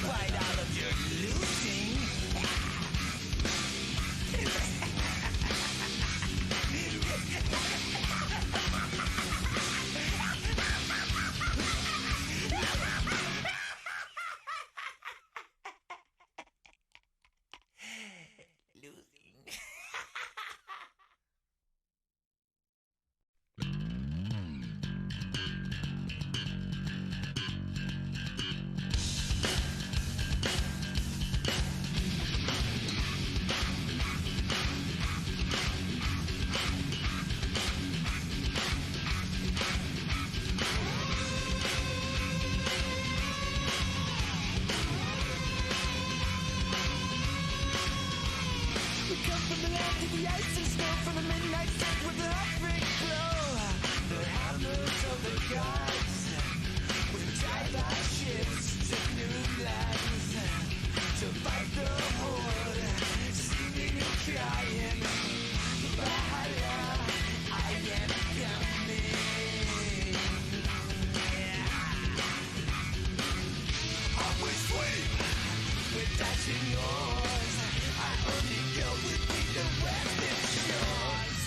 despite all of your losing. The ice and snow from the midnight sun with the heartbreak glow. The hammers of the gods will drive our ships to new lands to fight the horde, singing and crying. Valhalla, I am coming. Always swing with dashing oars. I only go with the western shores.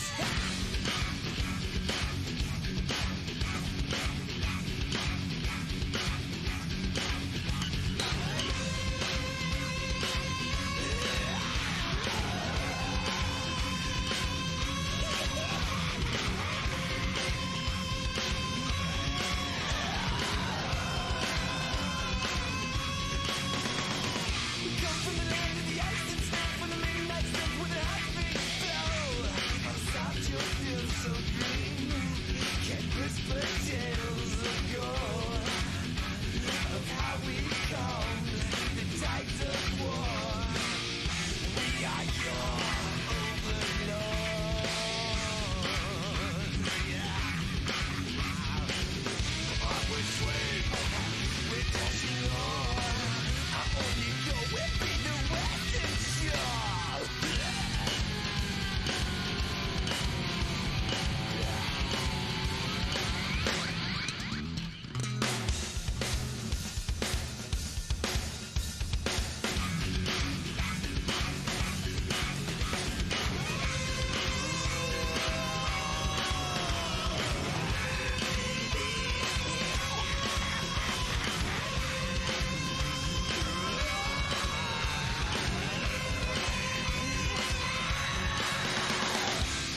We come from the land of the ice and snow, from the midnight sun with a heartbeat flow. On soft you'll feel so green. Can't whisper tales of yore, of how we calm the tides of war. We are your overlords. Upward swing with dashing oars. I only go with the western shore.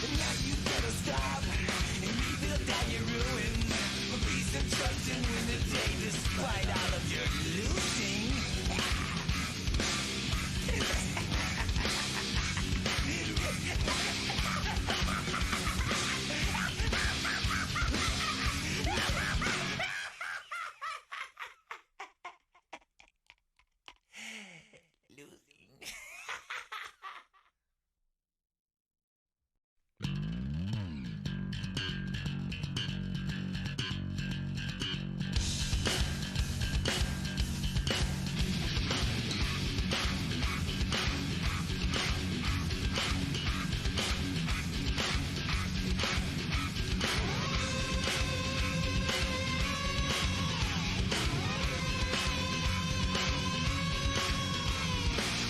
And now you better stop and rebuild down your ruins. Peace and trust and win the day despite all of your losing. Losing.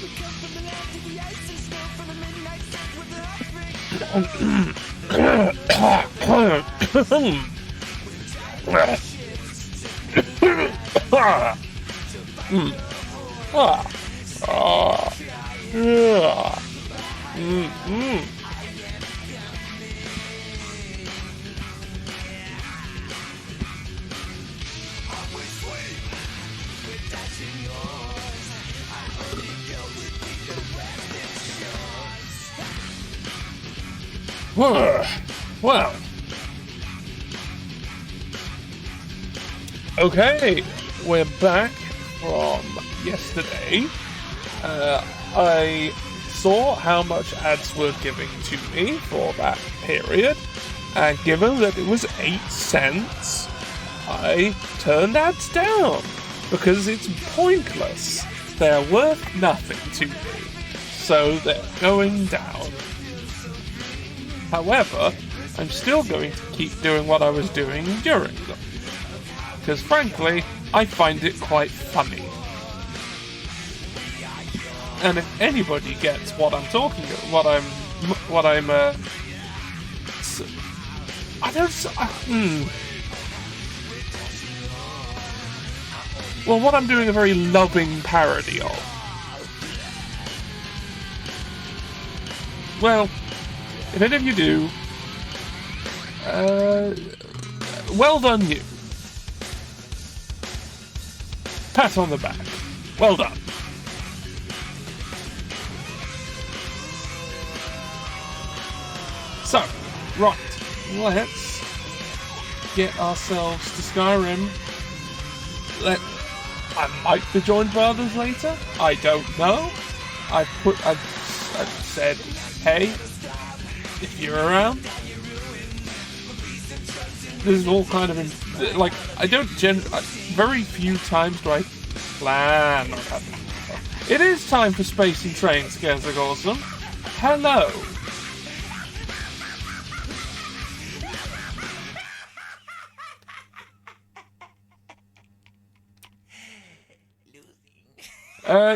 We come from the land of the ice and snow, from the midnight sun with the heartbreak Well, okay, we're back from yesterday. I saw how much ads were giving to me for that period, and given that it was 8 cents, I turned ads down because it's pointless. They're worth nothing to me, so they're going down. However, I'm still going to keep doing what I was doing during them, because frankly, I find it quite funny. And if anybody gets what I'm talking about, well, what I'm doing a very loving parody of. Well, if any of you do, well done you. Pat on the back. Well done. So, right, let's get ourselves to Skyrim. I might be joined by others later. I don't know. I've said, hey, if you're around. This is all kind of like I don't very few times do I plan on having. It is time for Space and Train, Scares Like Awesome. Hello.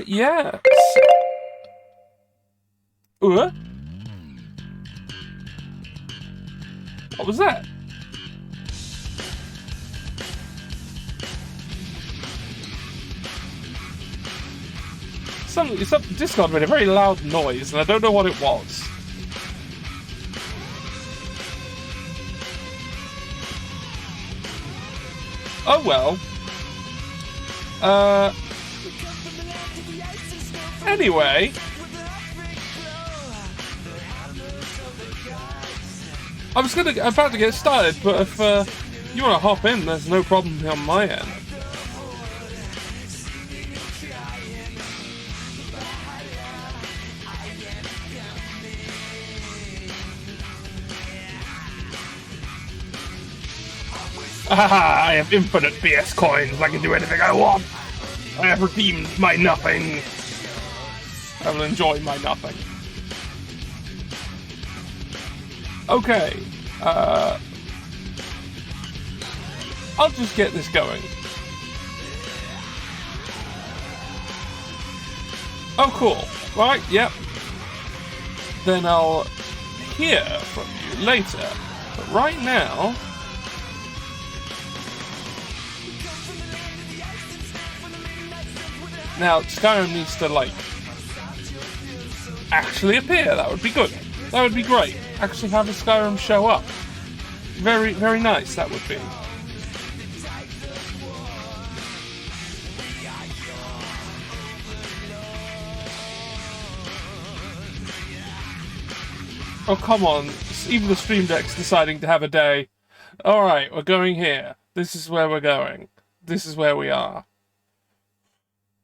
Yeah. What was that? Some Discord made a very loud noise, and I don't know what it was. Oh well. Anyway. I'm about to get started, but if you want to hop in, there's no problem on my end. I have infinite BS coins. I can do anything I want. I have redeemed my nothing. I will enjoy my nothing. Okay. I'll just get this going. Oh, cool. Right, yep. Then I'll hear from you later. But right now... Now, Skyrim needs to, like, actually appear. That would be good. That would be great. Actually have a Skyrim show up. Very, very nice, that would be. Oh, come on. Even the Stream Deck's deciding to have a day. Alright, we're going here. This is where we're going. This is where we are.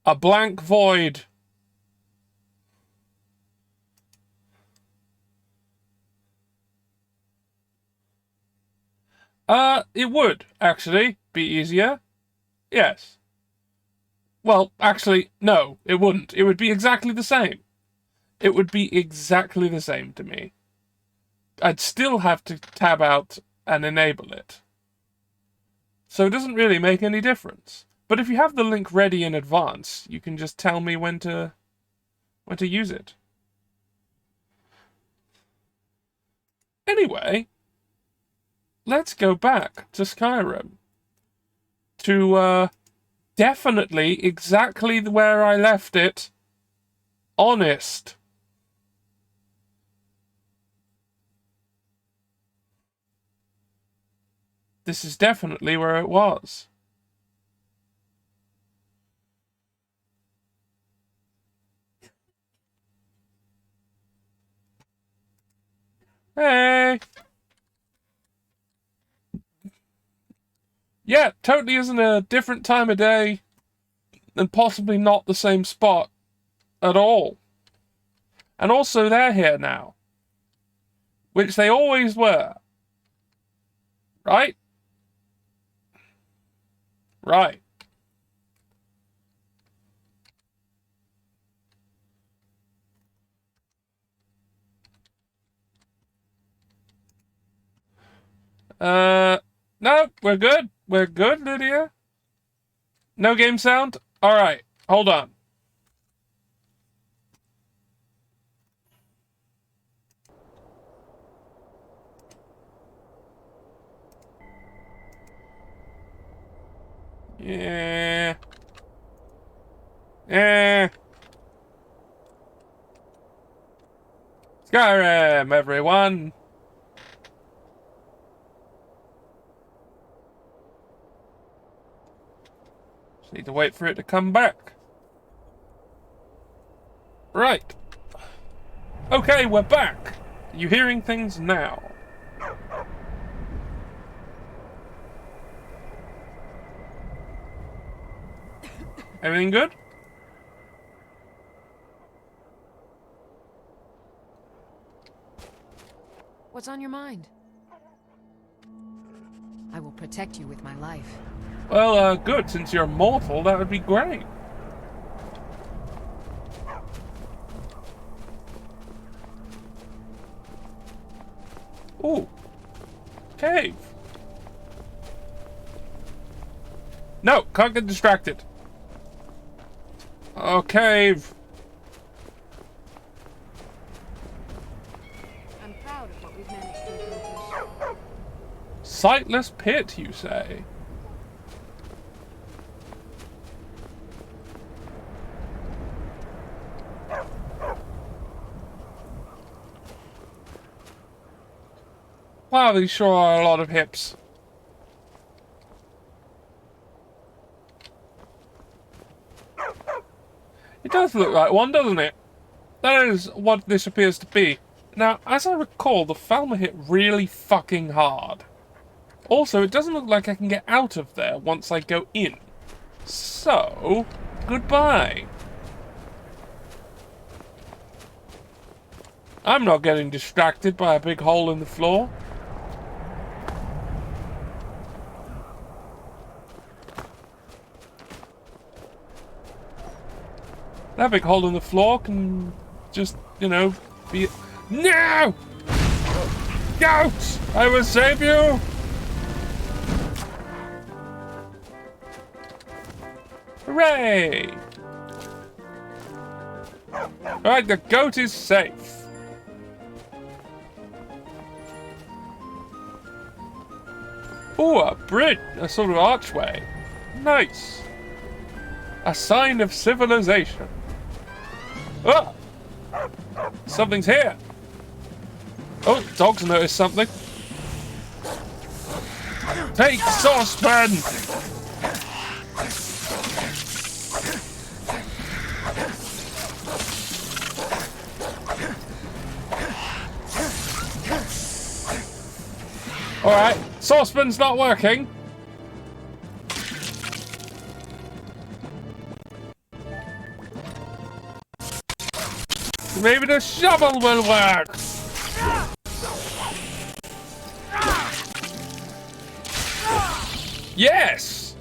A blank void. It would, actually, be easier. Yes. Well, actually, no, it wouldn't. It would be exactly the same. It would be exactly the same to me. I'd still have to tab out and enable it. So it doesn't really make any difference. But if you have the link ready in advance, you can just tell me when to use it. Anyway, let's go back to Skyrim. To, definitely exactly where I left it. Honest. This is definitely where it was. Hey! Yeah, totally isn't a different time of day, and possibly not the same spot at all. And also, they're here now. Which they always were. Right? Right. No, we're good. We're good, Lydia. No game sound? Alright, hold on. Yeah. Yeah. Skyrim, everyone. Just need to wait for it to come back. Right. Okay, we're back. Are you hearing things now? Everything good? What's on your mind? I will protect you with my life. Well, good. Since you're mortal, that would be great. Ooh. Cave. No, can't get distracted. Oh, cave. I'm proud of what we've managed to accomplish. Sightless pit, you say? Wow, these sure are a lot of hips. It does look like one, doesn't it? That is what this appears to be. Now, as I recall, the Falmer hit really fucking hard. Also, it doesn't look like I can get out of there once I go in. So, goodbye. I'm not getting distracted by a big hole in the floor. That big hole in the floor can just, you know, be... No! Goat! I will save you! Hooray! Alright, the goat is safe. Ooh, a bridge, a sort of archway. Nice. A sign of civilization. Oh! Something's here. Oh, dog's noticed something. Take saucepan! Alright, saucepan's not working. Maybe the shovel will work. Yes!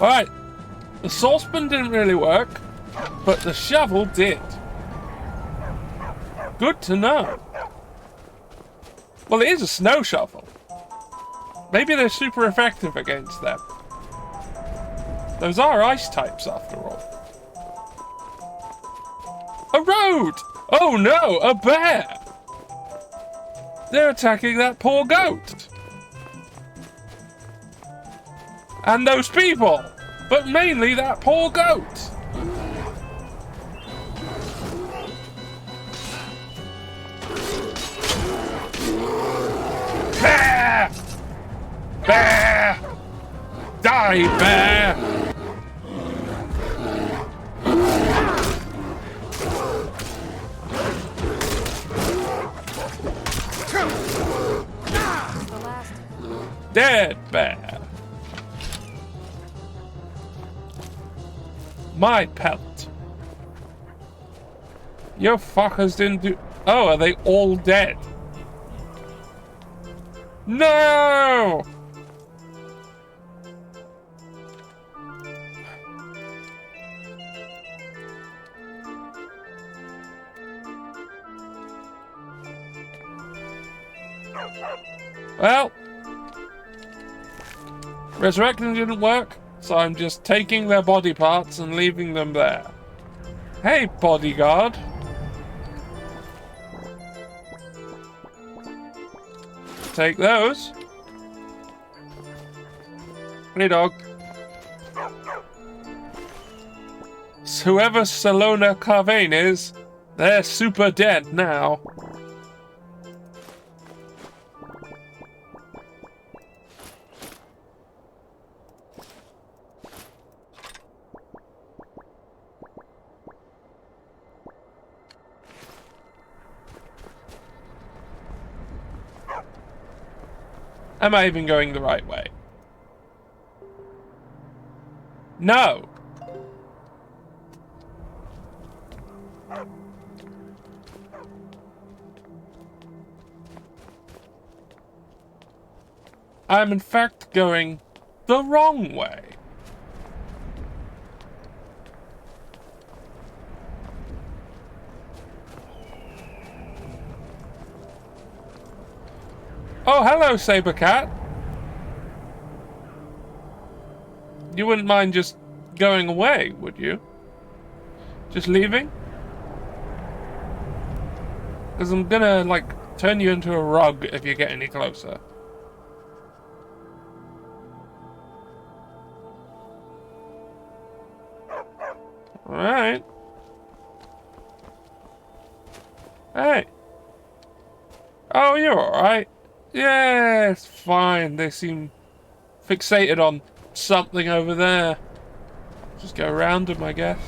Alright, the saucepan didn't really work, but the shovel did. Good to know. Well, it is a snow shovel. Maybe they're super effective against them. Those are ice types, after all. A road! Oh no, a bear! They're attacking that poor goat. And those people, but mainly that poor goat. Bear! Bear! Die, bear! Dead bear. My pelt. You fuckers didn't do... Oh, are they all dead? No! Well... Resurrecting didn't work, so I'm just taking their body parts and leaving them there. Hey, bodyguard. Take those. Hey, dog. So whoever Salona Carvane is, they're super dead now. Am I even going the right way? No! I'm in fact going the wrong way. Oh, hello, Saber Cat. You wouldn't mind just going away, would you? Just leaving? Because I'm gonna, like, turn you into a rug if you get any closer. Alright. Hey. Oh, you're alright. Yeah, it's fine. They seem fixated on something over there. Just go around them, I guess.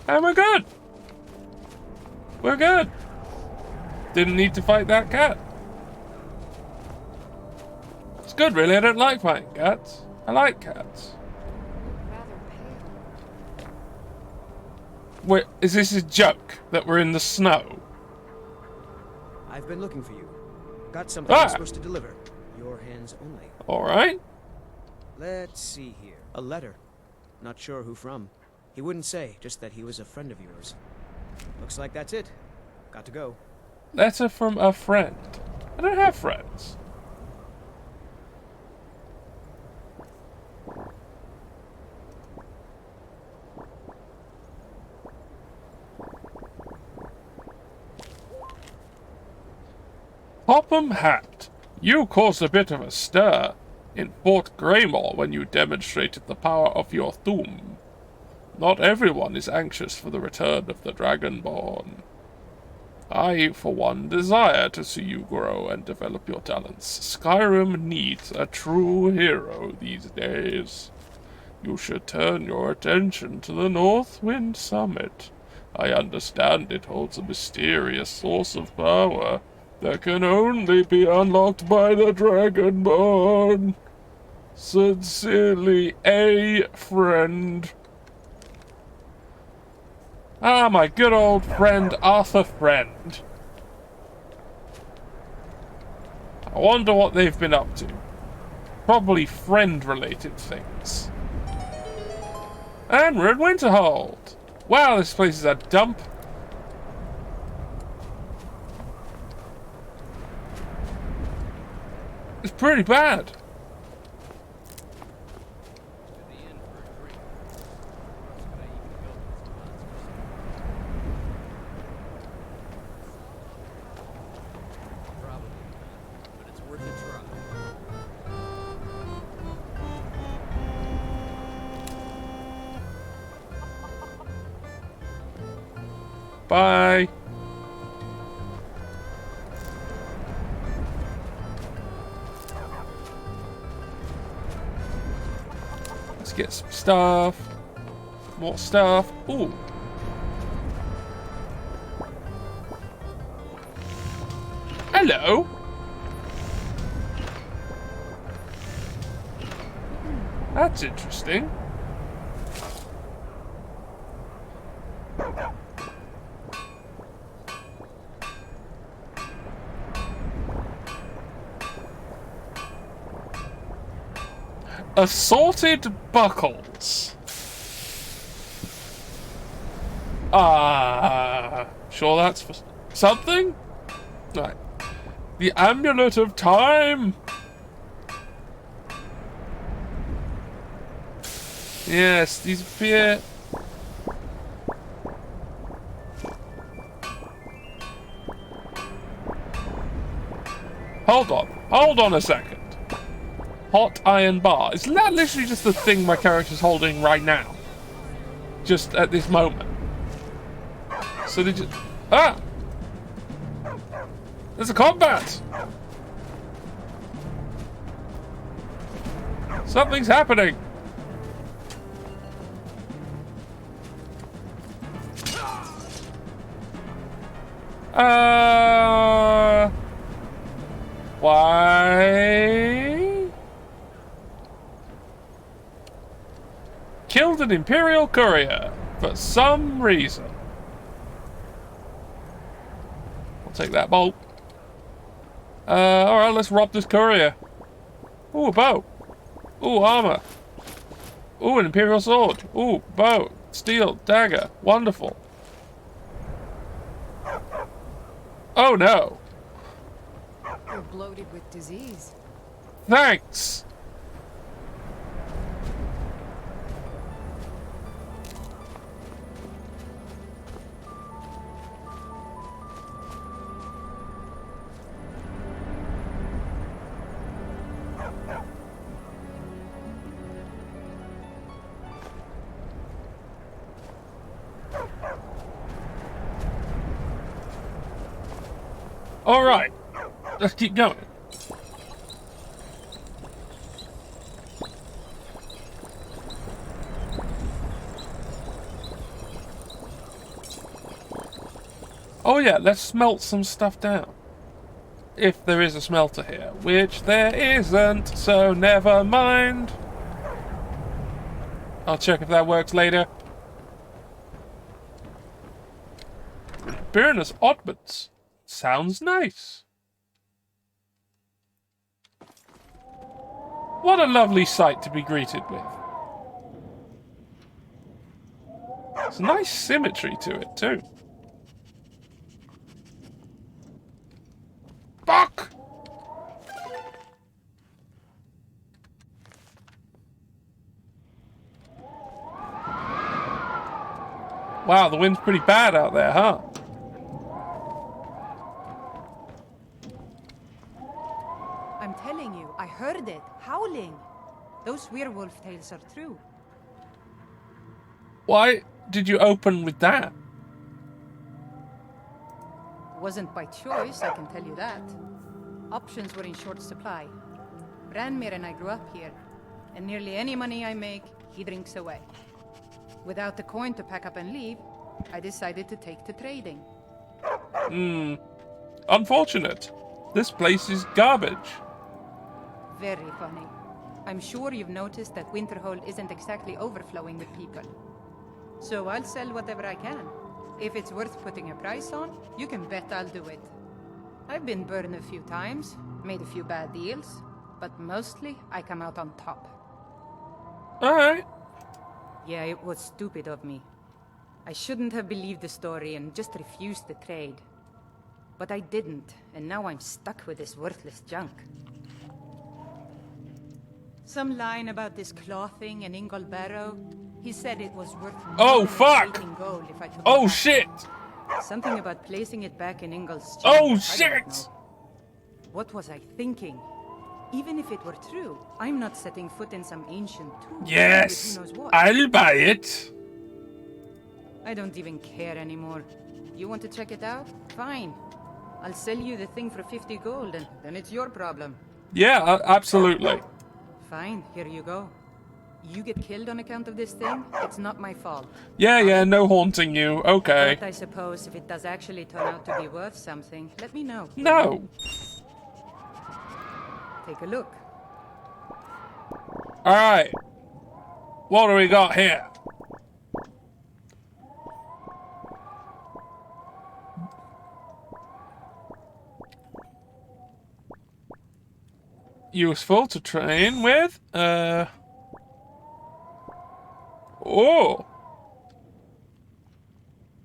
And we're good. We're good. Didn't need to fight that cat. It's good, really. I don't like fighting cats. I like cats. Rather pale. Wait, is this a joke that we're in the snow? I've been looking for you. Got something I'm supposed to deliver. Your hands only. Alright. Let's see here. A letter. Not sure who from. He wouldn't say, just that he was a friend of yours. Looks like that's it. Got to go. Letter from a friend. I don't have friends. Popham Hatt, you caused a bit of a stir in Fort Greymore when you demonstrated the power of your Thum. Not everyone is anxious for the return of the Dragonborn. I, for one, desire to see you grow and develop your talents. Skyrim needs a true hero these days. You should turn your attention to the Northwind Summit. I understand it holds a mysterious source of power that can only be unlocked by the Dragonborn. Sincerely, a friend. Ah, my good old friend Arthur Friend. I wonder what they've been up to. Probably friend-related things. And we're in Winterhold. Wow, this place is a dump. It's pretty bad. Bye. Let's get some stuff. More stuff. Ooh. Hello. That's interesting. Assorted buckles. Sure that's for something? Right. The Amulet of Time. Yes, these appear... Hold on a second. Hot iron bar. Isn't that literally just the thing my character's holding right now? Just at this moment. So they just... Ah! There's a combat! Something's happening! Why? Killed an Imperial courier for some reason. I'll take that bolt. Alright, let's rob this courier. Ooh, a bow. Ooh, armor. Ooh, an Imperial sword. Ooh, bow. Steel, dagger. Wonderful. Oh no. You're bloated with disease. Thanks. All right, let's keep going. Oh yeah, let's smelt some stuff down. If there is a smelter here, which there isn't, so never mind. I'll check if that works later. Baroness oddments. Sounds nice. What a lovely sight to be greeted with. There's a nice symmetry to it, too. Fuck! Wow, the wind's pretty bad out there, huh? I'm telling you, I heard it, howling. Those werewolf tales are true. Why did you open with that? Wasn't by choice, I can tell you that. Options were in short supply. Ranmir and I grew up here, and nearly any money I make, he drinks away. Without the coin to pack up and leave, I decided to take to trading. Unfortunate. This place is garbage. Very funny. I'm sure you've noticed that Winterhold isn't exactly overflowing with people. So I'll sell whatever I can. If it's worth putting a price on, you can bet I'll do it. I've been burned a few times, made a few bad deals, but mostly I come out on top. Alright. Yeah, it was stupid of me. I shouldn't have believed the story and just refused the trade. But I didn't, and now I'm stuck with this worthless junk. Some line about this clothing in Ingol Barrow. He said it was worth more Oh, than fuck! 18 gold if I took it Oh back. shit! Something about placing it back in Ingol's Oh, chamber. I don't shit! know. What was I thinking? Even if it were true, I'm not setting foot in some ancient tomb. Yes! With who knows what. I'll buy it. I don't even care anymore. You want to check it out? Fine. I'll sell you the thing for 50 gold, and then it's your problem. Yeah, absolutely. Fine, here you go. You get killed on account of this thing, it's not my fault. Yeah, no haunting you. Okay. But I suppose if it does actually turn out to be worth something, let me know. No. Take a look. Alright. What do we got here? Useful to train with. Oh.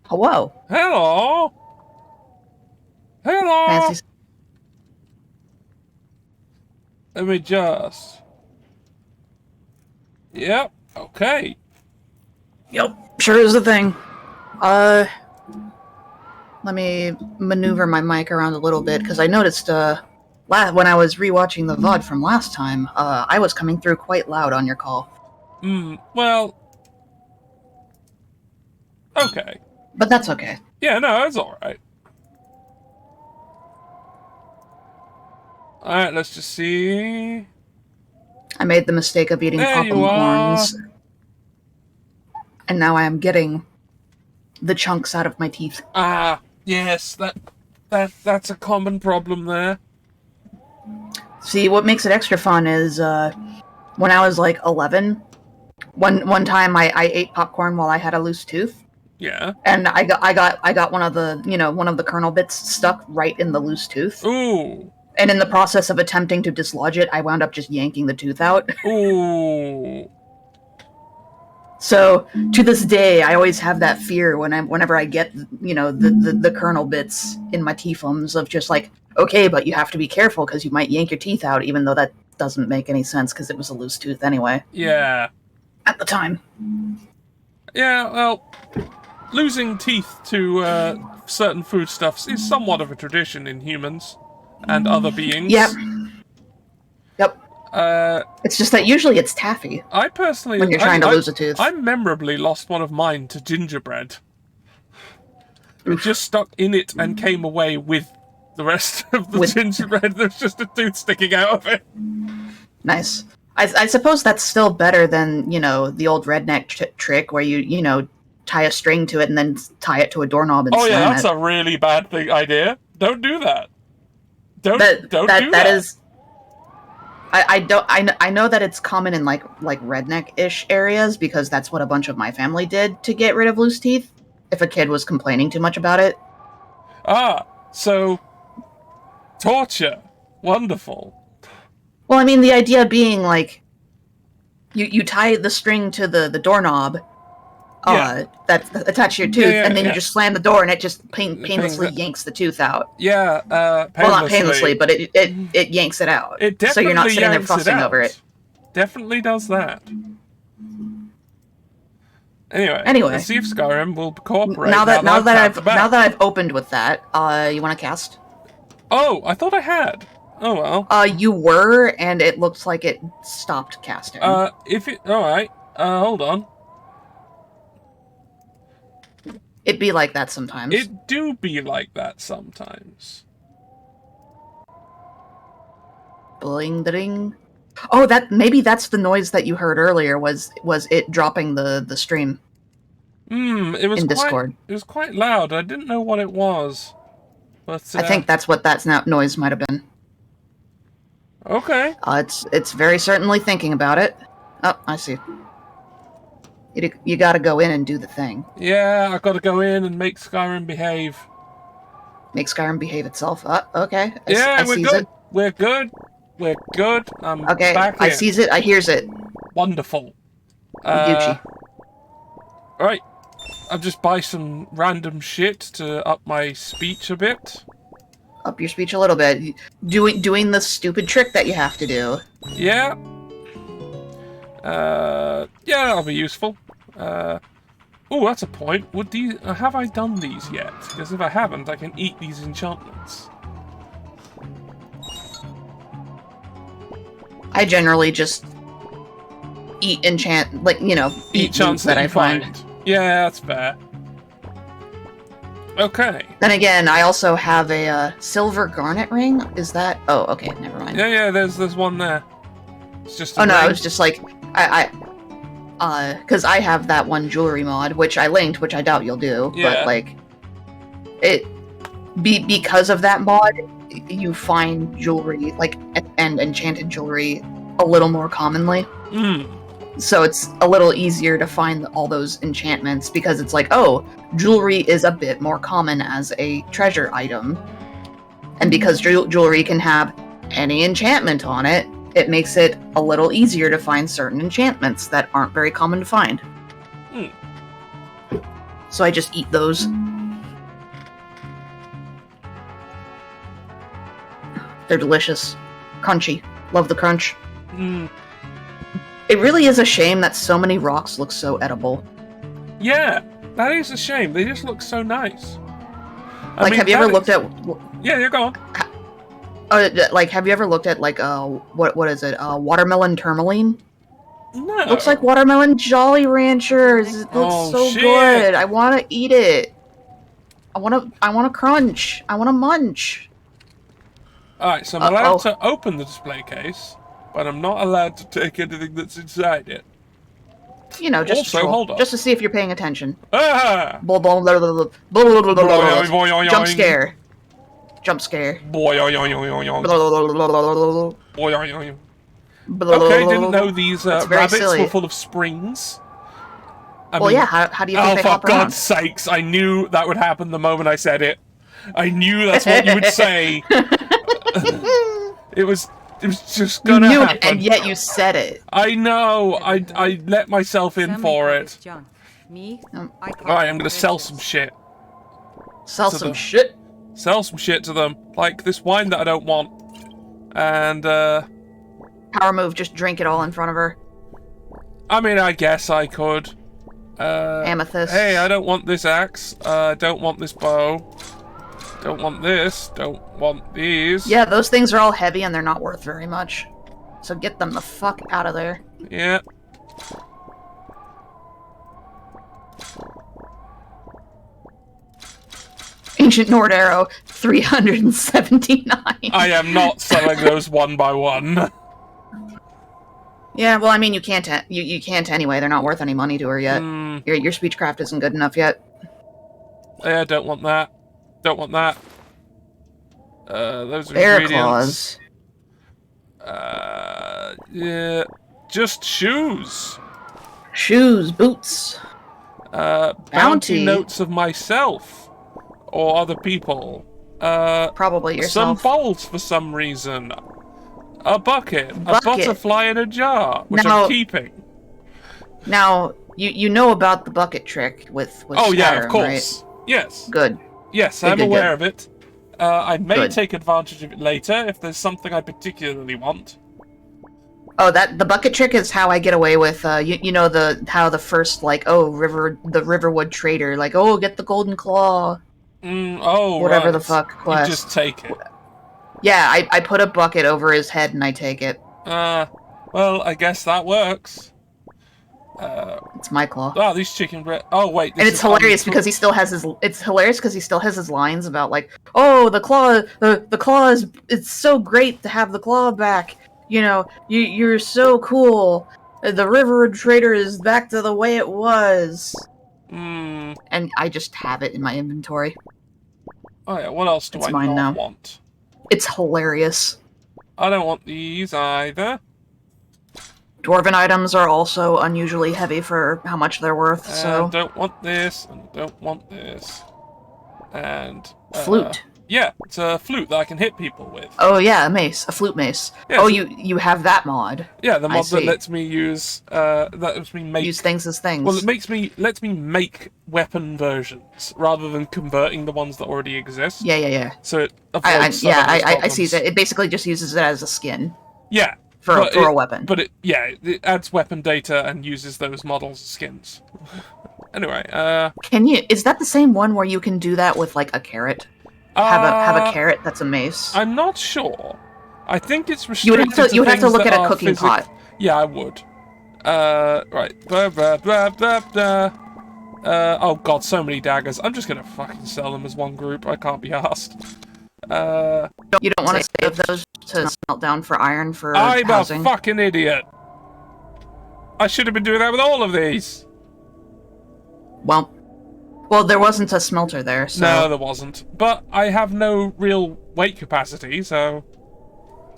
Hello. Hello. Hello. Fancy. Let me just. Yep. Okay. Yep, sure is the thing. Let me maneuver my mic around a little bit because I noticed when I was rewatching the VOD from last time, I was coming through quite loud on your call. Well... Okay. But that's okay. Yeah, no, that's alright. Alright, let's just see... I made the mistake of eating There you popham are. corns. And now I am getting the chunks out of my teeth. Ah, yes, that's a common problem there. See, what makes it extra fun is, when I was like 11, one time I ate popcorn while I had a loose tooth. Yeah. And I got one of the kernel bits stuck right in the loose tooth. Ooh. And in the process of attempting to dislodge it, I wound up just yanking the tooth out. Ooh. So to this day, I always have that fear whenever I get the kernel bits in my teethums of just like, okay, but you have to be careful because you might yank your teeth out, even though that doesn't make any sense because it was a loose tooth anyway. Yeah. At the time. Yeah, well, losing teeth to certain foodstuffs is somewhat of a tradition in humans and other beings. Yep. It's just that usually it's taffy I personally... when you're trying to lose a tooth. I memorably lost one of mine to gingerbread. It just stuck in it and came away with the rest of the gingerbread. There's just a tooth sticking out of it. Nice. I suppose that's still better than, the old redneck trick where you tie a string to it and then tie it to a doorknob and Oh yeah, slam that's it. a really bad idea. Don't do that. Don't do that that. is... I know that it's common in like redneck-ish areas because that's what a bunch of my family did to get rid of loose teeth if a kid was complaining too much about it. Ah, so torture. Wonderful. Well, I mean, the idea being like you tie the string to the doorknob that's attached to your tooth, and then you just slam the door and it just painlessly yanks the tooth out. Yeah, painlessly. Well, not painlessly, but it yanks it out. It definitely so you're not sitting there yanks fussing over it. Definitely does that. Anyway, let's see if Skyrim will cooperate. Now that I've opened with that, you want to cast? Oh, I thought I had. Oh well. You were, and it looks like it stopped casting. All right. Hold on. It be like that sometimes. It do be like that sometimes. Bling ding. Oh, maybe that's the noise that you heard earlier. Was it dropping the stream? It was in quite, Discord. It was quite loud. I didn't know what it was, but I think that's what that noise might have been. Okay. It's very certainly thinking about it. Oh, I see. You gotta go in and do the thing. Yeah, I gotta go in and make Skyrim behave. Make Skyrim behave itself. Okay. We're good. We're good. We're good. Okay, back I in. sees it. I hears it. Wonderful. Gucci. Right. I'll just buy some random shit to up my speech a bit. Up your speech a little bit. Doing the stupid trick that you have to do. Yeah. Yeah, that'll be useful. Oh, that's a point. Would these... have I done these yet? Because if I haven't, I can eat these enchantments. I generally just eat enchant, eat chunks that I find. Yeah, that's fair. Okay. Then again, I also have a silver garnet ring. Is that... Oh, okay, never mind. Yeah, there's one there. It's just a Oh no, ring. I was just like... because I have that one jewelry mod, which I linked, which I doubt you'll do, Yeah. but because of that mod, you find jewelry, and enchanted jewelry a little more commonly. So it's a little easier to find all those enchantments, because it's like, oh, jewelry is a bit more common as a treasure item. And because jewelry can have any enchantment on it, it makes it a little easier to find certain enchantments that aren't very common to find. So I just eat those. They're delicious. Crunchy. Love the crunch. It really is a shame that so many rocks look so edible. Yeah, that is a shame. They just look so nice. Have you ever looked at... Yeah, go on. Like, have you ever looked at, like, what is it? Watermelon tourmaline? No. Looks like watermelon Jolly Ranchers. It looks Oh, so shit. good. I want to eat it. I want to crunch. I want to munch. Alright, so I'm allowed to open the display case, but I'm not allowed to take anything that's inside it. You know, just Also, to troll, hold on. just to see if you're paying attention. Ah! Blah, blah, blah, blah, blah, blah, blah, blah, blah, blah. Boing, Jump boing. scare. Jump scare. Boing. Blah, blah, blah, blah, blah, Boing. blah, Okay, blah, didn't blah. know these That's very rabbits silly. were full of springs. I Well, mean, yeah, how do you oh, think they for hop around? God's sakes, I knew that would happen the moment I said it. I knew that's what you would say. It was just You gonna knew happen. it, and yet you said it. I know. I let myself in Some for may call it. this junk. Me, Um, I call Alright, it I'm gonna sell precious. some shit. Sell So some the- shit. Sell some shit to them, like this wine that I don't want. And Power move, just drink it all in front of her. I mean, I guess I could. Amethyst. Hey, I don't want this axe. Don't want this bow. Don't want this. Don't want these. Yeah, those things are all heavy and they're not worth very much. So get them the fuck out of there. Yeah. Ancient Nord Arrow, 379. I am not selling those one by one. Yeah, well, I mean, you can't. You can't anyway. They're not worth any money to her yet. Mm, Your speechcraft isn't good enough yet. yeah, don't want that. Don't want that. Those are Bear ingredients. claws, Yeah. Just shoes. shoes, boots. Bounty Bounty. notes of myself or other people. Probably Some yourself. bowls for some reason. A bucket. A Bucket. butterfly in a jar, which Now- I'm keeping. Now you know about the bucket trick with Oh yeah, of Skyrim, course. Yes. Right? Good. Yes, Good, I'm good, aware good. of it. I may Good. take advantage of it later if there's something I particularly want. Oh, the bucket trick is how I get away with you know how the first like the Riverwood trader like get the golden claw, whatever right. the fuck You quest. just take it. Yeah, I put a bucket over his head and I take it. Well, I guess that works. It's my claw. Oh, these chicken breast. Oh wait, this And it's is hilarious because he still has his. It's hilarious because he still has his lines about like, oh, the claw, the claw is. It's so great to have the claw back. You know, you're so cool. The River Trader is back to the way it was. Hmm. And I just have it in my inventory. Oh yeah. What else do It's I mine not now. want? It's hilarious. I don't want these either. Dwarven items are also unusually heavy for how much they're worth. I So don't want this, and I don't want this. And flute. Yeah, it's a flute that I can hit people with. Oh yeah, a mace, a flute mace. Yeah, Oh, so- you have that mod. Yeah, the I mod that see. lets me use that lets me make. Use things as things. Well, it lets me make weapon versions rather than converting the ones that already exist. yeah. So it avoids some of those I see problems. that. It basically just uses it as a skin Yeah, for but a weapon. But it adds weapon data and uses those models as skins. Anyway, Can you? Is that the same one where you can do that with like a carrot? Have a carrot that's a mace. I'm not sure. I think it's You would restricted have to. You would have to things look that at a are cooking pot. Yeah, I would. Right. Blah, blah, blah, blah, blah. Oh god, so many daggers. I'm just gonna fucking sell them as one group. I can't be asked. You don't want to save those to smelt down for iron for I'm housing. a fucking idiot. I should have been doing that with all of these. Well, there wasn't a smelter there, so No, there wasn't. But I have no real weight capacity, so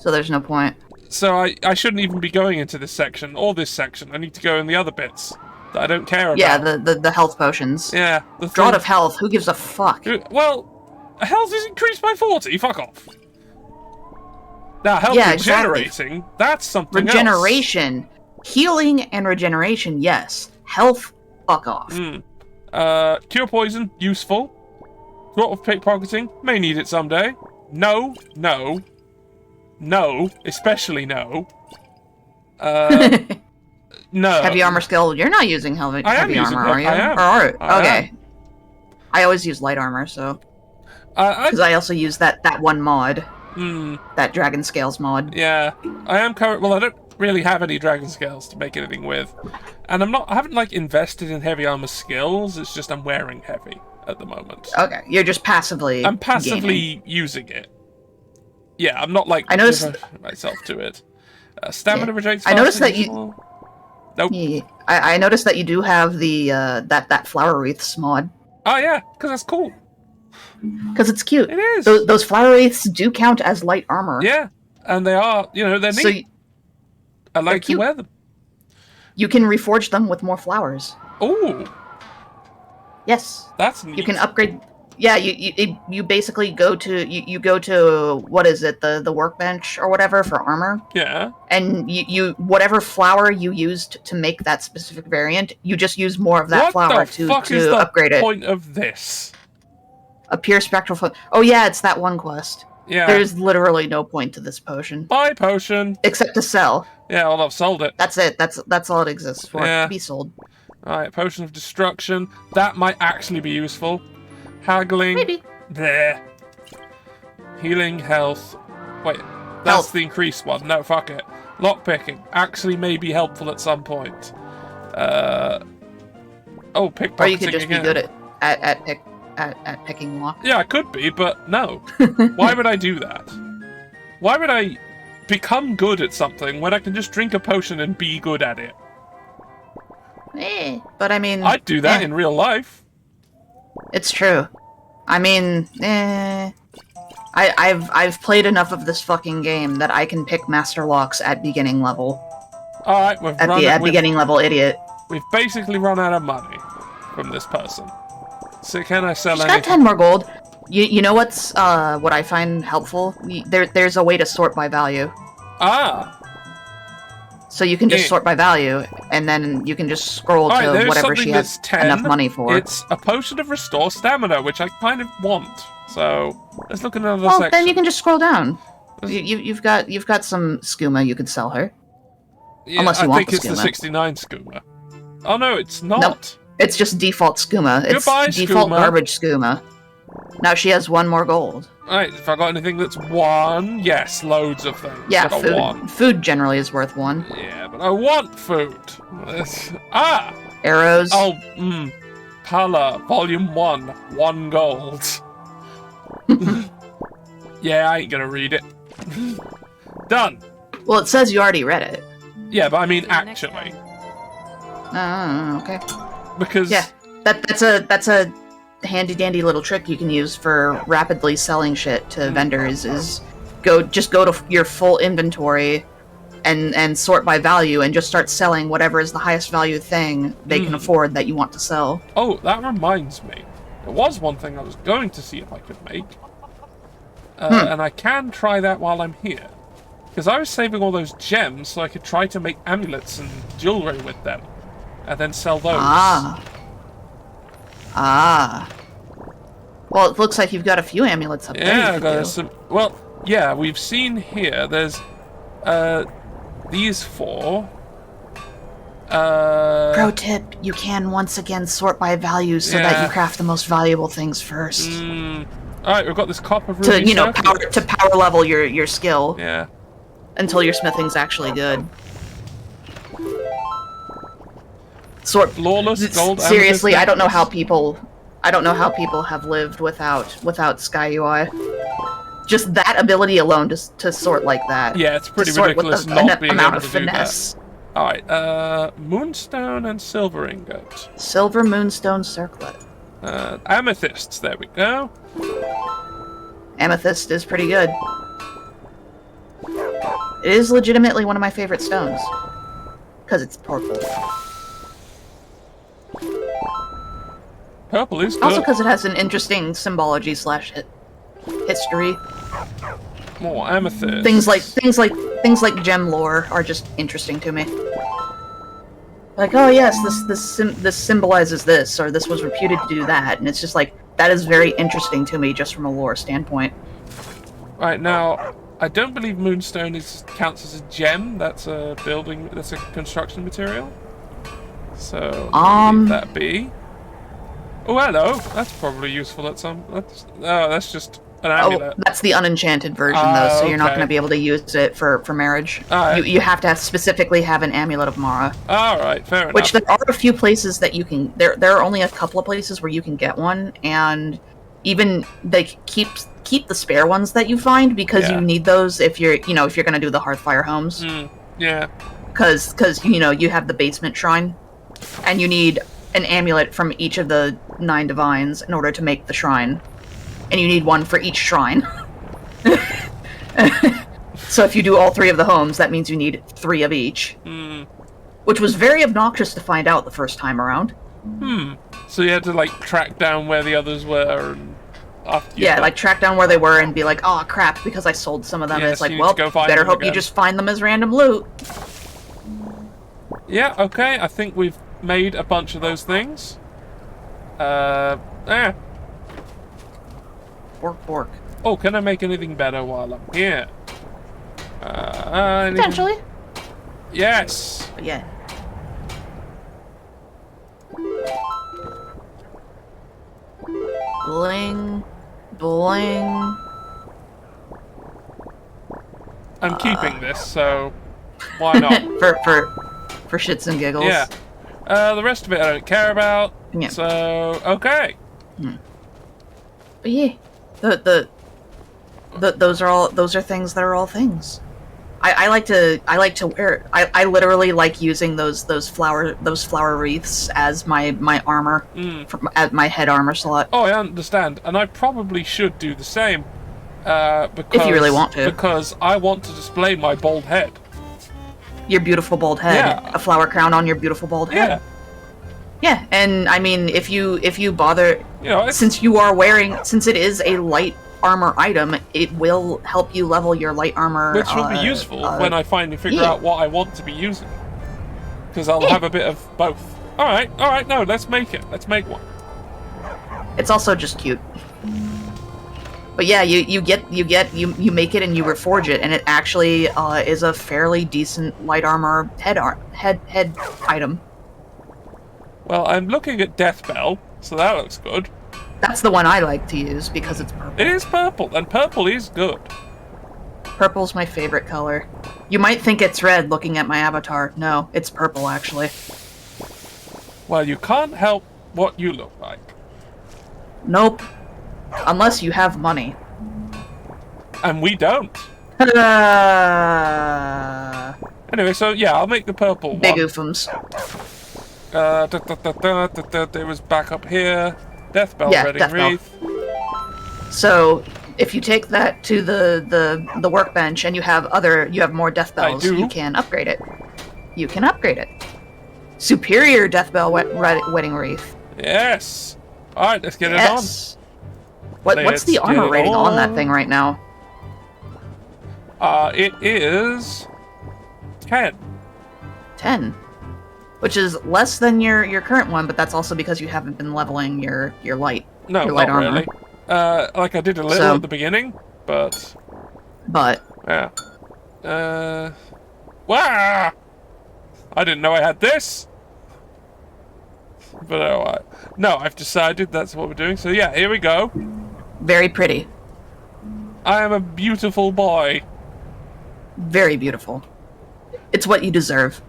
there's no point. I shouldn't even be going into this section or this section. I need to go in the other bits that I don't care about. Yeah, the health potions. Yeah. The Draught thing- of health. Who gives a fuck? Well, health is increased by 40. Fuck off. Now, health Yeah, exactly. regenerating, that's something Regeneration, healing, and regeneration. Yes. Health. Fuck off. else. Cure poison, useful. Sort of pickpocketing, may need it someday. No, especially no. No. Heavy armor skill. You're not using heavy I am using armor, it. are you? I am. Or are I okay. I always use light armor, so I because I also use that one mod. That Dragon Scales mod. Yeah, I am current. Well, I don't really have any dragon scales to make anything with, and I haven't like invested in heavy armor skills. It's just I'm wearing heavy at the moment. Okay, you're just passively. I'm passively gaming. using it. Yeah, I'm not like I noticed devoting myself to it. Stamina regenerates. I noticed that faster you. as well. Nope. Yeah, I noticed that you do have the that flower wreaths mod Oh yeah, because that's cool. because it's cute. It is. Those flower wreaths do count as light armor. Yeah, and they are. They're neat. So I like to cute. wear them. you can reforge them with more flowers. Oh, Yes. that's neat. You can upgrade. Yeah, you basically go to you go to what is it, the workbench or whatever for armor, Yeah. and you whatever flower you used to make that specific variant, you just use more of that What flower the fuck is to the upgrade it. point of this? A pure spectral Oh yeah, it's that one quest. Yeah. There's literally no point to this potion Buy potion. except to sell. Yeah, well, I've sold it. That's it. That's all it exists for. Yeah. To be sold. Alright, potion of destruction. That might actually be useful. Haggling. Maybe. There. Healing health. Wait, that's Health. the increased one. No, fuck it. Lockpicking. Actually may be helpful at some point. Oh, pickpocketing Or you could just again. be good at picking lock. Yeah, I could be, but no. Why would I do that? Why would I become good at something when I can just drink a potion and be good at it? But I mean, I'd do that in real life. It's true. I mean, I've played enough of this fucking game that I can pick master locks at beginning level. Alright, At beginning level, idiot. We've basically run out of money from this person. So can I sell She's got anything? 10 more gold. You know what's what I find helpful? There's a way to sort by value. Ah! So you can just Yeah. sort by value, and then you can just scroll Alright, to there's whatever something she has that's 10. enough money for. It's a potion of restore stamina, which I kind of want. So let's look at another Well, section. then you can just scroll down. You've got some skooma you could sell her. Yeah, unless you I want think the it's the skooma. 69 skooma. Oh no, it's not. Nope. It's just default skooma. It's Goodbye, default skooma. garbage skooma. Now she has 1 more gold. Alright, if I got anything that's 1, yes, loads of things. Yeah, I got 1. Food generally is worth 1. Yeah, but I want food. Ah! Arrows. Oh, Pala, Volume 1, 1 gold. Yeah, I ain't gonna read it. Done. Well, it says you already read it. Yeah, but I mean See you next actually. Okay. Because... Yeah, that's a handy dandy little trick you can use for rapidly selling shit to vendors. Is go to your full inventory and sort by value and just start selling whatever is the highest value thing they can afford that you want to sell. Oh, that reminds me. There was one thing I was going to see if I could make. And I can try that while I'm here. Because I was saving all those gems so I could try to make amulets and jewelry with them. And then sell those. Well, it looks like you've got a few amulets up there. Yeah, you could there's do. some... Well, yeah, we've seen here, there's... these 4. Pro tip, you can once again sort by value so that Yeah. you craft the most valuable things first. Alright, we've got this copper ruby To, circlet. power level your skill Yeah. until your smithing's actually good. Sort Flawless gold seriously, amethyst I don't know how necklace. people have lived without Sky UI. Just that ability alone to sort like that. Yeah, it's pretty To sort with ridiculous the not being amount able of to do that. finesse. Alright, moonstone and silver ingot. Silver moonstone circlet. Amethysts, there we go. Amethyst is pretty good. It is legitimately one of my favorite stones. Because it's purple. Purple is good. Also because it has an interesting symbology / history. More amethyst. Things like gem lore are just interesting to me. Like, oh yes, this symbolizes this, or this was reputed to do that, and it's just like that is very interesting to me just from a lore standpoint. Right, now, I don't believe moonstone counts as a gem. That's a that's a construction material. So, leave that be. Oh, hello. That's probably useful at some... That's just An Oh, amulet. that's the unenchanted version, though, so you're not okay. going to be able to use it for marriage. Alright. You have to specifically have an Amulet of Mara. Alright, fair enough. Which there are a few places that you can... There are only a couple of places where you can get one, and even they keep the spare ones that you find, because Yeah. you need those if you're going to do the Hearthfire homes. Yeah. Because, you have the basement shrine, and you need an amulet from each of the 9 divines in order to make the shrine. And you need one for each shrine. So if you do all 3 of the homes, that means you need 3 of each. Which was very obnoxious to find out the first time around. So you had to, like, track down where the others were, and after you... Yeah, like, track down where they were and be like, oh, crap, because I sold some of them. Yeah, And it's so like, you need well, to go find better them hope you again. just find them as random loot. Yeah, okay, I think we've made a bunch of those things. Bork. Oh, can I make anything better while I'm here? Anything? Potentially. Yes! But yeah. Bling. Bling. I'm keeping this, so why not? for shits and giggles. Yeah. The rest of it I don't care about. Yeah. So, okay. But yeah, those are things that are all things. I like to wear. I literally like using those flower wreaths as my armor, at my head armor slot. Oh, I understand, and I probably should do the same. Because, If you really want to. Because I want to display my bald head. Your beautiful bald head, Yeah. a flower crown on your beautiful bald Yeah. head. Yeah, and I mean, if you bother, You know, it's, since it is a light armor item, it will help you level your light armor. which will be useful when I finally figure out what I want to be using. Because I'll have a bit of both. Alright, no, let's make it. Let's make one. It's also just cute. But yeah, you make it and you reforge it, and it actually is a fairly decent light armor head item. Well, I'm looking at Deathbell, so that looks good. That's the one I like to use because it's purple. It is purple, and purple is good. Purple's my favorite color. You might think it's red looking at my avatar. No, it's purple actually. Well, you can't help what you look like. Nope. Unless you have money. And we don't. Anyway, so yeah, I'll make the purple Big one. oofums. It was back up here. Deathbell Yeah, Reading Deathbell. Wreath. So if you take that to the workbench and you have more death bells, do. you can upgrade it. You can upgrade it. Superior Deathbell Wedding Wreath. Yes. All right, let's get Yes. What's Let's the armor get it rating on that on. thing right now? it on. It is 10. 10. Which is less than your current one, but that's also because you haven't been leveling your light. No, Your light not armor. really. Like I did a little So- at the beginning, but But yeah. Wow! I didn't know I had this. But no, I've decided that's what we're doing. So yeah, here we go. very pretty. I am a beautiful boy. Very beautiful. It's what you deserve.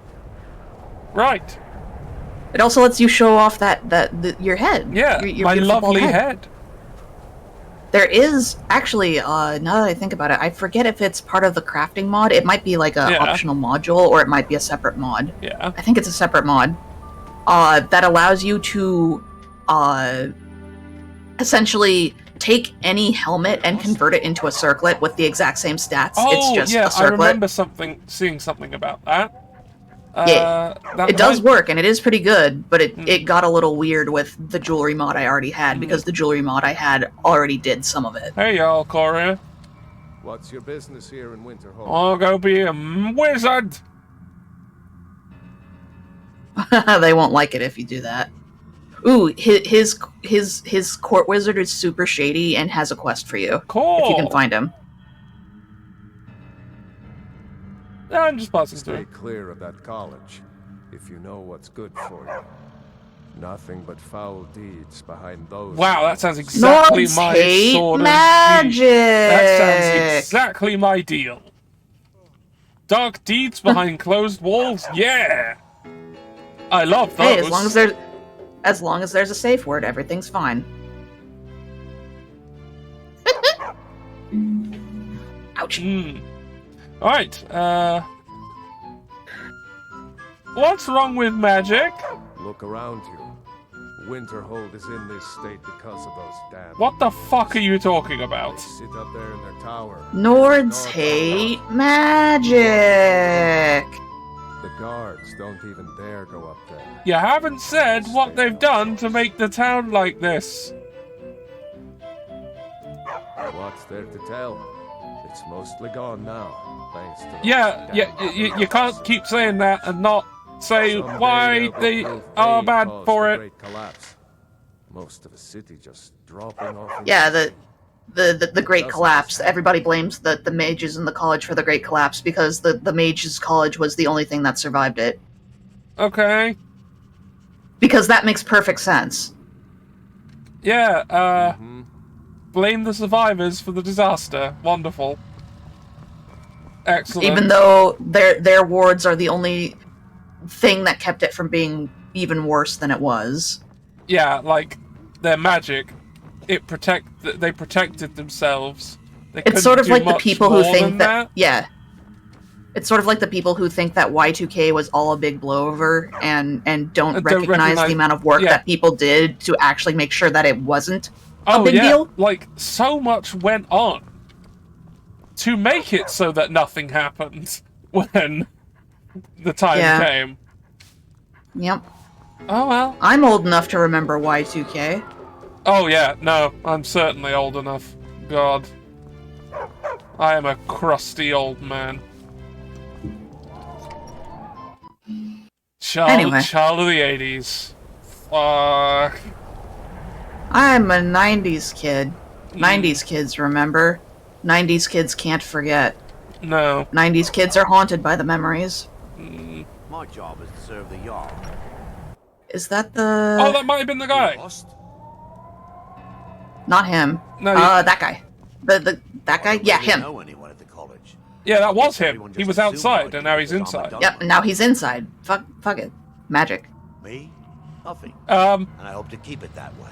Right. It also lets you show off your head. Yeah, your my beautiful bald lovely head. There is actually, now that I think about it, I forget if it's part of the crafting mod. It might be like a Yeah. optional module, or it might be a separate mod. Yeah. I think it's a separate mod that allows you to essentially take any helmet and convert it into a circlet with the exact same stats. Oh, It's just yeah, a I circlet. remember seeing something about that. Yeah, that It does might- work, and it is pretty good, but it got a little weird with the jewelry mod I already had, because the jewelry mod I had already did some of it. Hey, y'all, Coria. What's your business here in Winterhold? I'll go be a wizard. They won't like it if you do that. Ooh, his court wizard is super shady and has a quest for you. Cool. If you can find him. I'm just passing Stay through. clear of that college, if you know what's good for you. Nothing but foul deeds behind those. Wow, that sounds exactly Nords my hate sort of magic. deal. That sounds exactly my deal. Dark deeds behind closed walls? Yeah! I love those. Hey, as long as there's a safe word, everything's fine. Ouch. Alright, what's wrong with magic? Look around you. Winterhold is in this state because of those damn. What the fuck are you talking about? They sit up there in their tower. Nords hate magic. The guards don't even dare go up there. You haven't said what they've done to make the town like this. What's there to tell? It's mostly gone now, thanks to those Yeah, damn you can't keep saying that and not say Someday why they'll be they proof are they bad caused for the it. Great collapse. Most of the city just dropping off. into Yeah, the the Great Justice. Collapse. Everybody blames the mages in the college for the Great Collapse because the mages college was the only thing that survived it. Okay. Because that makes perfect sense. Yeah, Mhm. blame the survivors for the disaster. Wonderful. Excellent. Even though their wards are the only thing that kept it from being even worse than it was. Yeah, like, their magic, they protected themselves. They It's sort of couldn't do like the much people who more think than that yeah. It's sort of like the people who think that Y2K was all a big blowover and don't recognize the amount of work yeah. that people did to actually make sure that it wasn't a Oh big yeah, deal. like, so much went on to make it so that nothing happened when the time Yeah. came. Yep. Oh well. I'm old enough to remember Y2K. Oh yeah, no, I'm certainly old enough. God. I am a crusty old man. Anyway. Child of the 80s. Fuck. I'm a 90s kid. 90s kids remember. 90s kids can't forget. No. 90s kids are haunted by the memories. My job is to serve the Jarl. Is that the... Oh, that might have been the guy. Lost? Not him. No, that guy. That guy? Yeah, I didn't him. know anyone at the college. Yeah, that was Guess him. everyone He just was assumed outside, I and now he's did because I'm a inside. dumb Yep, and now he's inside. Fuck it. Magic. Me? Nothing. Um, And I hope to keep it that way.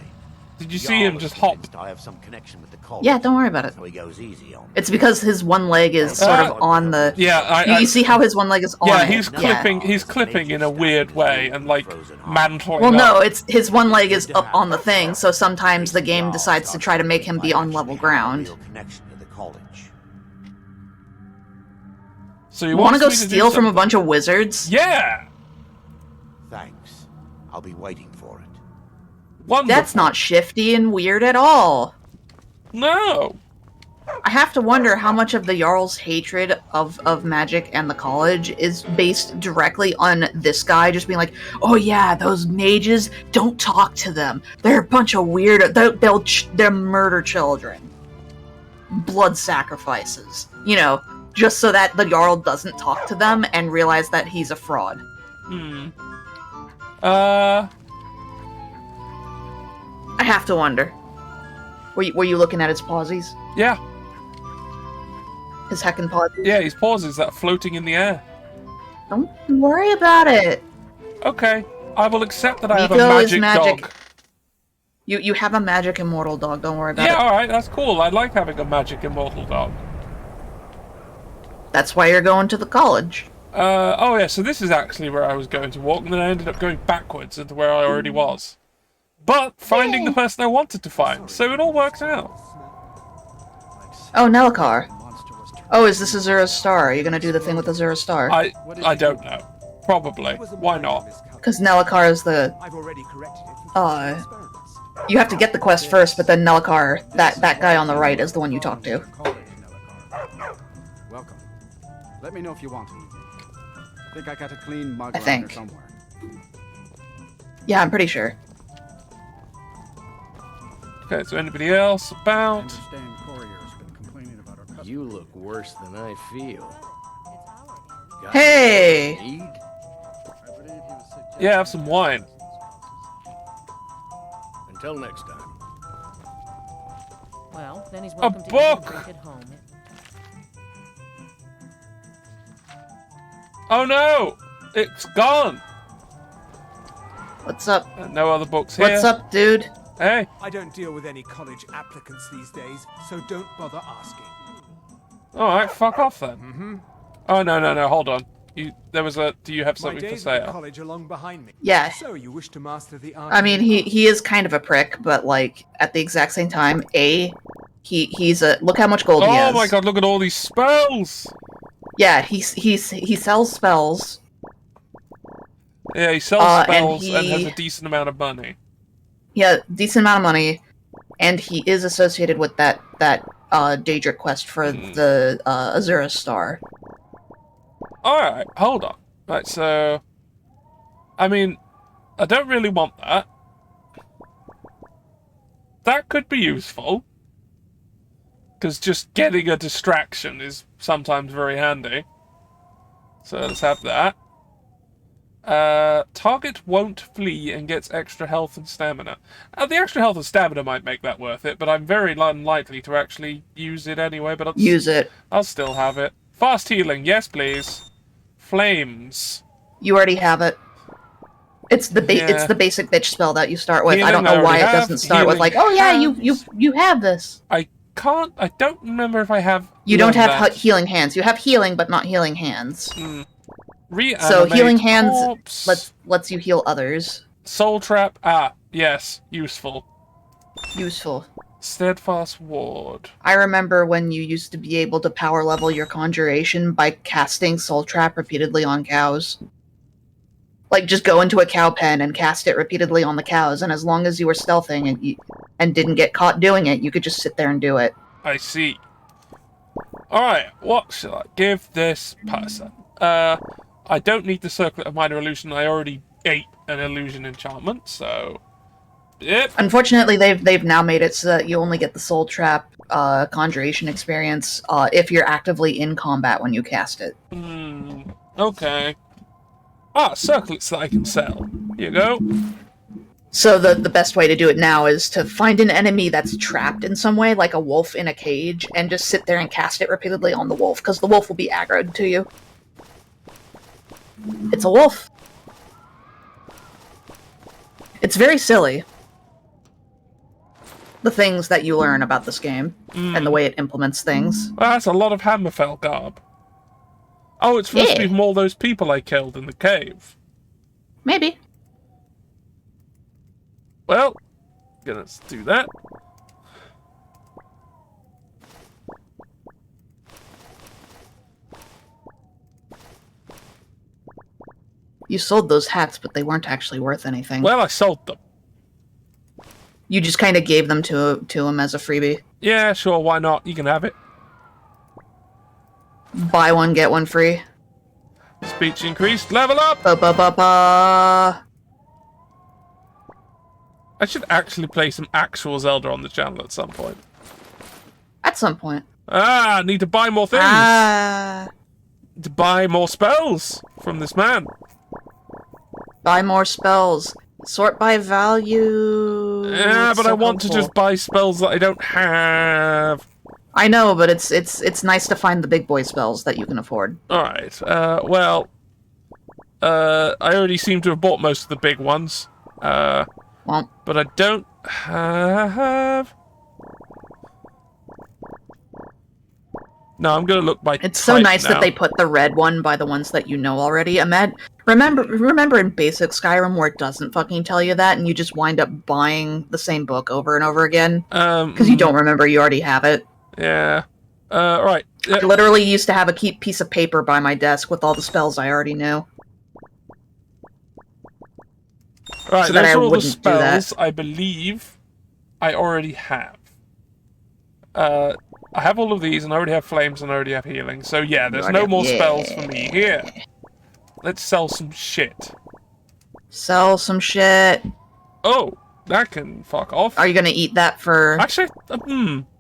did you see him Jarl is just hop? convinced I have some connection with the college. Yeah, don't worry about it. So he goes easy on me. It's because his one leg is sort of on the... Yeah, You see how his one leg is on yeah, it? he's clipping. He's clipping in a weird way and like mantling. Well, up. no, it's his one leg is up on the thing, so sometimes the game decides to try to make him be on level ground. Real connection to the college. So you You want to go do steal from a something. bunch of wizards? Yeah. Thanks. I'll be waiting for it. Wonderful. That's not shifty and weird at all. No. I have to wonder how much of the Jarl's hatred of magic and the college is based directly on this guy just being like, oh yeah, those mages, don't talk to them. They're a bunch of weird, they'll murder children. Blood sacrifices. You know, just so that the Jarl doesn't talk to them and realize that he's a fraud. Uh. I have to wonder. Were you looking at his pausies? Yeah. His heckin' pausies? Yeah. His pauses that are floating in the air. Don't worry about it. Okay. I will accept that I have a Nico is magic, magic. dog. You have a magic immortal dog, don't worry about Yeah. it. All right. That's cool. I like having a magic immortal dog. That's why you're going to the college. Oh yeah. So this is actually where I was going to walk, and then I ended up going backwards into where I already was. But finding the person I wanted to find, so it all worked out. Oh, Nelakar. Oh, is this Azura's Star? Are you gonna do the thing with Azura's Star? I don't know. Probably. Why not? Because Nelakar is the... I've already corrected it. You have to get the quest first, but then Nelakar, that guy on the right, is the one you talk to. Welcome. Let me know if you want anything. I think I got a clean mug I around think. here somewhere. Yeah, I'm pretty sure. Okay, so anybody else I about? understand Courier's been complaining about our customers. You look worse than I feel. Got Hey! need? I believe he was suggesting Yeah, have some wine. Until next time. Well, then he's A welcome to book! drink at home. Oh no! It's gone! What's up? No other books here. What's up, dude? Hey. I don't deal with any college applicants these days, so don't bother asking. Alright, fuck off then. Oh, no, hold on. Do you have My something to days say? at the college are long behind me. Yeah. So you wish to master the art? I mean, he is kind of a prick, but like at the exact same time, he's a look how much gold he has. Oh my god, look at all these spells! Yeah, he sells spells. Yeah, he sells spells and and has a decent amount of money. Yeah, decent amount of money, and he is associated with that Daedric quest for the Azura Star. Alright, hold on. Right, so... I mean, I don't really want that. That could be useful. Because just getting a distraction is sometimes very handy. So let's have that. Target won't flee and gets extra health and stamina. The extra health and stamina might make that worth it, but I'm very unlikely to actually use it anyway. But I'll still have it. Fast healing, yes please. Flames. You already have it. It's the it's the basic bitch spell that you start with. Healing, I don't know why it have. doesn't start with like, oh yeah, you have this. I don't remember if I have. You don't have that. healing hands. You have healing, but not healing hands. Reanimate So healing hands corpse. lets you heal others. Soul trap. Yes, useful. Useful. Steadfast ward. I remember when you used to be able to power level your conjuration by casting Soul Trap repeatedly on cows. Like, just go into a cow pen and cast it repeatedly on the cows, and as long as you were stealthing and didn't get caught doing it, you could just sit there and do it. I see. Alright, what shall I give this person? I don't need the Circlet of Minor Illusion. I already ate an illusion enchantment, so... Yep. Unfortunately, they've now made it so that you only get the Soul Trap conjuration experience if you're actively in combat when you cast it. Okay. Circlets that I can sell. Here you go. So the best way to do it now is to find an enemy that's trapped in some way, like a wolf in a cage, and just sit there and cast it repeatedly on the wolf, because the wolf will be aggroed to you. It's a wolf. It's very silly. The things that you learn about this game, and the way it implements things. Well, that's a lot of Hammerfell garb. Oh, it's supposed to be from all those people I killed in the cave. Maybe. Well, gonna do that. You sold those hats, but they weren't actually worth anything. Well, I sold them. You just kind of gave them to him as a freebie. Yeah, sure, why not? You can have it. Buy one, get one free. Speech increased, level up! Ba-ba-ba-ba! I should actually play some actual Zelda on the channel at some point. At some point. Need to buy more things! To buy more spells from this man. Buy more spells. Sort by value. Yeah, but I want to just buy spells that I don't have. I know, but it's nice to find the big boy spells that you can afford. Alright, well... I already seem to have bought most of the big ones. But I don't have... No, I'm gonna look by It's so type nice now. that they put the red one by the ones that you know already. Remember in basic Skyrim where it doesn't fucking tell you that, and you just wind up buying the same book over and over again? Because you don't remember you already have it. Yeah. Right. I literally used to have a piece of paper by my desk with all the spells I already knew. Right, so that those I are all the wouldn't do that. spells I believe I already have. I have all of these, and I already have flames, and I already have healing. So yeah, there's no more spells for me here. Let's sell some shit. Sell some shit. Oh, that can fuck off. Are you gonna eat that for... Actually,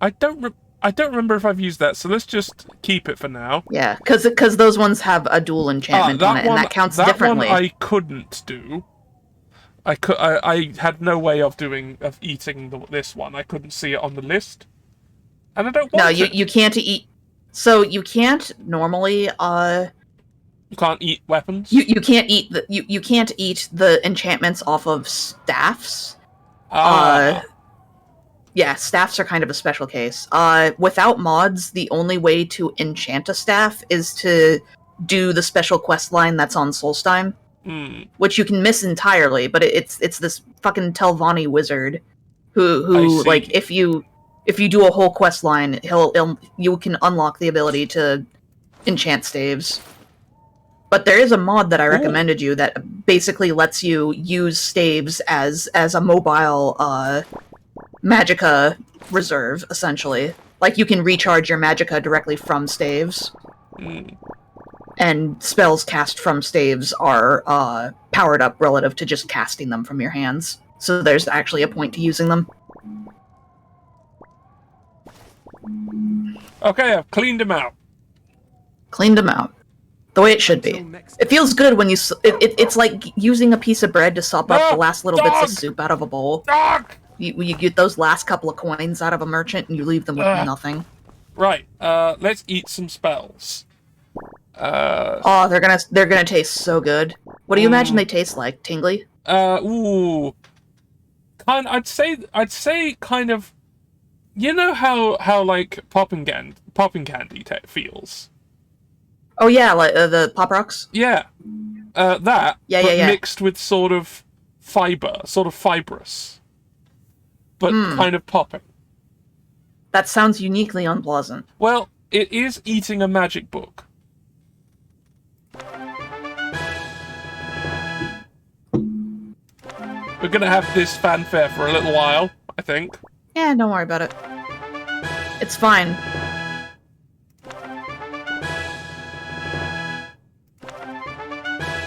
I don't remember if I've used that, so let's just keep it for now. Yeah, because those ones have a dual enchantment on it, and that counts differently. That one I couldn't do. I had no way of eating this one. I couldn't see it on the list, and I don't want No, to. you can't eat. So you can't normally. You can't eat weapons. You can't eat you can't eat the enchantments off of staffs. Yeah, staffs are kind of a special case. Without mods, the only way to enchant a staff is to do the special quest line that's on Solstheim, which you can miss entirely. But it's this fucking Telvanni wizard who like if you do a whole quest line, you can unlock the ability to enchant staves. But there is a mod that I recommended you that basically lets you use staves as a mobile magicka reserve, essentially. Like, you can recharge your magicka directly from staves. And spells cast from staves are powered up relative to just casting them from your hands. So there's actually a point to using them. Okay, I've cleaned them out. Cleaned them out. The way it should be. It feels good when you... It's like using a piece of bread to sop up the last little bits of soup out of a bowl. You get those last couple of coins out of a merchant and you leave them with nothing. Right, let's eat some spells. Oh, they're gonna taste so good. What do you imagine they taste like? Tingly? Ooh. I'd say kind of... You know how like popping candy feels? Oh yeah, like the Pop Rocks? Yeah. That, yeah, but yeah. mixed with sort of fiber, sort of fibrous. But kind of popping. That sounds uniquely unpleasant. Well, it is eating a magic book. We're gonna have this fanfare for a little while, I think. Yeah, don't worry about it. It's fine.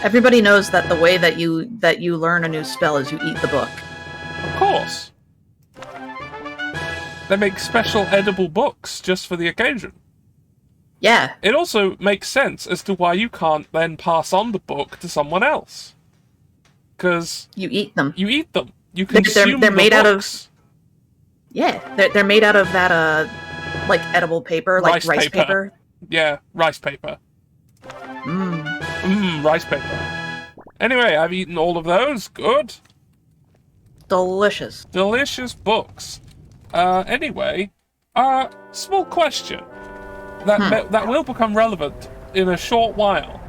Everybody knows that the way that you learn a new spell is you eat the book. Of course. They make special edible books just for the occasion. Yeah. It also makes sense as to why you can't then pass on the book to someone else. Because... You eat them. You eat them. You consume they're made books. out of... Yeah, they're made out of that, like, edible paper, like rice paper. Yeah, rice paper. Rice paper. Anyway, I've eaten all of those. Good. Delicious. Delicious books. Anyway, small question that will become relevant in a short while.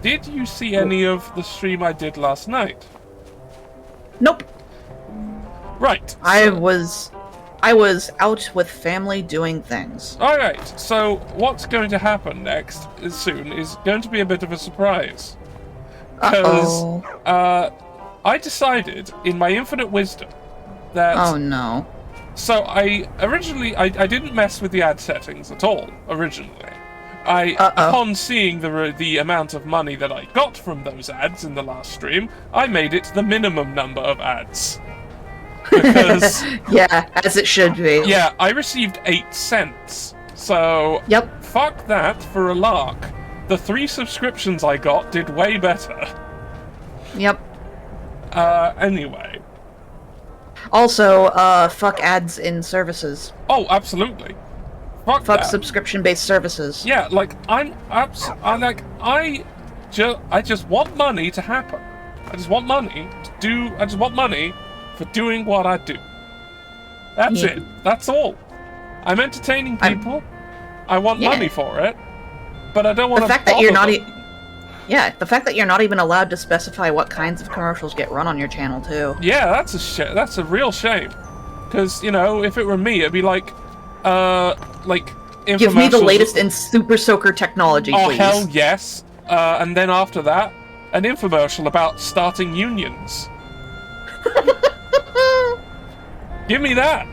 Did you see any of the stream I did last night? Nope. Right. I was out with family doing things. Alright, so what's going to happen next soon is going to be a bit of a surprise. Because I decided, in my infinite wisdom, that... Oh no. So I didn't mess with the ad settings at all, originally. Upon seeing the amount of money that I got from those ads in the last stream, I made it the minimum number of ads. Because... yeah, as it should be. Yeah, I received 8 cents. So... Yep. Fuck that for a lark. The 3 subscriptions I got did way better. Yep. Anyway. Also, fuck ads in services. Oh, absolutely. Fuck that. Subscription-based services. Yeah, like, I just want money to happen. I just want money for doing what I do. That's it. That's all. I'm entertaining people. I want money for it. But I don't want to... The fact that you're not even allowed to specify what kinds of commercials get run on your channel, too. Yeah, that's a real shame. Because, you know, if it were me, it'd be like infomercials. Give me the latest in Super Soaker technology, please. Oh, hell yes. And then after that, an infomercial about starting unions. Give me that.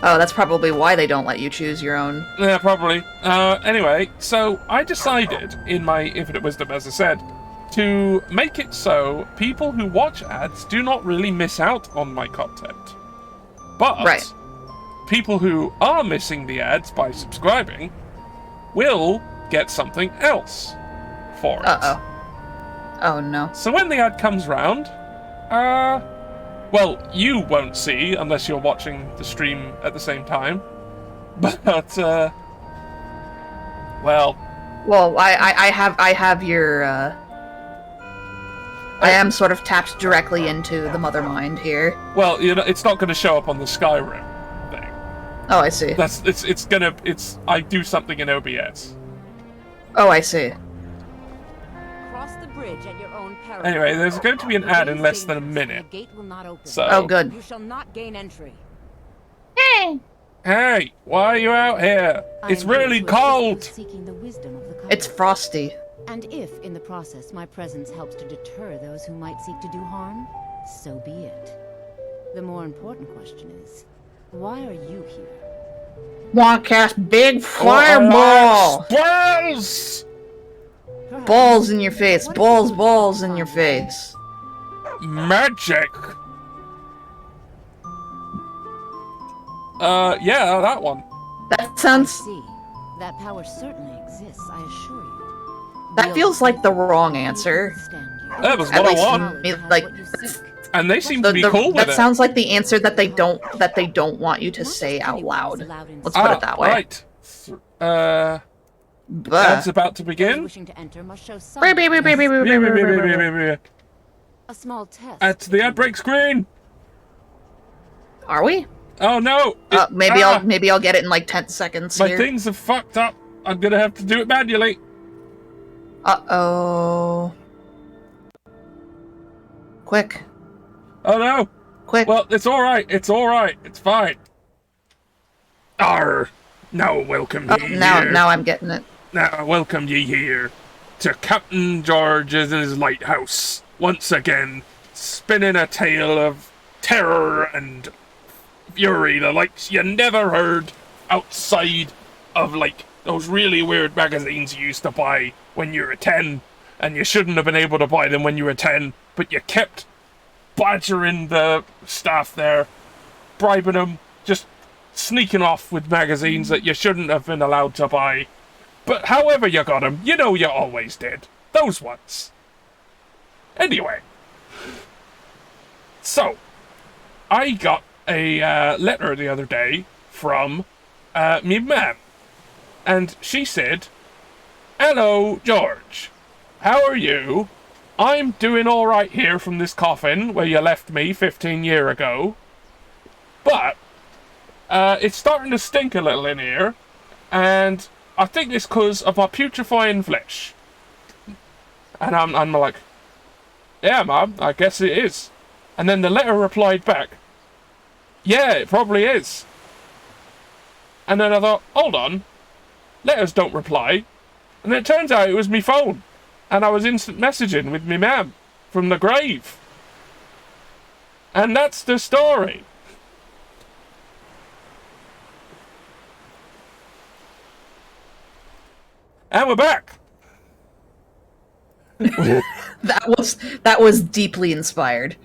Oh, that's probably why they don't let you choose your own. Yeah, probably. Anyway, so I decided, in my infinite wisdom, as I said, to make it so people who watch ads do not really miss out on my content. But people who are missing the ads by subscribing will get something else for it. Uh-oh. Oh, no. So when the ad comes round, Well, you won't see unless you're watching the stream at the same time. But, well... Well, I have your, I am sort of tapped directly into the mother mind here. Well, you know, it's not going to show up on the Skyrim thing. Oh, I see. I do something in OBS. Oh, I see. Cross the bridge at your own peril. Anyway, there's going to be an ad in less than a minute. The gate will not open. So... Oh, good. You shall not gain entry. Hey! Hey, why are you out here? It's really cold! Seeking the wisdom of the It's frosty. And if, in the process, my presence helps to deter those who might seek to do harm, so be it. The more important question is, why are you here? Want to cast big fireball! Balls! Balls in your face. Balls in your face. Magic! Yeah, that one. That sounds... See, that power certainly exists, I assure you. That feels like the wrong answer. That was At what I least want. me, like, And they seem to be cool with that it. sounds like the answer that they don't want you to say out loud. Let's put it that way. Right. That's about to begin. Wishing to enter must show some a small test. At the ad break screen. Are we? Oh no! Maybe I'll get it in like 10 seconds. My here. things are fucked up. I'm gonna have to do it manually. Uh-oh. Quick. Oh no! Quick. Well, it's alright. It's alright. It's fine. Arr! Now welcome ye here. Now I'm getting it. Now welcome ye here to Captain George's in his lighthouse. Once again, spinning a tale of terror and fury, the likes you never heard outside of, like, those really weird magazines you used to buy when you were 10, and you shouldn't have been able to buy them when you were 10, but you kept badgering the staff there, bribing them, just sneaking off with magazines that you shouldn't have been allowed to buy. But however you got them, you know you always did. Those ones. Anyway. So, I got a letter the other day from me mum. And she said, "Hello, George. How are you? I'm doing alright here from this coffin where you left me 15 years ago. But, it's starting to stink a little in here. And I think it's because of my putrefying flesh." And I'm like, "Yeah, Mum, I guess it is." And then the letter replied back, "Yeah, it probably is." And then I thought, hold on, letters don't reply. And it turns out it was me phone. And I was instant messaging with me mum from the grave. And that's the story. And we're back. That was deeply inspired.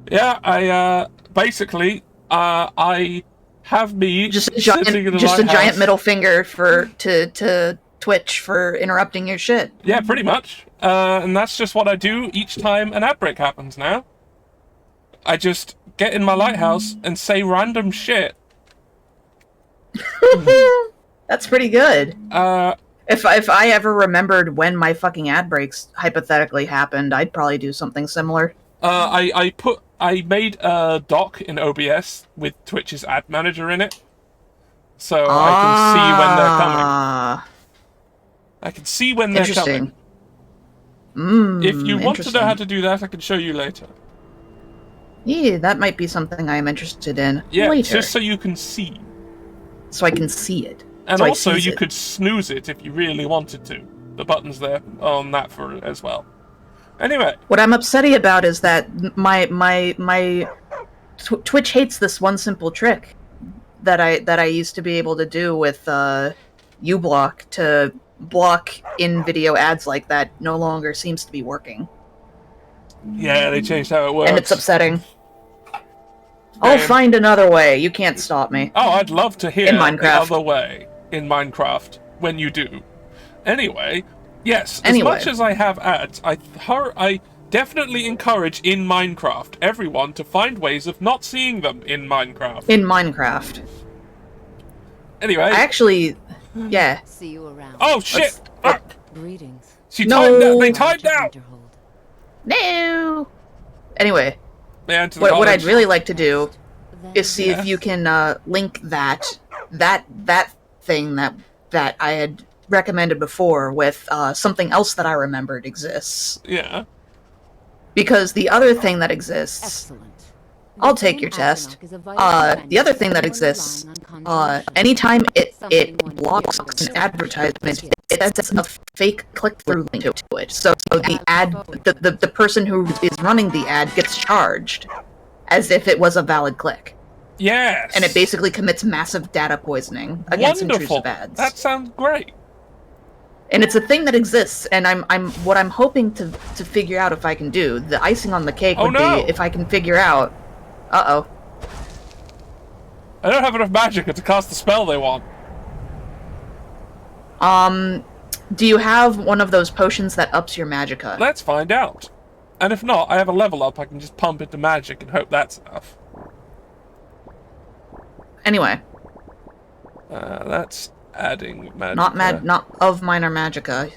Yeah, I basically I have me just a giant middle finger to Twitch for interrupting your shit. Yeah, pretty much. And that's just what I do each time an ad break happens now. I just get in my lighthouse and say random shit. That's pretty good. If I ever remembered when my fucking ad breaks hypothetically happened, I'd probably do something similar. I made a doc in OBS with Twitch's ad manager in it, so I can see when they're coming. I can see when they're coming. If you want to know how to do that, I can show you later. Yeah, that might be something I am interested in later. Just so you can see. So I can see it. And so also, you could snooze it if you really wanted to. The button's there on that for as well. Anyway, what I'm upsetty about is that my Twitch hates this one simple trick that I used to be able to do with uBlock to block in-video ads like that. No longer seems to be working. Yeah, they changed how it works, and it's upsetting. I'll find another way. You can't stop me. Oh, I'd love to hear in Minecraft. Another way in Minecraft when you do. Anyway, yes. As much as I have ads, I definitely encourage in Minecraft everyone to find ways of not seeing them in Minecraft. In Minecraft. Anyway. I actually, yeah. See you around. Oh shit! Fuck! Greetings. She No. timed out. They timed out. No. Anyway, Man, to the what I'd college. really like to do is see Yeah. if you can link that thing that I had recommended before with something else that I remembered exists. Yeah. Because the other thing that exists, Excellent. I'll take your test. The other thing that exists, anytime it blocks an advertisement, it sends a fake click-through link to it. So the ad, the person who is running the ad gets charged as if it was a valid click. Yes. And it basically commits massive data poisoning against Wonderful. intrusive ads. That sounds great. And it's a thing that exists, and what I'm hoping to figure out if I can do. The icing on the cake would be if I can figure out. Uh-oh. I don't have enough magic to cast the spell they want. Do you have one of those potions that ups your magicka? Let's find out. And if not, I have a level up I can just pump into magic and hope that's enough. Anyway. That's adding magic. Not of minor magicka.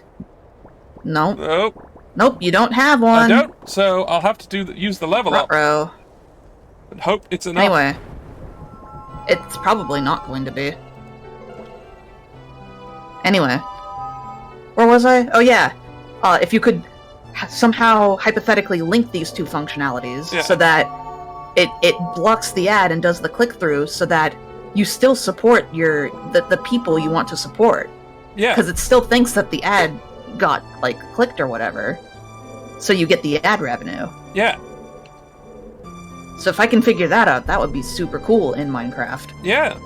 Nope. Nope. Nope, you don't have one. I don't, so I'll have to use the level up. Ruh-roh. And hope it's enough. Anyway. It's probably not going to be. Anyway. Where was I? Oh yeah. If you could somehow hypothetically link these two functionalities so that it blocks the ad and does the click-through so that you still support the people you want to support. Yeah. Because it still thinks that the ad got, like, clicked or whatever. So you get the ad revenue. Yeah. So if I can figure that out, that would be super cool in Minecraft. Yeah.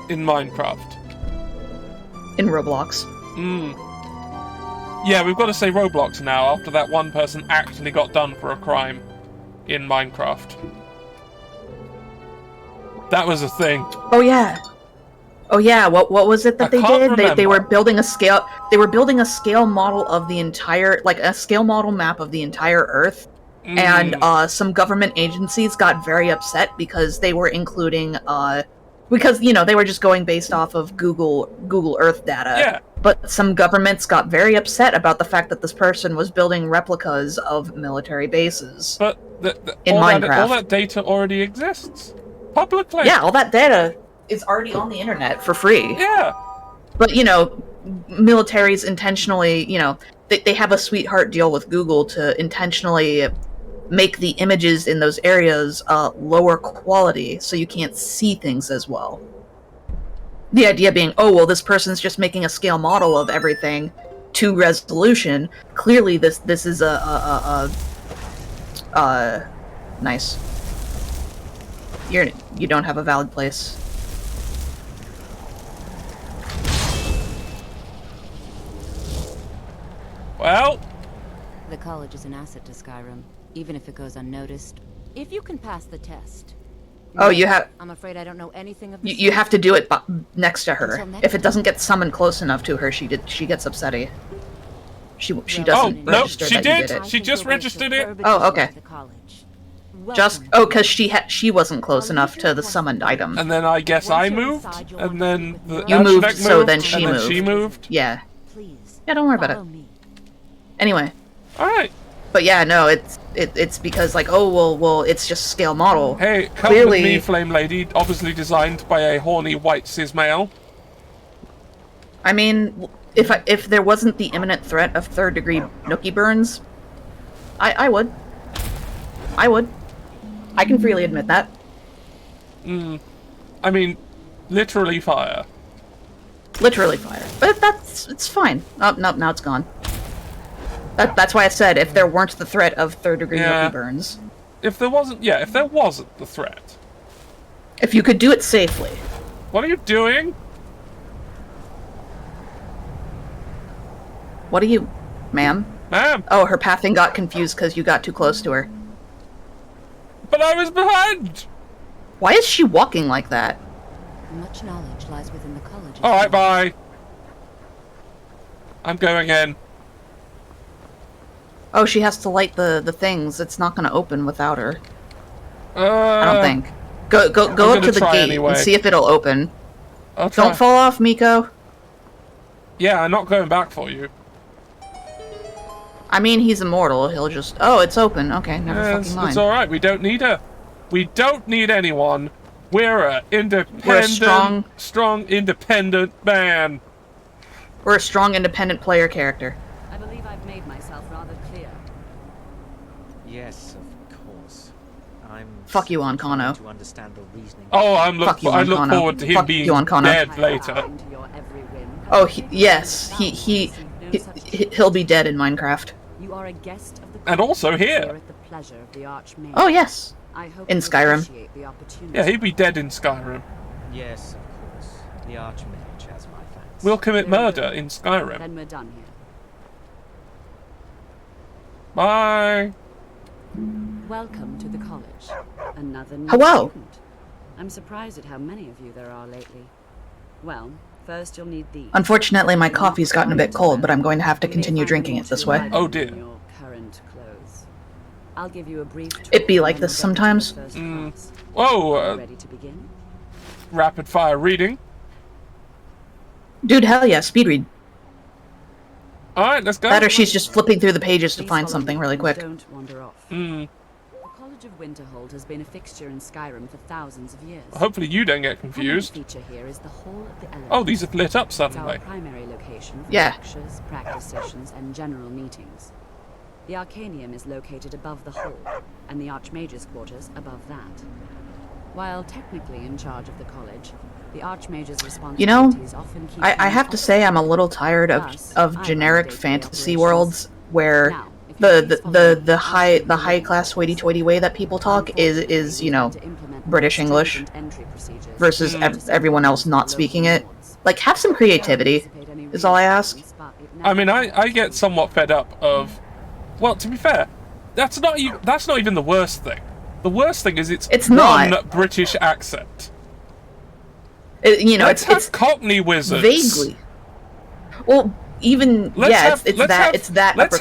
In Minecraft. In Roblox. Yeah, we've got to say Roblox now after that one person actually got done for a crime in Minecraft. That was a thing. Oh yeah. Oh yeah, what was it that they did? They were building a scale model of the entire, like a scale model map of the entire Earth. And some government agencies got very upset because they were including because, you know, they were just going based off of Google Earth data. Yeah. But some governments got very upset about the fact that this person was building replicas of military bases. But in Minecraft. all that data already exists publicly. Yeah, all that data is already on the internet for free. Yeah. But, you know, militaries intentionally, you know, they have a sweetheart deal with Google to intentionally make the images in those areas lower quality so you can't see things as well. The idea being, oh, well, this person's just making a scale model of everything to resolution. Clearly, this is nice. You don't have a valid place. Well, the college is an asset to Skyrim, even if it goes unnoticed. If you can pass the test. Oh, you have. I'm afraid I don't know anything of this. You have to do it next to her. If it doesn't get summoned close enough to her, she gets upsetty. She doesn't register she that did. you did it. She just registered it. Oh, okay. Because she wasn't close enough to the summoned item. And then I guess I moved, and then the you moved, Architect so moved, then she and moved. Then she moved. Yeah. Yeah, don't worry about it. Anyway. All right. But yeah, no, it's because like, oh well, it's just scale model. Hey, come Clearly, with me, Flame Lady. Obviously designed by a horny white cis male. I mean, if there wasn't the imminent threat of third-degree nookie burns, I would. I can freely admit that. I mean, literally fire. Literally fire. But it's fine. Oh, no, now it's gone. That's why I said if there weren't the threat of third-degree nookie burns. If there wasn't the threat. If you could do it safely. What are you doing? What are you, ma'am? Ma'am. Oh, her pathing got confused because you got too close to her. But I was behind! Why is she walking like that? Much knowledge lies within the college. Alright, bye. I'm going in. Oh, she has to light the things. It's not going to open without her. I don't think. Go up to the gate anyway. and see if it'll open. I'll try. Don't fall off, Miko. Yeah, I'm not going back for you. I mean, he's immortal. He'll just... Oh, it's open. Okay, never fucking mind. It's alright. We don't need her. We don't need anyone. We're a independent... We're a strong, independent man. We're a strong, independent player character. I believe I've made myself rather clear. Yes, of course. I'm... Fuck you, Ancano. ...to understand the reasoning... Oh, I look Ancano. forward to him Fuck being you, Ancano. dead later. Oh, yes. He'll be dead in Minecraft. You are a guest of the And also here. at the pleasure of the Archmage. Oh, yes. I hope In you Skyrim. appreciate the opportunity. Yeah, he'd be dead in Skyrim. Yes, of course. The Archmage has my thanks. We'll commit murder in Skyrim. Then we're done here. Bye. Welcome to the college. Another new Hello. student. I'm surprised at how many of you there are lately. Well, first you'll need these. Unfortunately, my coffee's gotten a bit cold, but I'm going to have to continue drinking it this way. Oh dear. Your current clothes. I'll give you a brief tour It be like and this we'll get sometimes. to the first class. Whoa, Ready to begin? rapid fire reading. Dude, hell yeah, speed read. Alright, let's go. That or she's just flipping through the pages to find something really quick. Don't wander off. Hmm. The College of Winterhold has been a fixture in Skyrim for thousands of years. Hopefully you don't get The common confused. feature here is the Hall of the Elements. Oh, these have lit up It's our suddenly. primary location for Yeah. lectures, practice sessions, and general meetings. The Arcanium is located above the hall, and the Archmage's quarters above that. While technically in charge of the college, the Archmage's responsibilities often keep I have to say I'm a little tired of generic fantasy worlds where the high class hoity-toity way that people talk is you know, British English versus everyone else not speaking it. Like, have some creativity is all I ask. I mean, I get somewhat fed up of... Well, to be fair, that's not even the worst thing. The worst thing is it's not. one British accent. You know, Let's have Cockney wizards. Vaguely. Well, even Let's it's that. Let's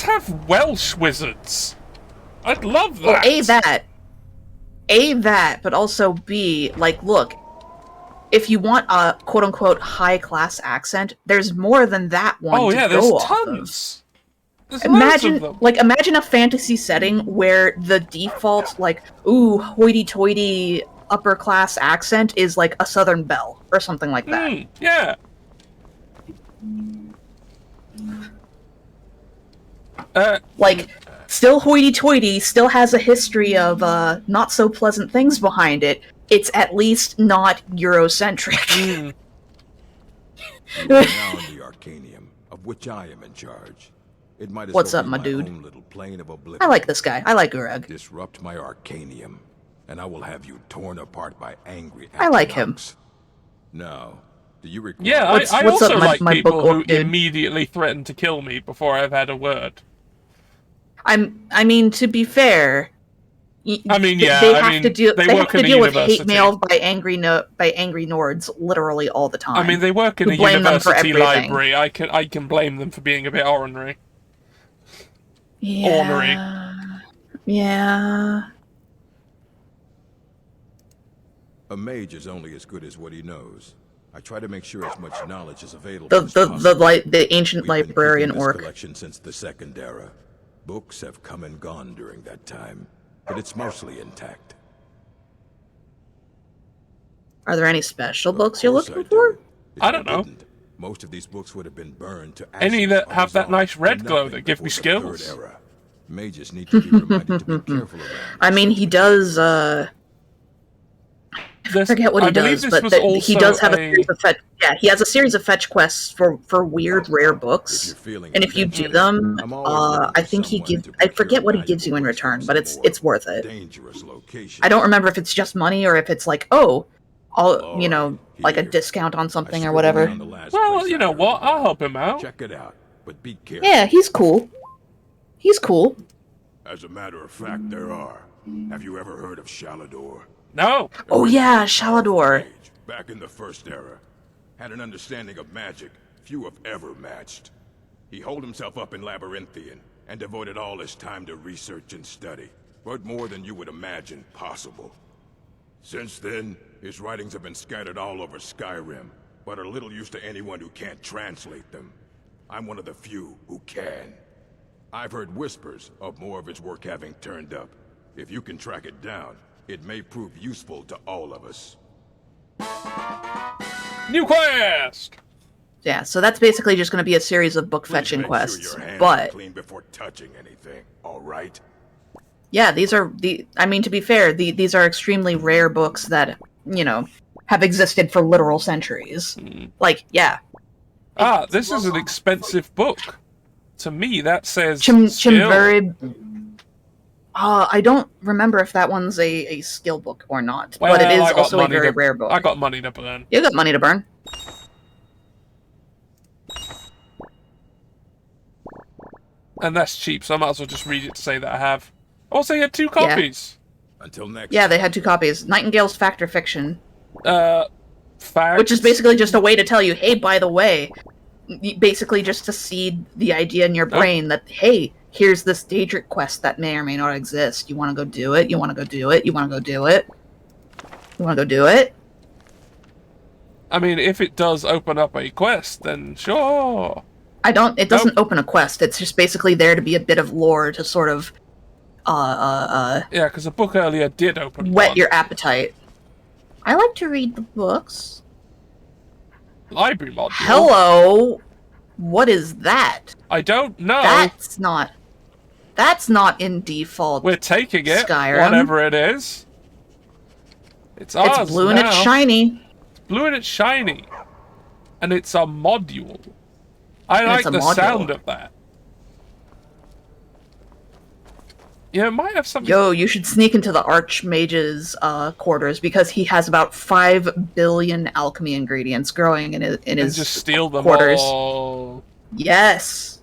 have Welsh wizards. I'd love that. Well, A, that, but also B, like, look, if you want a quote-unquote high-class accent, there's more than that one Oh to yeah, go there's off tons. There's Imagine, loads of them. imagine a fantasy setting where the default, like, ooh, hoity-toity upper-class accent is, like, a Southern belle, or something like that. Yeah. Like, still hoity-toity, still has a history of, not-so-pleasant things behind it. It's at least not Eurocentric. You are now in the Arcanium, of which I am in charge. It might as What's well up, be my my dude? own little plane of oblivion. I like this guy. I like Urag. Disrupt my Arcanium, and I will have you torn apart by angry I like him. Atronachs. Now, do you require... Yeah, What's I also up, like my people book who orc dude? immediately threaten to kill me before I've had a word. I mean, to be fair, I mean, yeah, they I have mean, to deal. they They have work to in a deal with hate university. mail by angry Nords literally all the time. I mean, they work in who a blame them for university everything. library. I can blame them for being a bit ornery. Yeah. Ornery. Yeah. A mage is only as good as what he knows. I try to make sure as much knowledge is available The as the possible. the ancient We've been librarian keeping this orc. collection since the Second Era. Books have come and gone during that time, but it's mostly intact. Are there any special books you're course looking I for? do. If I don't I know. didn't, most of these books would have been burned to ashes. Any that or have that dissolved nice red for glow nothing that give me before the Third skills. Era. Mages need to be reminded to be careful around. I mean, he does. I forget what he does, but he does have a series of fetch. Yeah, he has a series of fetch quests for weird, rare books. And if you do them, I think he gives. I forget what he gives you in return, but it's worth it. Dangerous location. I don't remember if it's just money or if it's like, oh, all you know, like a discount on something or whatever. Well, you know what? I'll help him out. Check it out, but be careful. Yeah, he's cool. He's cool. As a matter of fact, there are. Have you ever heard of Shalador? No. Oh yeah, Shalador. Back in the First Era, had an understanding of magic few have ever matched. He holed himself up in Labyrinthian and devoted all his time to research and study, but more than you would imagine possible. Since then, his writings have been scattered all over Skyrim, but are little use to anyone who can't translate them. I'm one of the few who can. I've heard whispers of more of his work having turned up. If you can track it down, it may prove useful to all of us. New quest! Yeah, so that's basically just going to be a series of book fetching quests. Sure your hands But are clean before touching anything, all right? yeah, these are I mean, to be fair, these are extremely rare books that, you know, have existed for literal centuries. Like, yeah. Ah, this is an expensive book. To me, that says Chimveri. I don't remember if that one's a skill book or not, Well, but it is I got also a money very to- rare book. I got money to burn. You got money to burn. And that's cheap, so I might as well just read it to say that I have. Also, you had 2 copies. Until next Yeah, they had 2 copies. Nightingale's Fact or Fiction. Fact. Which is basically just a way to tell you, hey, by the way, basically just to seed the idea in your brain that, hey, here's this Daedric quest that may or may not exist. You want to go do it? You want to go do it? You want to go do it? You want to go do it? I mean, if it does open up a quest, then sure. It doesn't open a quest. It's just basically there to be a bit of lore to sort of, Yeah, because the book earlier did open whet one. your appetite. I like to read the books. Library module. Hello? What is that? I don't know. That's not in default. We're taking it, Skyrim. whatever it is. It's ours It's blue and it's now. shiny. It's blue and it's shiny. And it's a module. I like the sound of that. Yeah, it might have something... Yo, you should sneak into the Archmage's quarters because he has about 5 billion alchemy ingredients growing in his just steal them quarters. all. Yes.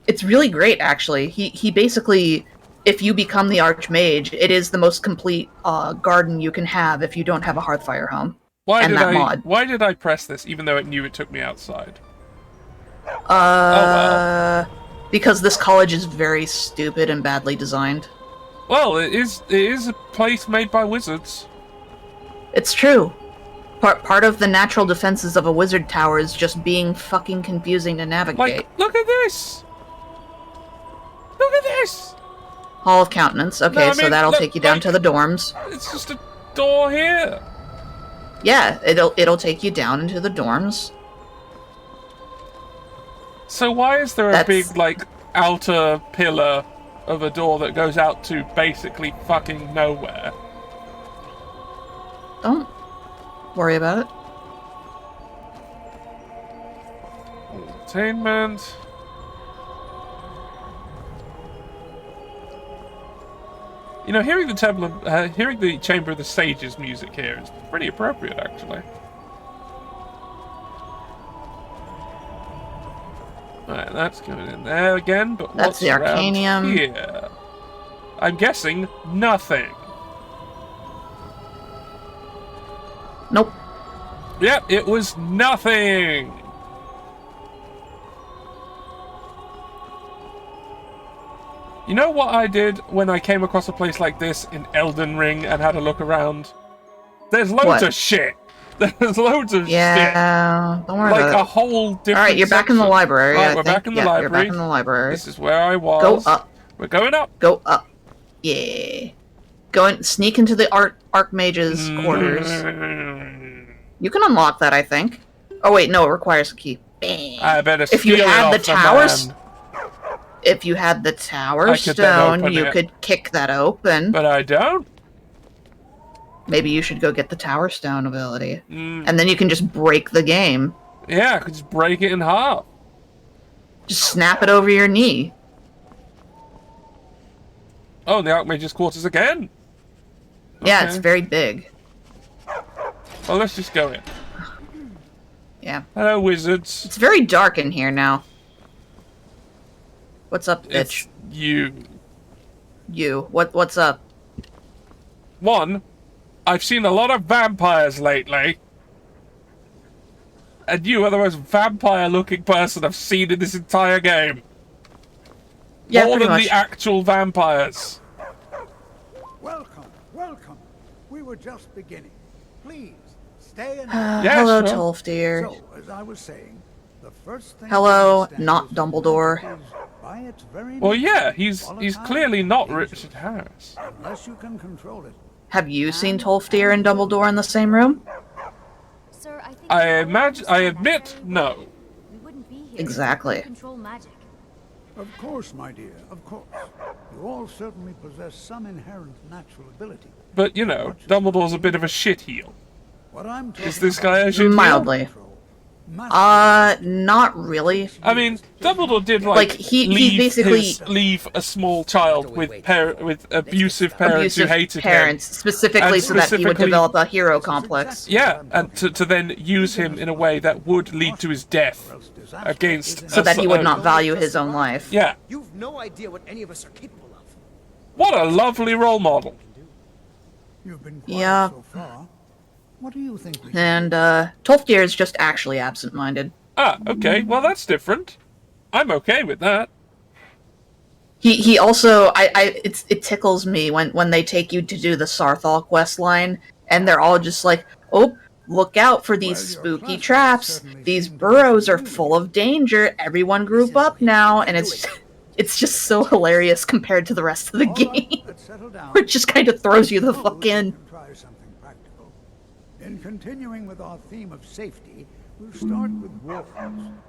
It's really great, actually. He basically, if you become the Archmage, it is the most complete garden you can have if you don't have a Hearthfire home. Why Mod. did I press this, even though it knew it took me outside? Because this college is very stupid and badly designed. Well, it is a place made by wizards. It's true. Part of the natural defenses of a wizard tower is just being fucking confusing to navigate. Like, look at this! Look at this! Hall of Countenance. Okay, No, I mean, so that'll look, take you down to the dorms. It's just a door here. Yeah, it'll take you down into the dorms. So why is there a big, like, outer pillar of a door that goes out to basically fucking nowhere? Don't worry about it. Entertainment. You know, hearing the Chamber of the Sages music here is pretty appropriate, actually. Right, that's going in there again, but That's what's the around Arcanium. here? I'm guessing nothing. Nope. Yep, it was nothing. You know what I did when I came across a place like this in Elden Ring and had a look around? There's loads What? of shit. There's loads of Yeah, don't worry shit. Like about it. a whole different Alright, you're back in the section. library. Right, I we're think. back in the Yeah, library. You're back in the library. This is where I was. Go up. We're going up. Go up. Yeah. Sneak into the Archmage's quarters. You can unlock that, I think. Oh wait, no, it requires a key. Bang. I better If you steal it had off the the towers, man. if you had the tower I could then stone, open you it. could kick that open. But I don't. Maybe you should go get the tower stone ability, Mm. and then you can just break the game. Yeah, I could just break it in half. Just snap it over your knee. Oh, the Archmage's quarters again. Yeah, it's Okay. very big. Well, let's just go in. Yeah. Hello, wizards. It's very dark in here now. What's up, bitch? It's you. You. What's up? One, I've seen a lot of vampires lately. And you are the most vampire-looking person I've seen in this entire game. Yeah, More pretty than much. the actual vampires. Welcome, welcome. We were just beginning. Please, stay and... Hello, Tolfdir. So, as I was saying, the first thing Hello, not Dumbledore. by its very Well, nature, yeah, he's volatile clearly not and dangerous. Richard Harris. Unless you can control it. Have you seen Tolfdir and Dumbledore in the same room? Sir, I think I admit, no. we wouldn't be here. Exactly. Control magic. Of course, my dear, of course. You all certainly possess some inherent natural ability. But, you know, Dumbledore's a bit of a shitheel. What I'm Is this guy a shitheel? Mildly. Not really. I mean, Dumbledore did Like, he basically leave a small child with abusive parents who hated parents, him, specifically and so that he would specifically- develop a hero complex. Yeah, and to then use him in a way that would lead to his death against. So that he would not value his own life. Yeah. You've no idea what any of us are capable of. What a lovely role model. You've been quiet Yeah. so far. What do you think we And Tolfdir is just actually absent-minded. Ah, okay. Well, that's different. I'm okay with that. He also it tickles me when they take you to do the Sarthal quest line and they're all just like, oh, look out for these spooky traps. These burrows are full of danger. Everyone group up now, and it's just so hilarious compared to the rest of the game. It just kind of throws you the fuck in. try something practical? In continuing with our theme of safety, we'll start with wards.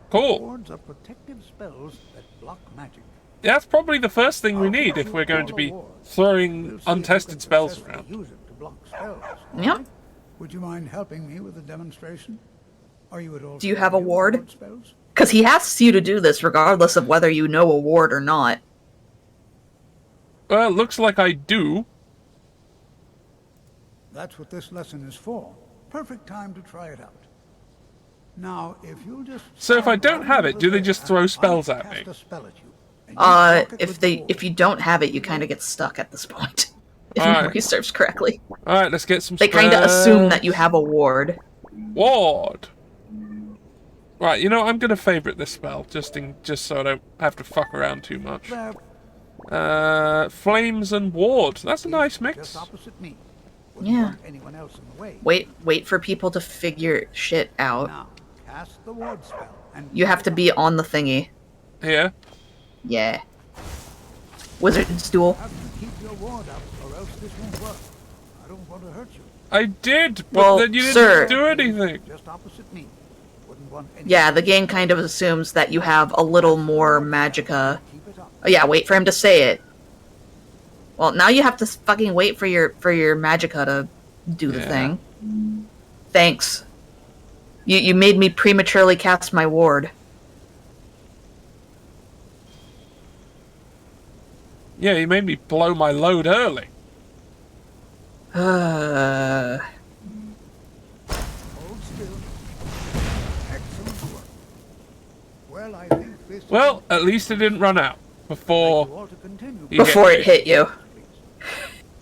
Cool. Wards are protective spells that block magic. Yeah, that's probably the first thing we need if we're going to be throwing untested spells around. Use it to block spells. Yeah. Would you mind helping me with a demonstration? Are you at all? Do you have a familiar with ward? spells? Because he asks you to do this regardless of whether you know a ward or not. Well, looks like I do. That's what this lesson is for. Perfect time to try it out. Now, if you'll just... So if I don't have it, do they just throw spells at me? cast a spell at you. and you block it with If you don't have it, you kind of get stuck at this point. If Alright. memory serves correctly. Alright, let's get some They kind of assume that you have a ward. Ward. Right, you know, I'm gonna favorite this spell just so I don't have to fuck around too much. Flames and ward. That's a nice mix. Just opposite me. Yeah. Want anyone else in the way. Wait for people to figure shit out. Now, cast the ward spell. And You have to be on the thingy. Here. Yeah. Wizard's duel. have to keep your ward up, or else this won't work. I don't want to hurt you. I did, but Well, then you didn't sir. do anything. Just opposite me. Wouldn't want any... Yeah, the game kind of assumes that you have a little more magicka. Oh yeah, wait for him to say it. Well, now you have to fucking wait for your magicka to do the Yeah. thing. Thanks. You made me prematurely cast my ward. Yeah, you made me blow my load early. Hold still. Excellent work. Well, I think this... Well, at least it didn't run out before you all to continue. he Before hit it hit you.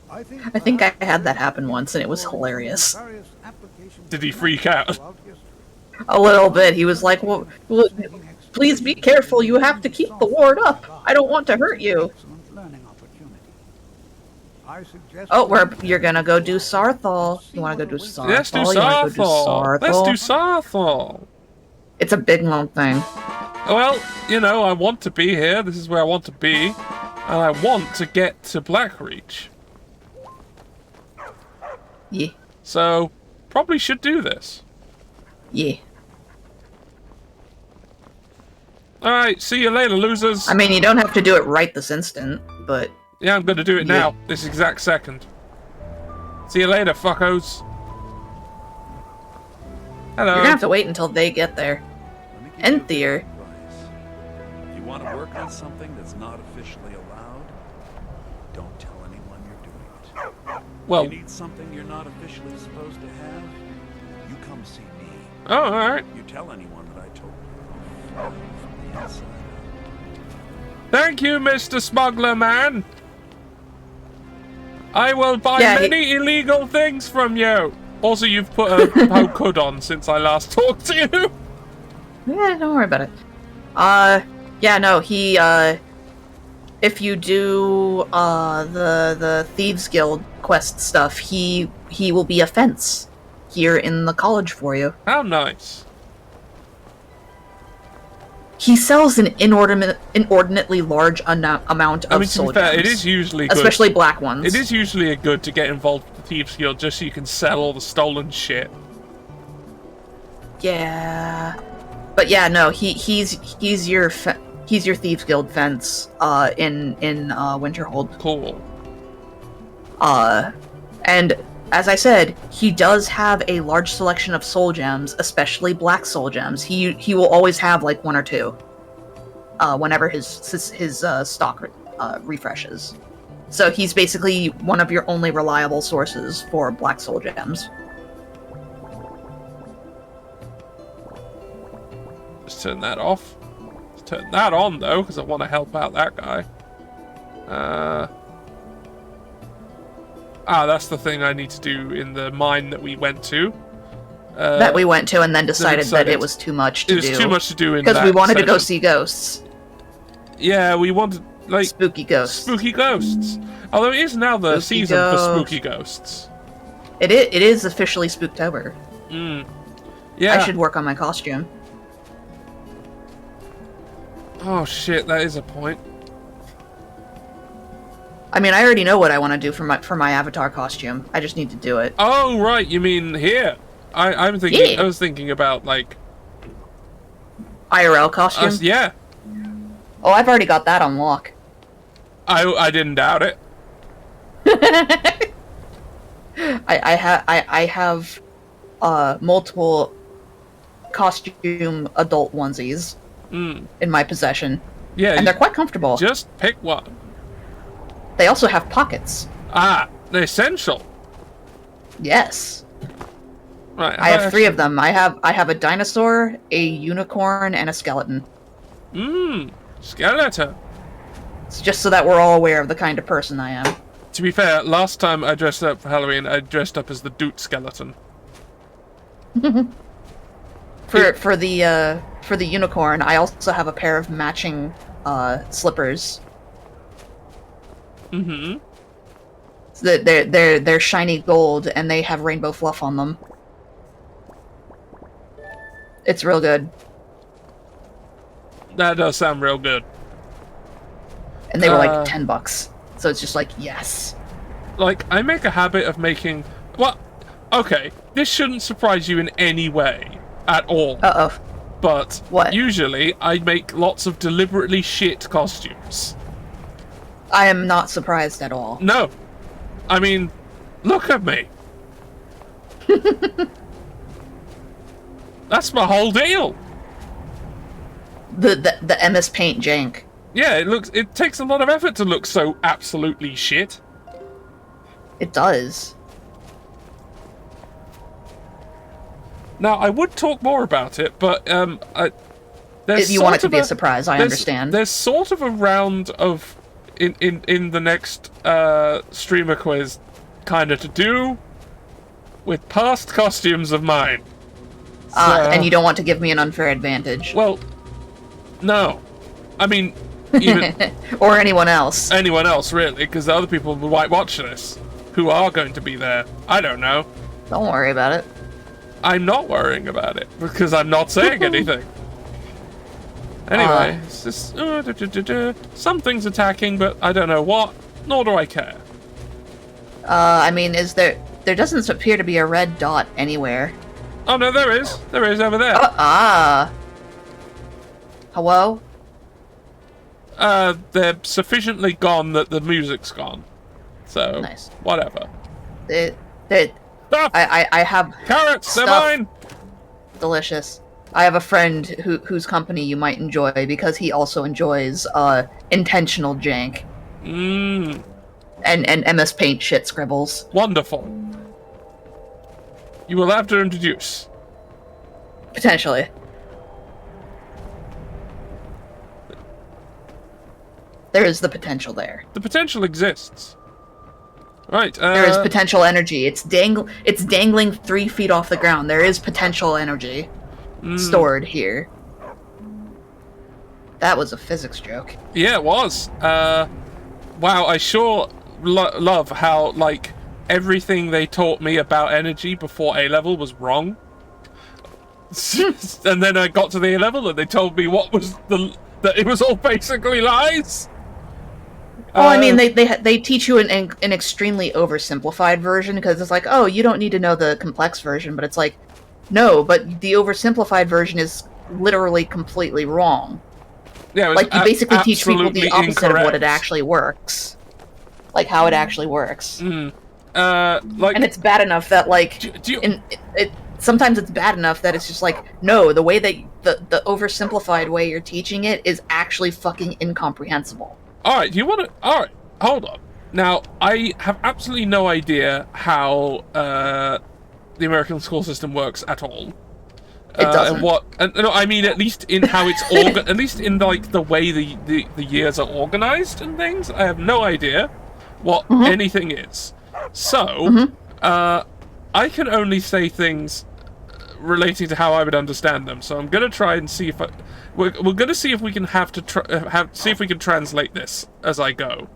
I think I think I had that happen once and it was hilarious. various applications Did he freak out? throughout history. A little bit. He was like, well, please be careful. You have to keep the ward up. I don't want to hurt you. Excellent learning opportunity. I suggest... Oh, you're gonna go do Sarthal. You wanna go do Sarthal? Let's do You wanna go do Sarthal. Let's do Sarthal. It's a big long thing. Well, you know, I want to be here. This is where I want to be. And I want to get to Blackreach. Yeah. So, probably should do this. Yeah. Alright, see you later, losers. I mean, you don't have to do it right this instant, but... Yeah, I'm gonna do it now. This exact second. See you later, fuckos. Hello. You're gonna have to wait until they get there. Enthier. If you want to work on something that's not officially allowed, don't tell anyone you're doing it. Well- you need something you're not officially supposed to have, you come see me. Oh, alright. You tell anyone that I told you. From the inside. Thank you, Mr. Smuggler Man. I will buy Yeah, many illegal things from you. Also, you've put a Hokud on since I last talked to you. Yeah, don't worry about it. Yeah, no, he if you do the Thieves Guild quest stuff, he will be a fence here in the college for you. How nice. He sells an inordinately large amount of soul to be fair, gems, it is usually good. especially black ones. It is usually good to get involved with the Thieves Guild just so you can sell all the stolen shit. Yeah, but yeah, no, he's your Thieves Guild fence in Winterhold. Cool. And as I said, he does have a large selection of soul gems, especially black soul gems. He will always have like one or two whenever his stock refreshes. So he's basically one of your only reliable sources for black soul gems. Just turn that off. Let's turn that on though, because I want to help out that guy. That's the thing I need to do in the mine that we went to. That we went to and then decided that it was too much to do. It was too much to do in because we wanted to go session. see ghosts. Yeah, we wanted like spooky ghosts. Spooky ghosts. Although it is now the Spooky season ghosts. for spooky ghosts. It is officially Spooktober. Yeah. I should work on my costume. Oh shit, that is a point. I mean, I already know what I want to do for my avatar costume. I just need to do it. Oh right, you mean here? I'm thinking. Yeah. I was thinking about like IRL costume. Yeah. Oh, I've already got that on lock. I didn't doubt it. I have multiple costume adult onesies in my possession. Yeah, and they're quite comfortable. Just pick one. They also have pockets. They're essential. Yes. Right. I have 3 of them. I have a dinosaur, a unicorn, and a skeleton. Skeleton. It's just so that we're all aware of the kind of person I am. To be fair, last time I dressed up for Halloween, I dressed up as the Doot skeleton. For the unicorn, I also have a pair of matching slippers. So they're shiny gold and they have rainbow fluff on them. It's real good. That does sound real good. And they were like $10. So it's just like, yes. Like, I make a habit of making... Well, okay, this shouldn't surprise you in any way. At all. Uh-oh. But what? Usually, I make lots of deliberately shit costumes. I am not surprised at all. No. I mean, look at me. That's my whole deal. The MS Paint jank. Yeah, it takes a lot of effort to look so absolutely shit. It does. Now, I would talk more about it, but if you want it to be a surprise, I understand. There's sort of a round of in the next streamer quiz kind of to do with past costumes of mine. And you don't want to give me an unfair advantage. Well, no. I mean, even or anyone else. Anyone else, really, because the other people who might watch this, who are going to be there. I don't know. Don't worry about it. I'm not worrying about it, because I'm not saying anything. Anyway, it's just... something's attacking, but I don't know what, nor do I care. I mean, there doesn't appear to be a red dot anywhere. Oh no, there is. There is over there. Hello? They're sufficiently gone that the music's gone. So, nice. Whatever. I have carrots. They're stuff. mine. Delicious. I have a friend whose company you might enjoy because he also enjoys intentional jank. And MS Paint shit scribbles. Wonderful. You will have to introduce. Potentially. There is the potential there. The potential exists. Right. There is potential energy. It's dangling 3 feet off the ground. There is potential energy stored here. That was a physics joke. Yeah, it was. Wow, I sure love how, like, everything they taught me about energy before A-level was wrong. And then I got to the A-level and they told me that it was all basically lies. Well, I mean, they teach you an extremely oversimplified version, because it's like, oh, you don't need to know the complex version, but it's like, no, but the oversimplified version is literally completely wrong. Yeah, like, you basically teach people the opposite incorrect. of what it actually works. Like, how it actually works. Like, and it's bad enough that, like, sometimes it's bad enough that it's just like, no, the way that the oversimplified way you're teaching it is actually fucking incomprehensible. Alright, alright, hold on. Now, I have absolutely no idea how the American school system works at all. It doesn't. No, I mean, at least in how it's at least in, like, the way the years are organized and things, I have no idea what anything is. So, I can only say things relating to how I would understand them. So I'm gonna try and see if we're gonna see if we can see if we can translate this as I go.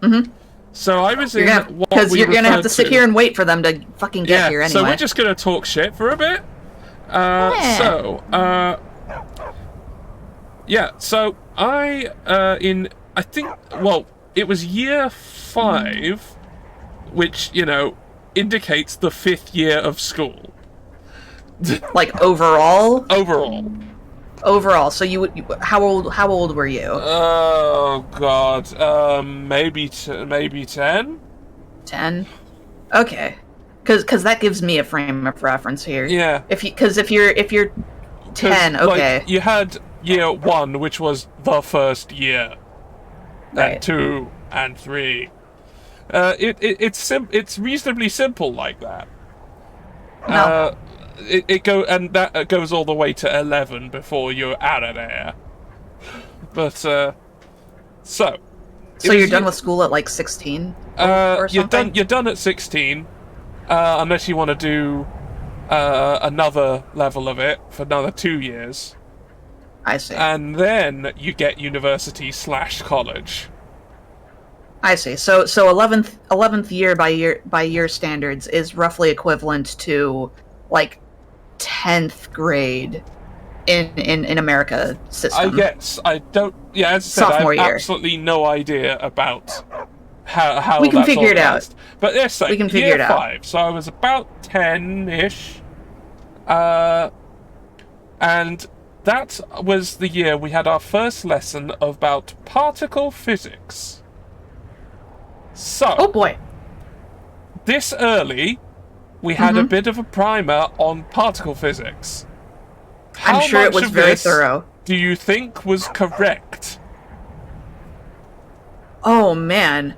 So I was because you're gonna have to sit here and wait for them to fucking get here anyway. So we're just gonna talk shit for a bit. So I think it was year 5, which, you know, indicates the 5th year of school. Like, overall? Overall. So how old were you? Oh god. Maybe 10. 10. Okay. Because that gives me a frame of reference here. Yeah. If you're 10, okay. Like, you had year 1, which was the first year. Right. And 2 and 3. It's reasonably simple like that. No. That goes all the way to 11 before you're out of there. But so you're done with school at like 16 or something? You're done at 16, unless you want to do another level of it for another 2 years. I see. And then you get university/college. I see. So 11th year by year standards is roughly equivalent to like 10th grade in America system. I guess I don't. Yeah, as I said, Sophomore I have year. absolutely no idea about how we can that's figure it out. organized. But yes, We can figure year it out. 5. So I was about 10-ish, and that was the year we had our first lesson about particle physics. So, oh boy, this early, we had a bit of a primer on particle physics. I'm sure it much was of very this thorough. Do you think was correct? Oh man,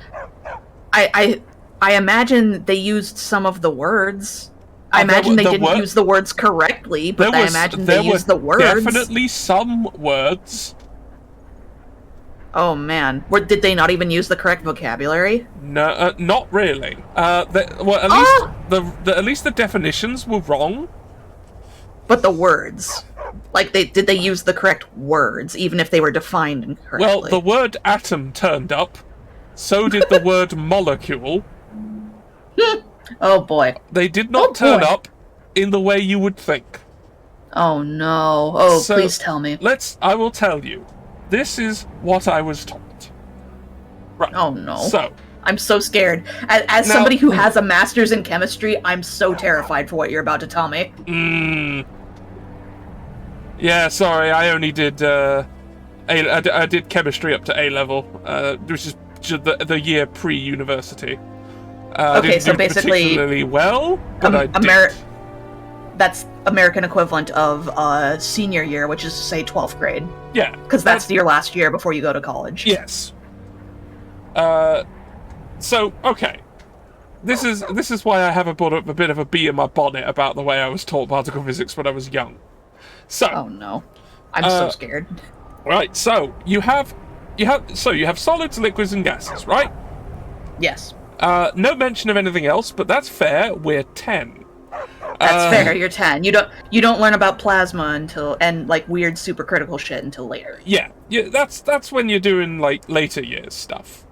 I imagine they used some of the words. I imagine they didn't use the words correctly, but I imagine they used the words. Definitely some words. Oh man, did they not even use the correct vocabulary? No, not really. At least the definitions were wrong. But the words, like, did they use the correct words, even if they were defined incorrectly? Well, the word atom turned up. So did the word molecule. Oh boy. They did not turn up in the way you would think. Oh no. Oh, so, please tell me. I will tell you. This is what I was taught. Right. Oh no. So, I'm so scared. As somebody who has a master's in chemistry, I'm so terrified for what you're about to tell me. Yeah, sorry, I only did I did chemistry up to A level, which is the year pre-university. I didn't do basically particularly well, but I did. That's American equivalent of senior year, which is, say, 12th grade. Yeah. Because that's your last year before you go to college. Yes. So, okay. This is why I have a bit of a bee in my bonnet about the way I was taught particle physics when I was young. So. Oh no. I'm so scared. Right, so you have solids, liquids, and gases, right? Yes. No mention of anything else, but that's fair. We're 10. That's fair. You're 10. You don't learn about plasma until and like weird supercritical shit until later. Yeah. That's when you're doing like later years stuff.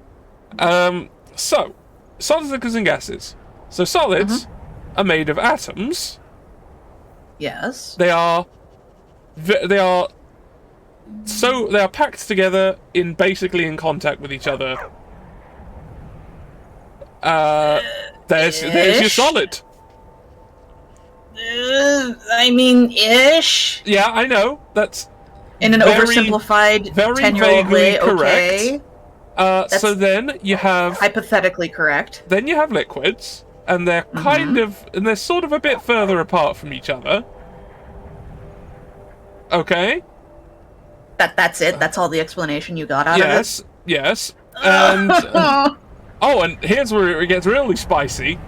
So solids, liquids, and gases. So solids are made of atoms. Yes. They are packed together basically in contact with each other. There's your solid. I mean, ish. Yeah, I know. That's in an oversimplified, very 10-year-old way. correct. Okay. So then you have hypothetically correct. Then you have liquids, and they're they're sort of a bit further apart from each other. Okay. That's it. That's all the explanation you got out of it. Yes. And and here's where it gets really spicy.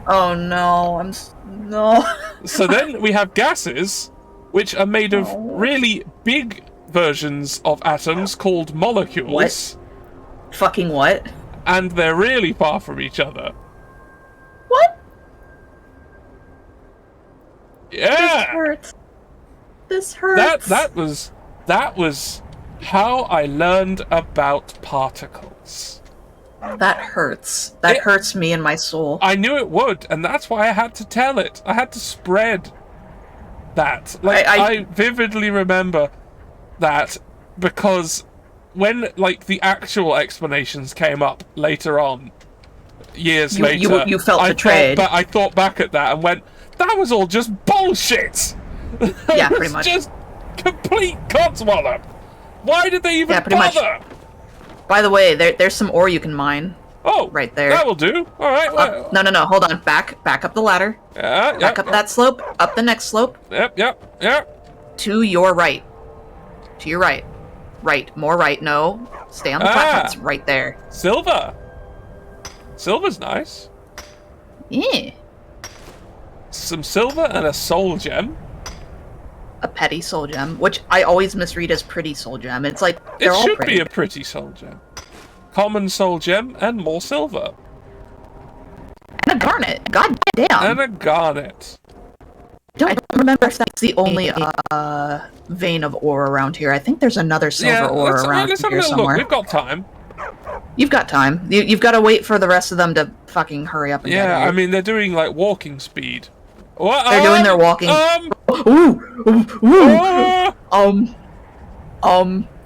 Oh no! No. So then we have gases, which are made of really big versions of atoms called molecules. What? Fucking what? And they're really far from each other. What? Yeah. This hurts. This hurts. That was how I learned about particles. That hurts. That hurts me in my soul. I knew it would, and that's why I had to tell it. I had to spread that. Like I vividly remember that because when like the actual explanations came up later on, years later, you felt betrayed. But I thought back at that and went, "That was all just bullshit." Yeah, pretty much. Just complete codswallop. Why did they even bother? By the way, there's some ore you can mine. Oh, right there. That will do. All right. Well, no. Hold on. Back up the ladder. Back up that slope. Up the next slope. Yep. To your right. To your right. Right. More right. No. Stay on the platforms. Right there. Silver. Silver's nice. Yeah. Some silver and a soul gem. A petty soul gem, which I always misread as pretty soul gem. It's like they're all pretty. It should pretty. be a pretty soul gem. Common soul gem and more silver. And a garnet. God damn. And a garnet. I don't remember if that's the only vein of ore around here. I think there's another silver ore around let's have a here little somewhere. look. We've got time. You've got time. You've got to wait for the rest of them to fucking hurry up and get I here. mean, they're doing like walking speed. What? They're doing their walking.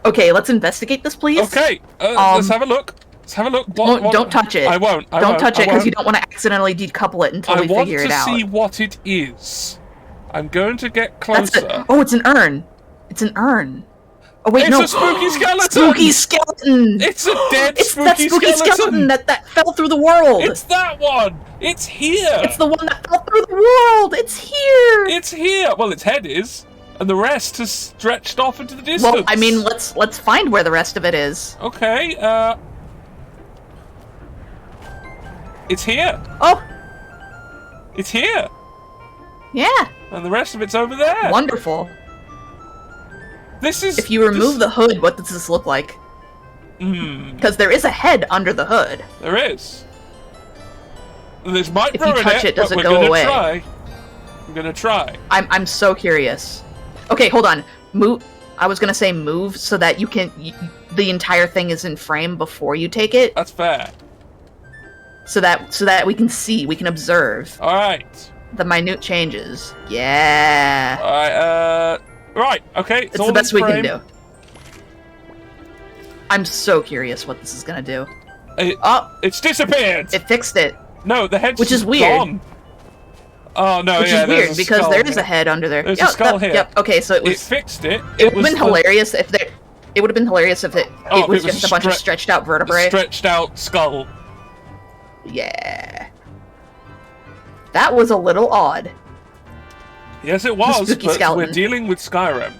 Okay, let's investigate this, please. Okay, let's have a look. Let's have a look. Don't touch it. I won't. Don't touch it because you don't want to accidentally decouple it until we figure it out. I want to see what it is. I'm going to get closer. Oh, it's an urn. It's an urn. Oh wait, no. It's a spooky skeleton. Spooky skeleton. It's a dead that spooky skeleton that fell through the world. It's that one. It's here. It's the one that fell through the world. It's here. It's here. Well, its head is, and the rest has stretched off into the distance. Well, I mean, let's find where the rest of it is. Okay. It's here. Oh. It's here. Yeah. And the rest of it's over there. Wonderful. This is. If you remove the hood, what does this look like? Because there is a head under the hood. There is. This might if you touch it, does it go away? I'm gonna try. I'm so curious. Okay, hold on. Move. I was gonna say move so that you can. The entire thing is in frame before you take it. That's fair. So that we can see, we can observe. All right. The minute changes. Yeah. All right. Right. Okay. It's the best we can do. I'm so curious what this is gonna do. It's disappeared. It fixed it. No, the head's which is weird. Gone. Oh no! Which is weird because there is a head under there. There's a skull here. Yep. Okay, so it was. It fixed it. It would have been hilarious if there. It would have been hilarious if it was just a bunch of stretched out vertebrae. Stretched out skull. Yeah. That was a little odd. Yes, it was. Spooky but skeleton. We're dealing with Skyrim.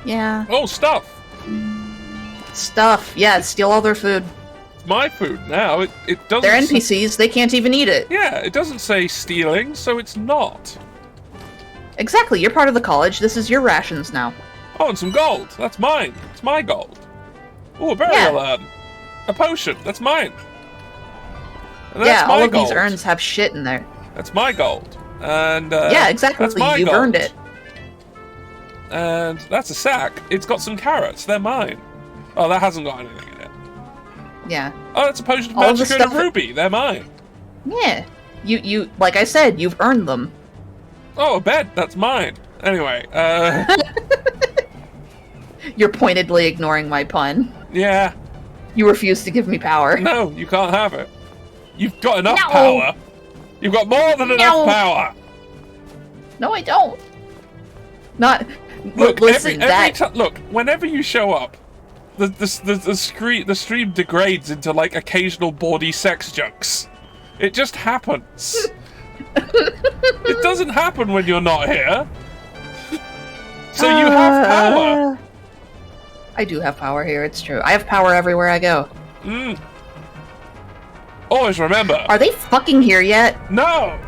Yeah. Oh, stuff. Stuff. Yeah, steal all their food. It's my food now. It doesn't. They're NPCs. They can't even eat it. Yeah, it doesn't say stealing, so it's not. Exactly. You're part of the college. This is your rations now. Oh, and some gold. That's mine. It's my gold. Oh, a burial urn. A potion. That's mine. And that's all my of gold. these urns have shit in there. That's my gold. And yeah, exactly. That's my You've gold. earned it. And that's a sack. It's got some carrots. They're mine. Oh, that hasn't got anything in it. Yeah. Oh, it's a potion of All the magic and a stuff- ruby. They're mine. Yeah. You, like I said, you've earned them. Oh, a bed. That's mine. Anyway, You're pointedly ignoring my pun. yeah. You refuse to give me power. No, you can't have it. You've got enough No. power. You've got more than enough power. No, I don't. Not. Look, listen, look. Whenever you show up, the stream degrades into like occasional bawdy sex jokes. It just happens. It doesn't happen when you're not here. So you have power. I do have power here, it's true. I have power everywhere I go. Always remember. Are they fucking here yet? No!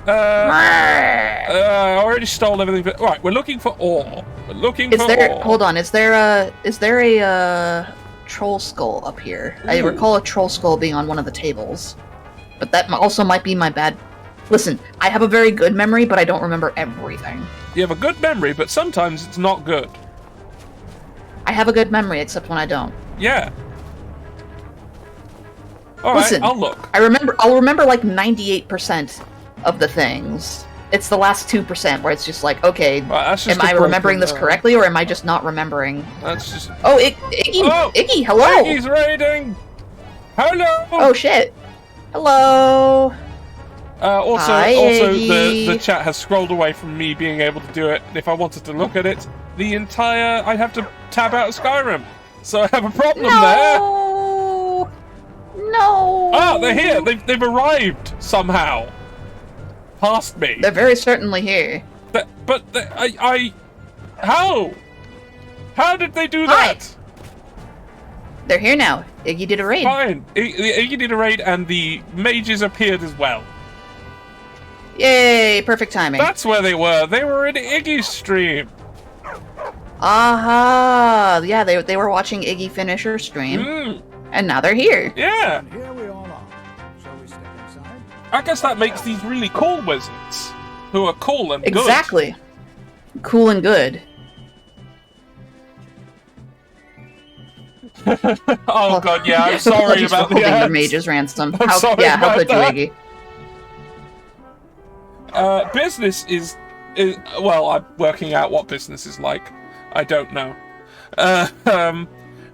I already stole everything. Right, we're looking for ore. We're looking for ore. Hold on, is there a troll skull up here? I recall a troll skull being on one of the tables. But that also might be my bad... Listen, I have a very good memory, but I don't remember everything. You have a good memory, but sometimes it's not good. I have a good memory, except when I don't. Yeah. Alright, Listen, I'll look. I'll remember like 98% of the things. It's the last 2% where it's just like, okay, am I remembering this correctly, or am I just not remembering? That's just... Oh, Iggy! Oh, Iggy, hello! Iggy's raiding! Hello! Oh, shit. Hello! Also, Hi, the Iggy. chat has scrolled away from me being able to do it. If I wanted to look at it, I'd have to tab out of Skyrim. So I have a problem there. No! Ah, they're here. They've arrived somehow. Past me. They're very certainly here. How? How did they do that? They're here now. Iggy did a raid. Fine. Iggy did a raid, and the mages appeared as well. Yay! Perfect timing. That's where they were. They were in Iggy's stream. Aha! Yeah, they were watching Iggy finish her stream. And now they're here. Yeah. Here we all are. Shall we step inside? I guess that makes these really cool wizards. Who are cool and good. Exactly. Cool and good. Oh god, yeah, I'm sorry Apologies about for the holding your ads. mage's ransom. I'm How sorry how about could that. you, Iggy? Business is well, I'm working out what business is like. I don't know.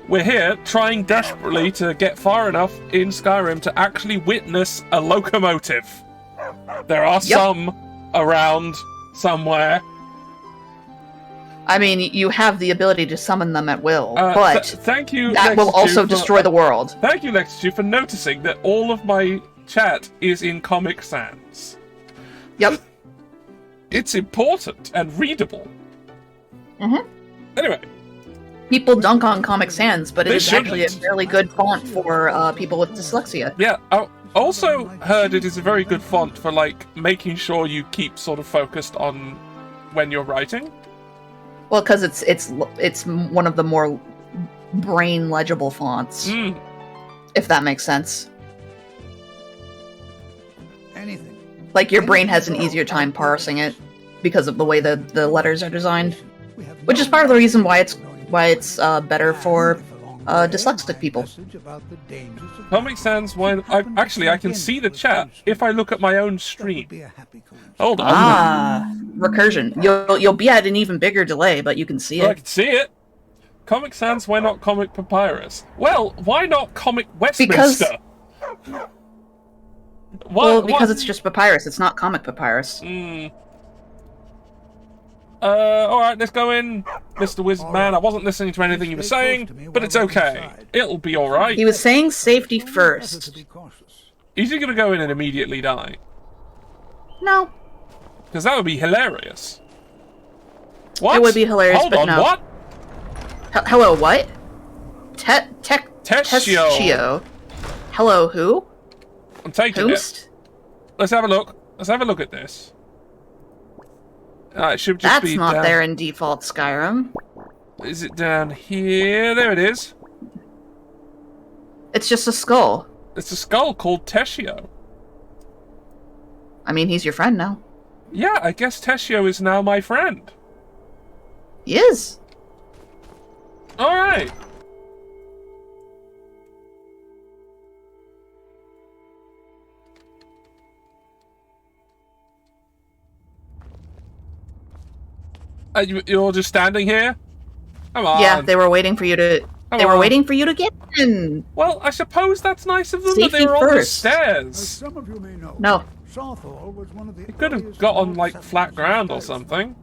We're here trying desperately to get far enough in Skyrim to actually witness a locomotive. There are some around somewhere. I mean, you have the ability to summon them at will, but but thank you, that will Lexitude, also for- destroy the world. Thank you, Lexitude, for noticing that all of my chat is in Comic Sans. Yep. It's important and readable. Anyway. People dunk on Comic Sans, but it They is actually a shouldn't. fairly good font for people with dyslexia. Yeah, I also heard it is a very good font for, like, making sure you keep sort of focused on when you're writing. Well, because it's one of the more brain legible fonts, if that makes sense. Anything. Like your brain has an easier time parsing it because of the way the letters are designed, which is part of the reason why it's better for dyslexic people. Comic Sans, when I can see the chat if I look at my own stream. Hold on. Ah, recursion. You'll be at an even bigger delay, but you can see I it. can see it. Comic Sans, why not Comic Papyrus? Well, why not Comic Westminster? Because it's just papyrus. It's not comic papyrus. Alright, let's go in, Mr. Wizard Man. I wasn't listening to anything you were saying, but it's okay. It'll be alright. He was saying safety first. Is he gonna go in and immediately die? No. Because that would be hilarious. What? It would be hilarious, Hold but on, no. what? Hello, what? Tessio. Tessio. Hello, who? I'm taking it. Let's have a look. Let's have a look at this. It should just That's be not down. there in default Skyrim. Is it down here? There it is. It's just a skull. It's a skull called Tessio. I mean, he's your friend now. Yeah, I guess Teshio is now my friend. He is. Alright. You're all just standing here? Come on. Yeah, they were waiting for you to. They were waiting for you to get in. Well, I suppose that's nice of them that they Safety were on the first. stairs. Some of you may know. No. Sawthorne was one of the You could have got on like flat ground or something.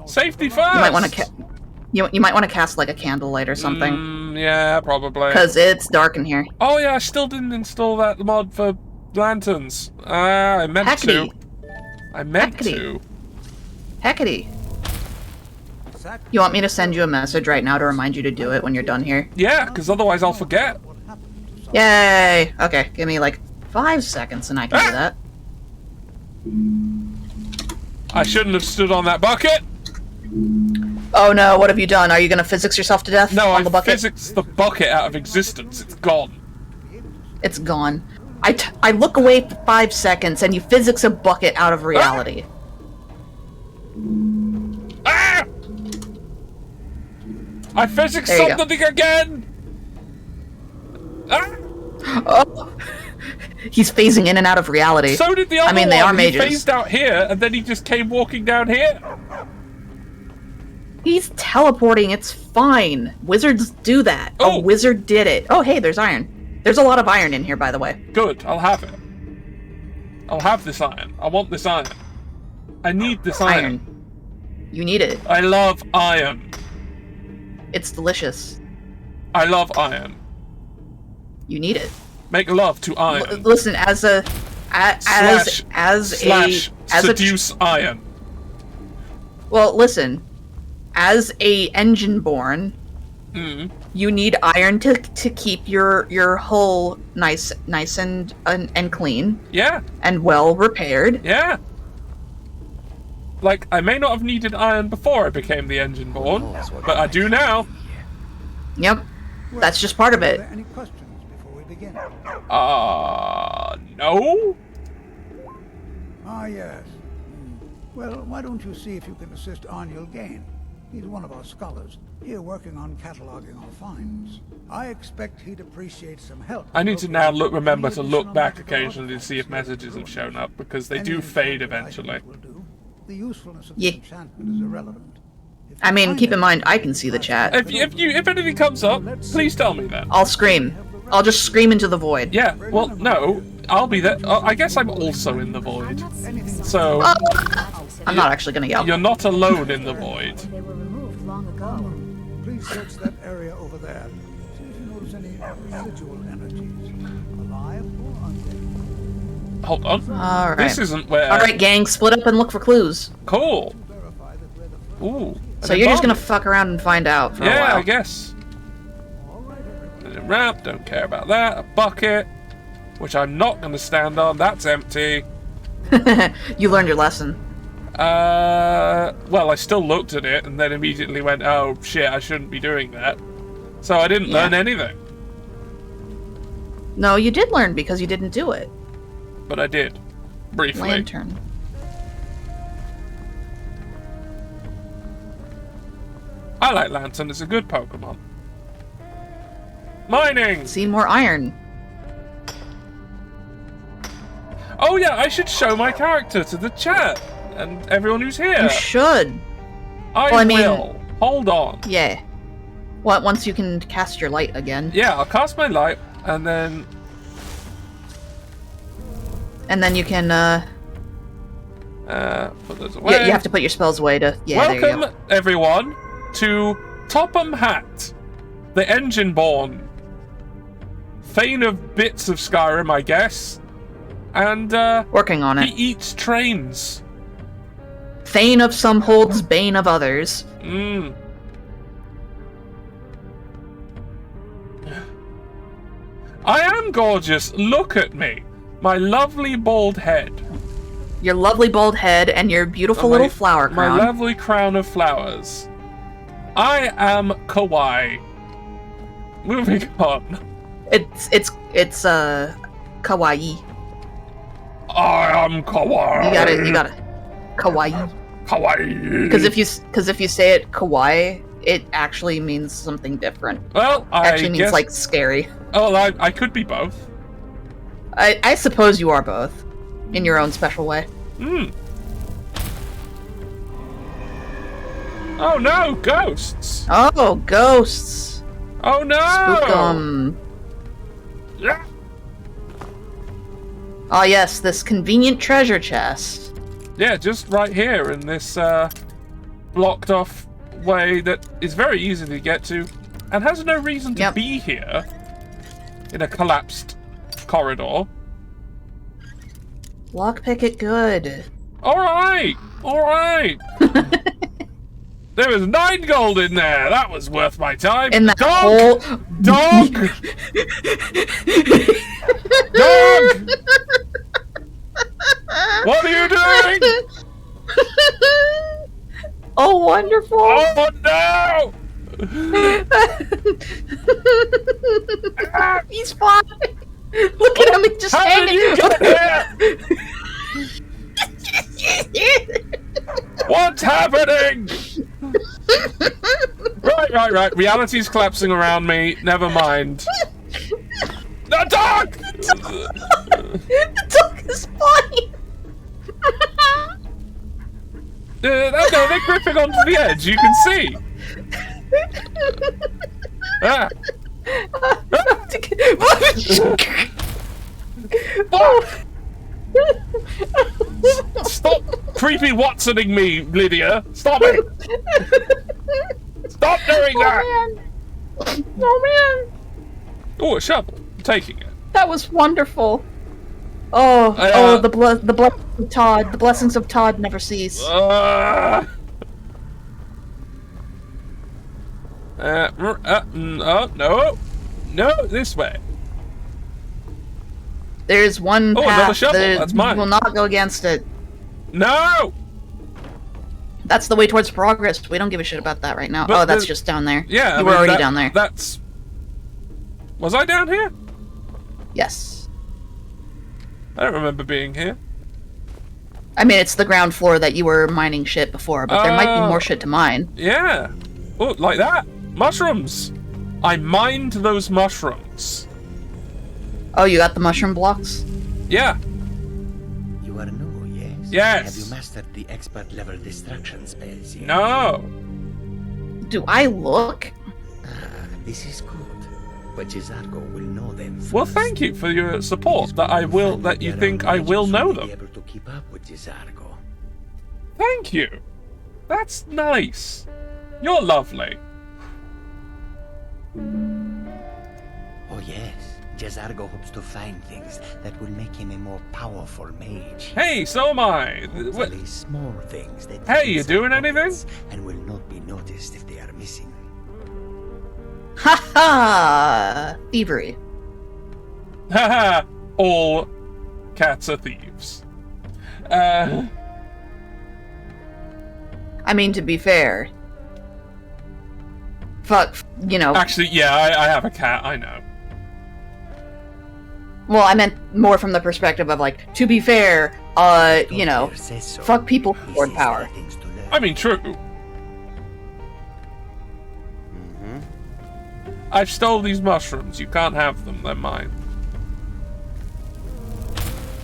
Safety first. You might want to. You might want to cast like a candlelight or something. Yeah, probably. Because it's dark in here. Oh yeah, I still didn't install that mod for lanterns. I meant Heckity. to. I meant Heckity. to. Heckity. You want me to send you a message right now to remind you to do it when you're done here? Yeah, because otherwise I'll forget. Yay! Okay, give me like 5 seconds and I can do that. I shouldn't have stood on that bucket. Oh no, what have you done? Are you gonna physics yourself to death No, on I the bucket? physics the bucket out of existence. It's gone. It's gone. I look away for 5 seconds and you physics a bucket out of reality. Ah! I physics There you go. something again! Ah! Oh. He's phasing in and out of reality. So did the other I mean, they one. are mages. He phased out here, and then he just came walking down here. He's teleporting, it's fine. Wizards do that. Oh. A wizard did it. Oh, hey, there's iron. There's a lot of iron in here, by the way. Good, I'll have it. I'll have this iron. I want this iron. I need this iron. You need it. I love iron. It's delicious. I love iron. You need it. Make love to iron. Listen, as a seduce iron. Well, listen. As a engine-born, you need iron to keep your hull nice and clean. Yeah. And well repaired. Yeah. Like, I may not have needed iron before I became the engine-born, but I do now. Yep. That's just part of it. Are there any questions before we begin? No? Ah, yes. Well, why don't you see if you can assist Arniel Gain? He's one of our scholars, here working on cataloging our finds. I expect he'd appreciate some help. I need to now remember to look back occasionally to see if messages have shown up, because they do fade eventually. The usefulness of the enchantment is irrelevant. I mean, keep in mind, I can see the chat. If anything comes up, please tell me that. I'll scream. I'll just scream into the void. Yeah, well, no, I'll be there. I guess I'm also in the void. So... I'm not actually gonna yell. You're not alone in the void. They were removed long ago. Please search that area over there. See if you notice any residual energies, alive or undead. Hold on. Alright. This isn't where... Alright, gang, split up and look for clues. Cool. Ooh. So you're just gonna fuck around and find out for a while. Yeah, I guess. A ramp, don't care about that. A bucket, which I'm not gonna stand on. That's empty. You learned your lesson. Well, I still looked at it and then immediately went, oh shit, I shouldn't be doing that. So I didn't learn anything. No, you did learn because you didn't do it. But I did. Briefly. Lantern. I like Lantern, it's a good Pokemon. Mining! See more iron. Oh yeah, I should show my character to the chat and everyone who's here. You should. I will. Hold on. Yeah. What? Once you can cast your light again. Yeah, I'll cast my light and then... And then you can, put those away. Yeah, you have to put your spells away to... Yeah, there you go. Welcome, everyone, to Topham Hatt, the Engine-born. Thane of bits of Skyrim, I guess. And, working on it. He eats trains. Thane of some holds bane of others. I am gorgeous. Look at me. My lovely bald head. Your lovely bald head and your beautiful little flower crown. My lovely crown of flowers. I am kawaii. Moving on. It's kawaii. I am kawaii. You got it. Kawaii. Kawaii. Because if you say it kawaii, it actually means something different. Well, it actually means like scary. Oh, I could be both. I suppose you are both, in your own special way. Hmm. Oh no, ghosts! Oh, ghosts! Oh no! Spookum. Yeah. Oh yes, this convenient treasure chest. Yeah, just right here in this blocked off way that is very easy to get to and has no reason to be here in a collapsed corridor. Lockpick it good. Alright! Alright! There was 9 gold in there! That was worth my time! In that Dog! whole... Dog! Dog! What are you doing? Oh, wonderful! Oh no! He's fine! Look at him, he's just How did you get here? What's happening? Right. Reality's collapsing around me. Never mind. The dog! The dog is fine! No, they're gripping onto the edge. You can see. Ah. Stop creepy Watsoning me, Lydia. Stop it. Stop doing that. Oh man. Oh, a shovel. I'm taking it. That was wonderful. Oh, the blessings of Todd. The blessings of Todd never cease. No, this way. There's one another path shovel. that That's mine. will not go against it. No! That's the way towards progress. We don't give a shit about that right now. But that's just down there. Yeah, you were already down there. That's... Was I down here? Yes. I don't remember being here. I mean, it's the ground floor that you were mining shit before, but there might be more shit to mine. Yeah. Oh, like that. Mushrooms. I mined those mushrooms. Oh, you got the mushroom blocks? Yeah. You are new, yes? Yes. Have you mastered the expert level destruction spells yet? No. Do I look? This is good. But J'zargo will know them first. Well, thank you for your support. That you think I will know them. Be able to keep up with J'zargo. Thank you. That's nice. You're lovely. Oh yes, J'zargo hopes to find things that will make him a more powerful mage. Hey, so am I. Hopefully small things that Hey, you doing anything? and will not be noticed if they are missing. Ha ha! Thievery. Haha! All cats are thieves. I mean, to be fair. Fuck, you know. Actually, yeah, I have a cat, I know. Well, I meant more from the perspective of, like, to be fair, you know, fuck people who hoard power. I mean, true. I've stole these mushrooms. You can't have them. They're mine.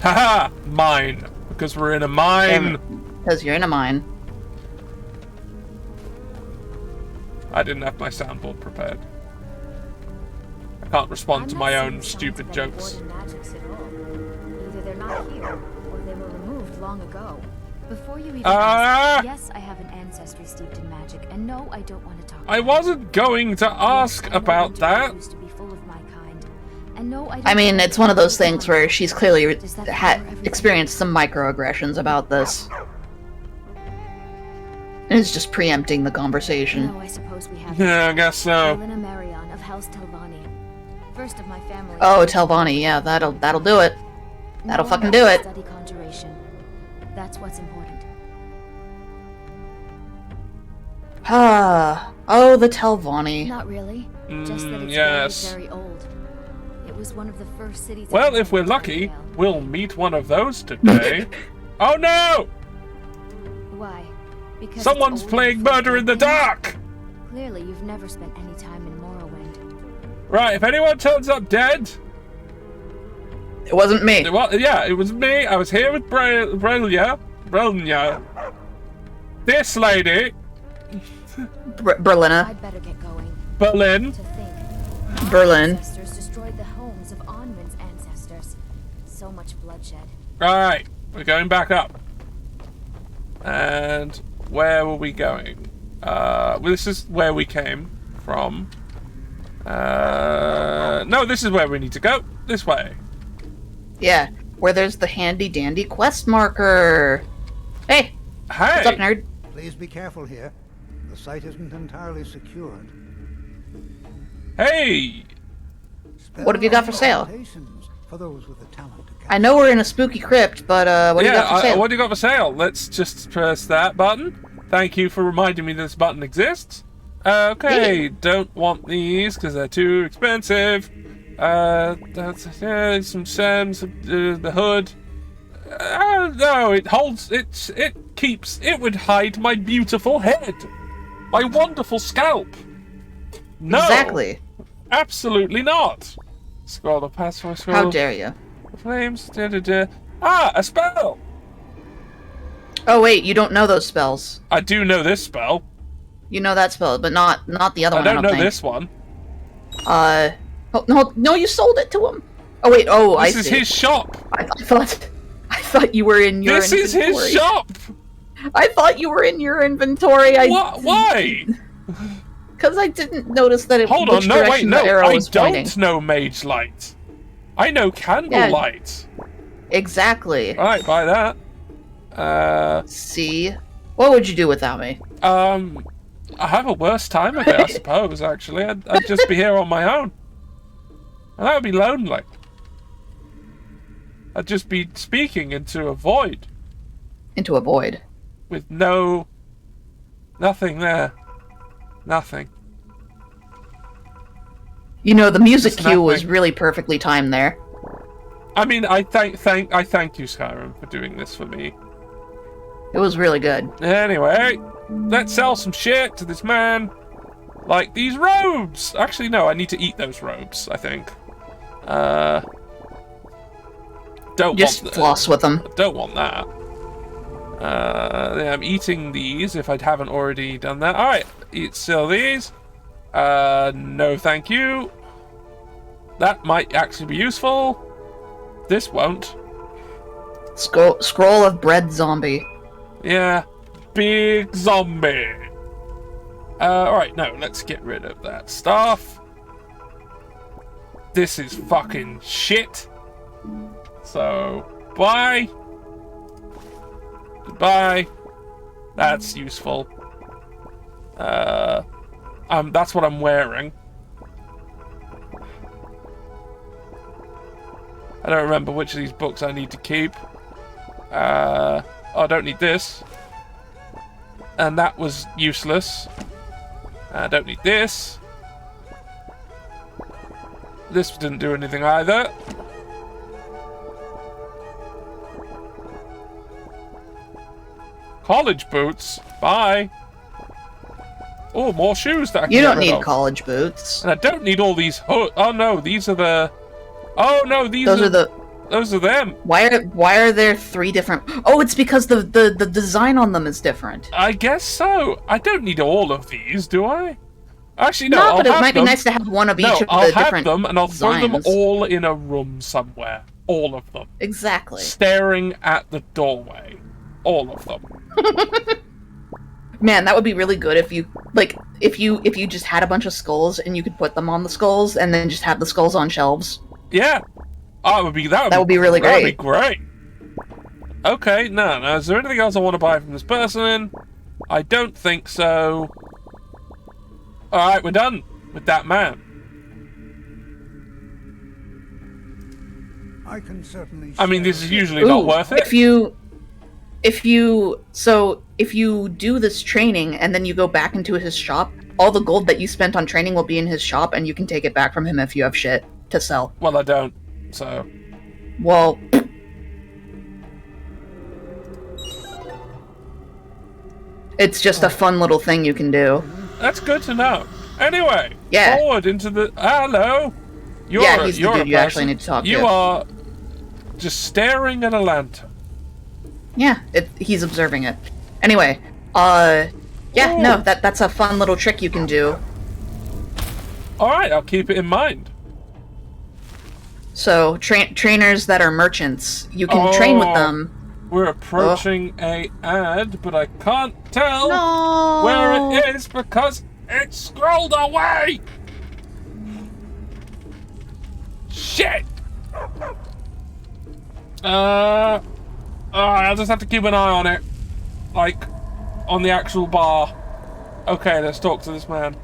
Haha! Mine. Because we're in a mine. Because you're in a mine. I didn't have my soundboard prepared. I can't respond to my own stupid jokes. Either they're not here, or they were removed long ago. Before you even ask, yes, I have an ancestry steeped in magic, and no, I don't want to talk. I wasn't going to ask about that. I mean, it's one of those things where she's clearly experienced some microaggressions about this. And it's just preempting the conversation. No, I suppose we have. Yeah, I guess so. Helena Marion of House Telvanni, first of my family. Oh, Telvanni, yeah, that'll do it. That'll fucking do it. Study conjuration. That's what's important. Ah, oh, the Telvanni. Not really. Just that it's yes. very, very old. It was one of the first cities. Well, if we're lucky, we'll meet one of those today. Oh no! Why? Because Someone's it's playing Murder in the Dark! Clearly, you've never spent any time in Morrowind. Right, if anyone turns up dead... It wasn't me. It was me. I was here with Brelnya. This lady. Berlina. I'd better get going. Berlin. To think. Berlin. Ancestors destroyed the homes of Onwin's ancestors. So much bloodshed. Right, we're going back up. And where were we going? Well, this is where we came from. No, this is where we need to go. This way. Yeah, where there's the handy dandy quest marker. Hey. Hey. What's up, nerd? Please be careful here. The site isn't entirely secured. Hey. What have you got for sale? For those with the talent to I know we're in a spooky crypt, but what do you got for sale? What do you got for sale? Let's just press that button. Thank you for reminding me this button exists. Okay, don't want these because they're too expensive. That's some Sam's the hood. No, it holds. It would hide my beautiful head, my wonderful scalp. No, Exactly. Absolutely not. Scroll the password. Scroll. How dare you? Flames. Ah, a spell. Oh wait, you don't know those spells. I do know this spell. You know that spell, but not the other one. I don't know think. this one. Oh, no, you sold it to him. Oh wait, I see. This is his shop. I thought you were in your inventory. This is his shop. I thought you were in your inventory. Why? Because I didn't notice that it. Hold on, no, wait, no, I don't pointing. know Mage Light. I know Candlelight. Yeah, exactly. All right, buy that. See, what would you do without me? I have a worse time of it, I suppose. Actually, I'd just be here on my own, and that would be lonely. I'd just be speaking into a void. Into a void. With nothing there. Nothing. You know, the music cue was really perfectly timed there. I mean, I thank you, Skyrim, for doing this for me. It was really good. Anyway, let's sell some shit to this man. Like these robes. Actually, no, I need to eat those robes, I think. Don't just want floss with them. Don't want that. Yeah, I'm eating these if I haven't already done that. Alright, sell these. No thank you. That might actually be useful. This won't. Scroll of bread zombie. Yeah, big zombie. Alright, no, let's get rid of that stuff. This is fucking shit. So, bye. Goodbye. That's useful. That's what I'm wearing. I don't remember which of these books I need to keep. Oh, I don't need this. And that was useless. I don't need this. This didn't do anything either. College boots. Bye. Oh, more shoes that I can You don't get rid need of. college boots. And I don't need all these. Oh no, these are the. Oh no, those are them. Why are there 3 different? Oh, it's because the design on them is different. I guess so. I don't need all of these, do I? Actually, no. But I'll it might be them. nice to have one of each of the I'll have different them, and I'll throw them designs. all in a room somewhere. All of them. Exactly. Staring at the doorway. All of them. Man, that would be really good if you just had a bunch of skulls and you could put them on the skulls and then just have the skulls on shelves. Yeah. Oh, that would be really great. That would be great. Okay, no. Is there anything else I want to buy from this person? I don't think so. Alright, we're done with that man. I can certainly. I mean, this is usually not worth it. If you do this training and then you go back into his shop, all the gold that you spent on training will be in his shop and you can take it back from him if you have shit. to sell. Well, I don't, so... Well... It's just a fun little thing you can do. That's good to know. Anyway, Yeah. forward into the... Hello! You're, Yeah, he's the you're dude a you actually person. need to talk to. You are just staring at a lantern. Yeah, he's observing it. Anyway, yeah, no, that's a fun little trick you can do. Alright, I'll keep it in mind. So, trainers that are merchants, you can train with them. We're approaching a ad, but I can't tell where it is because it's scrolled away! Shit! I'll just have to keep an eye on it. Like, on the actual bar. Okay, let's talk to this man.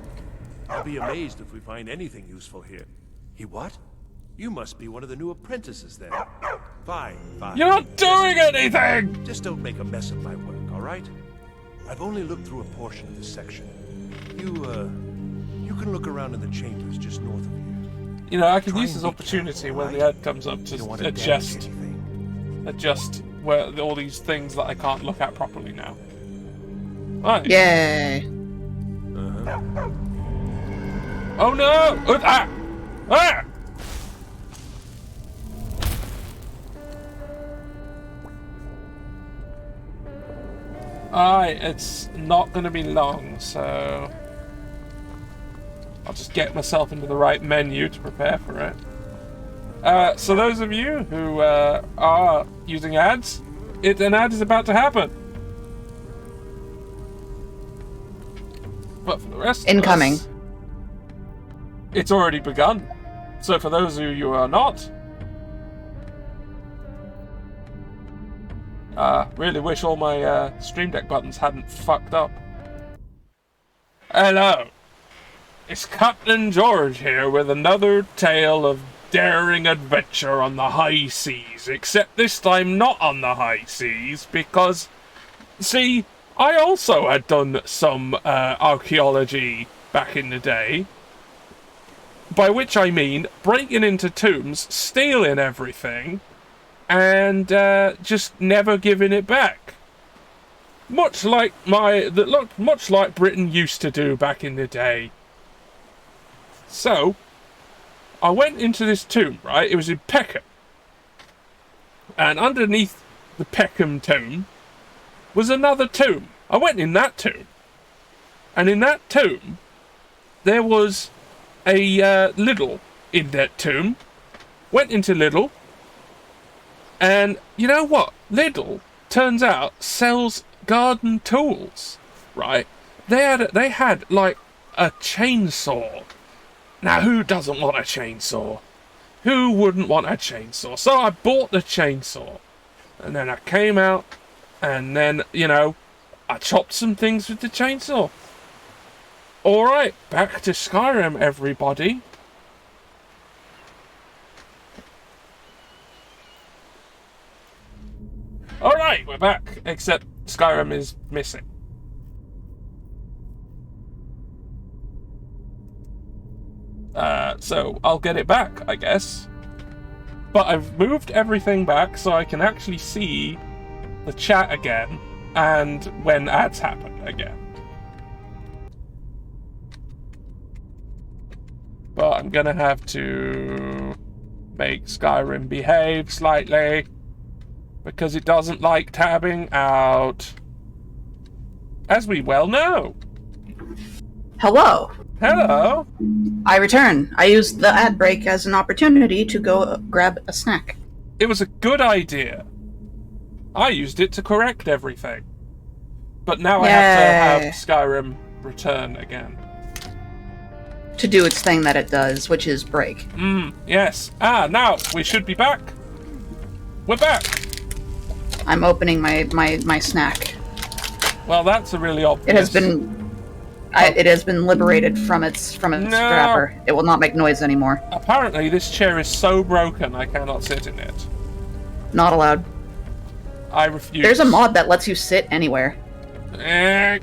I'll be amazed if we find anything useful here. He what? You must be one of the new apprentices then. Fine, fine. You're not doing anything! Just don't make a mess of my work, all right? I've only looked through a portion of this section. You can look around in the chambers just north of here. You know, I can use this opportunity when the ad comes up to adjust where all these things that I can't look at properly now. Right. Yay. Oh no! Ah! Ah! Alright, it's not going to be long, so I'll just get myself into the right menu to prepare for it. So those of you who are using ads, an ad is about to happen. But for the rest Incoming. of us, it's already begun. So for those of you who are not, really wish all my Stream Deck buttons hadn't fucked up. Hello. It's Captain George here with another tale of daring adventure on the high seas, except this time not on the high seas, because, see, I also had done some archaeology back in the day, by which I mean breaking into tombs, stealing everything, and just never giving it back. Much like Britain used to do back in the day. So, I went into this tomb, right? It was in Peckham. And underneath the Peckham tomb was another tomb. I went in that tomb. And in that tomb, there was a Lidl in that tomb. Went into Lidl. And you know what? Lidl, turns out, sells garden tools, right? They had like a chainsaw. Now, who doesn't want a chainsaw? Who wouldn't want a chainsaw? So I bought the chainsaw. And then I came out, and then, you know, I chopped some things with the chainsaw. Alright, back to Skyrim, everybody. Alright, we're back. Except Skyrim is missing. So I'll get it back, I guess. But I've moved everything back so I can actually see the chat again and when ads happen again. But I'm gonna have to make Skyrim behave slightly because it doesn't like tabbing out, as we well know. Hello. Hello. I return. I used the ad break as an opportunity to go grab a snack. It was a good idea. I used it to correct everything. But now I have to have Skyrim return again. To do its thing that it does, which is break. Yes. Now, we should be back. We're back. I'm opening my snack. Well, that's a really obvious... It has been liberated from its wrapper. It will not make noise anymore. Apparently, this chair is so broken I cannot sit in it. Not allowed. I refuse. There's a mod that lets you sit anywhere. No!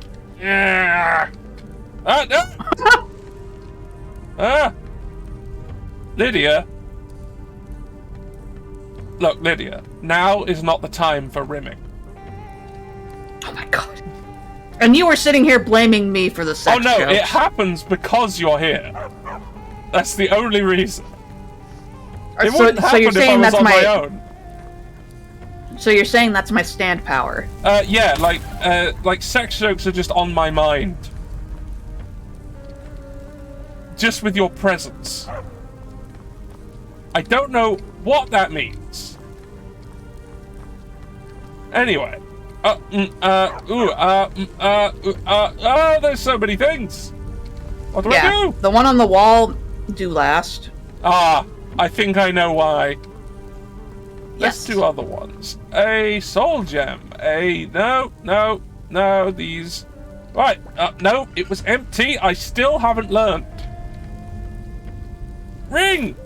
Lydia. Look, Lydia. Now is not the time for rimming. Oh my god. And you were sitting here blaming me for the sex Oh no, jokes. it happens because you're here. That's the only reason. It wouldn't happen you're if I saying was that's on my my own. So you're saying that's my stand power? Yeah, like sex jokes are just on my mind. Just with your presence. I don't know what that means. Anyway. There's so many things. What do I do? The one on the wall do last. Ah, I think I know why. Let's Yes. do other ones. A soul gem. No, these. Right, no, it was empty. I still haven't learned. Ring!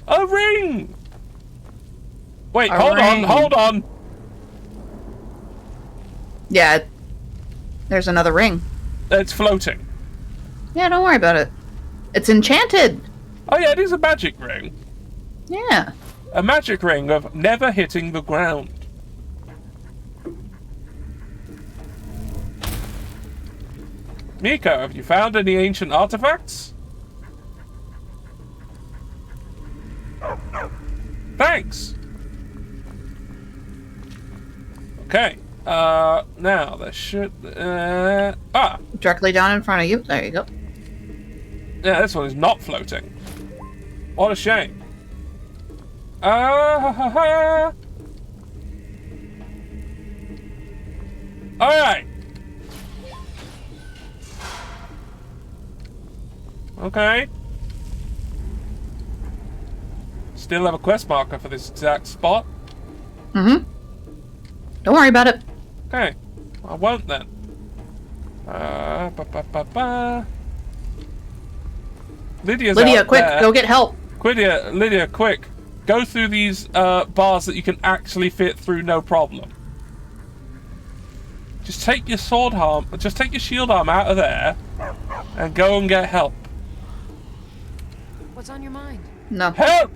A ring! Wait, hold on. Yeah. There's another ring. It's floating. Yeah, don't worry about it. It's enchanted. Oh yeah, it is a magic ring. Yeah. A magic ring of never hitting the ground. Miko, have you found any ancient artifacts? Thanks. Okay. Now there should. Directly down in front of you. There you go. Yeah, this one is not floating. What a shame. Alright. Okay. Still have a quest marker for this exact spot. Mm-hmm. Don't worry about it. Okay. I won't then. Lydia, quick, there. go get help. Lydia, quick. Go through these bars that you can actually fit through no problem. Just take your shield arm out of there and go and get help. What's on your mind? No. Help!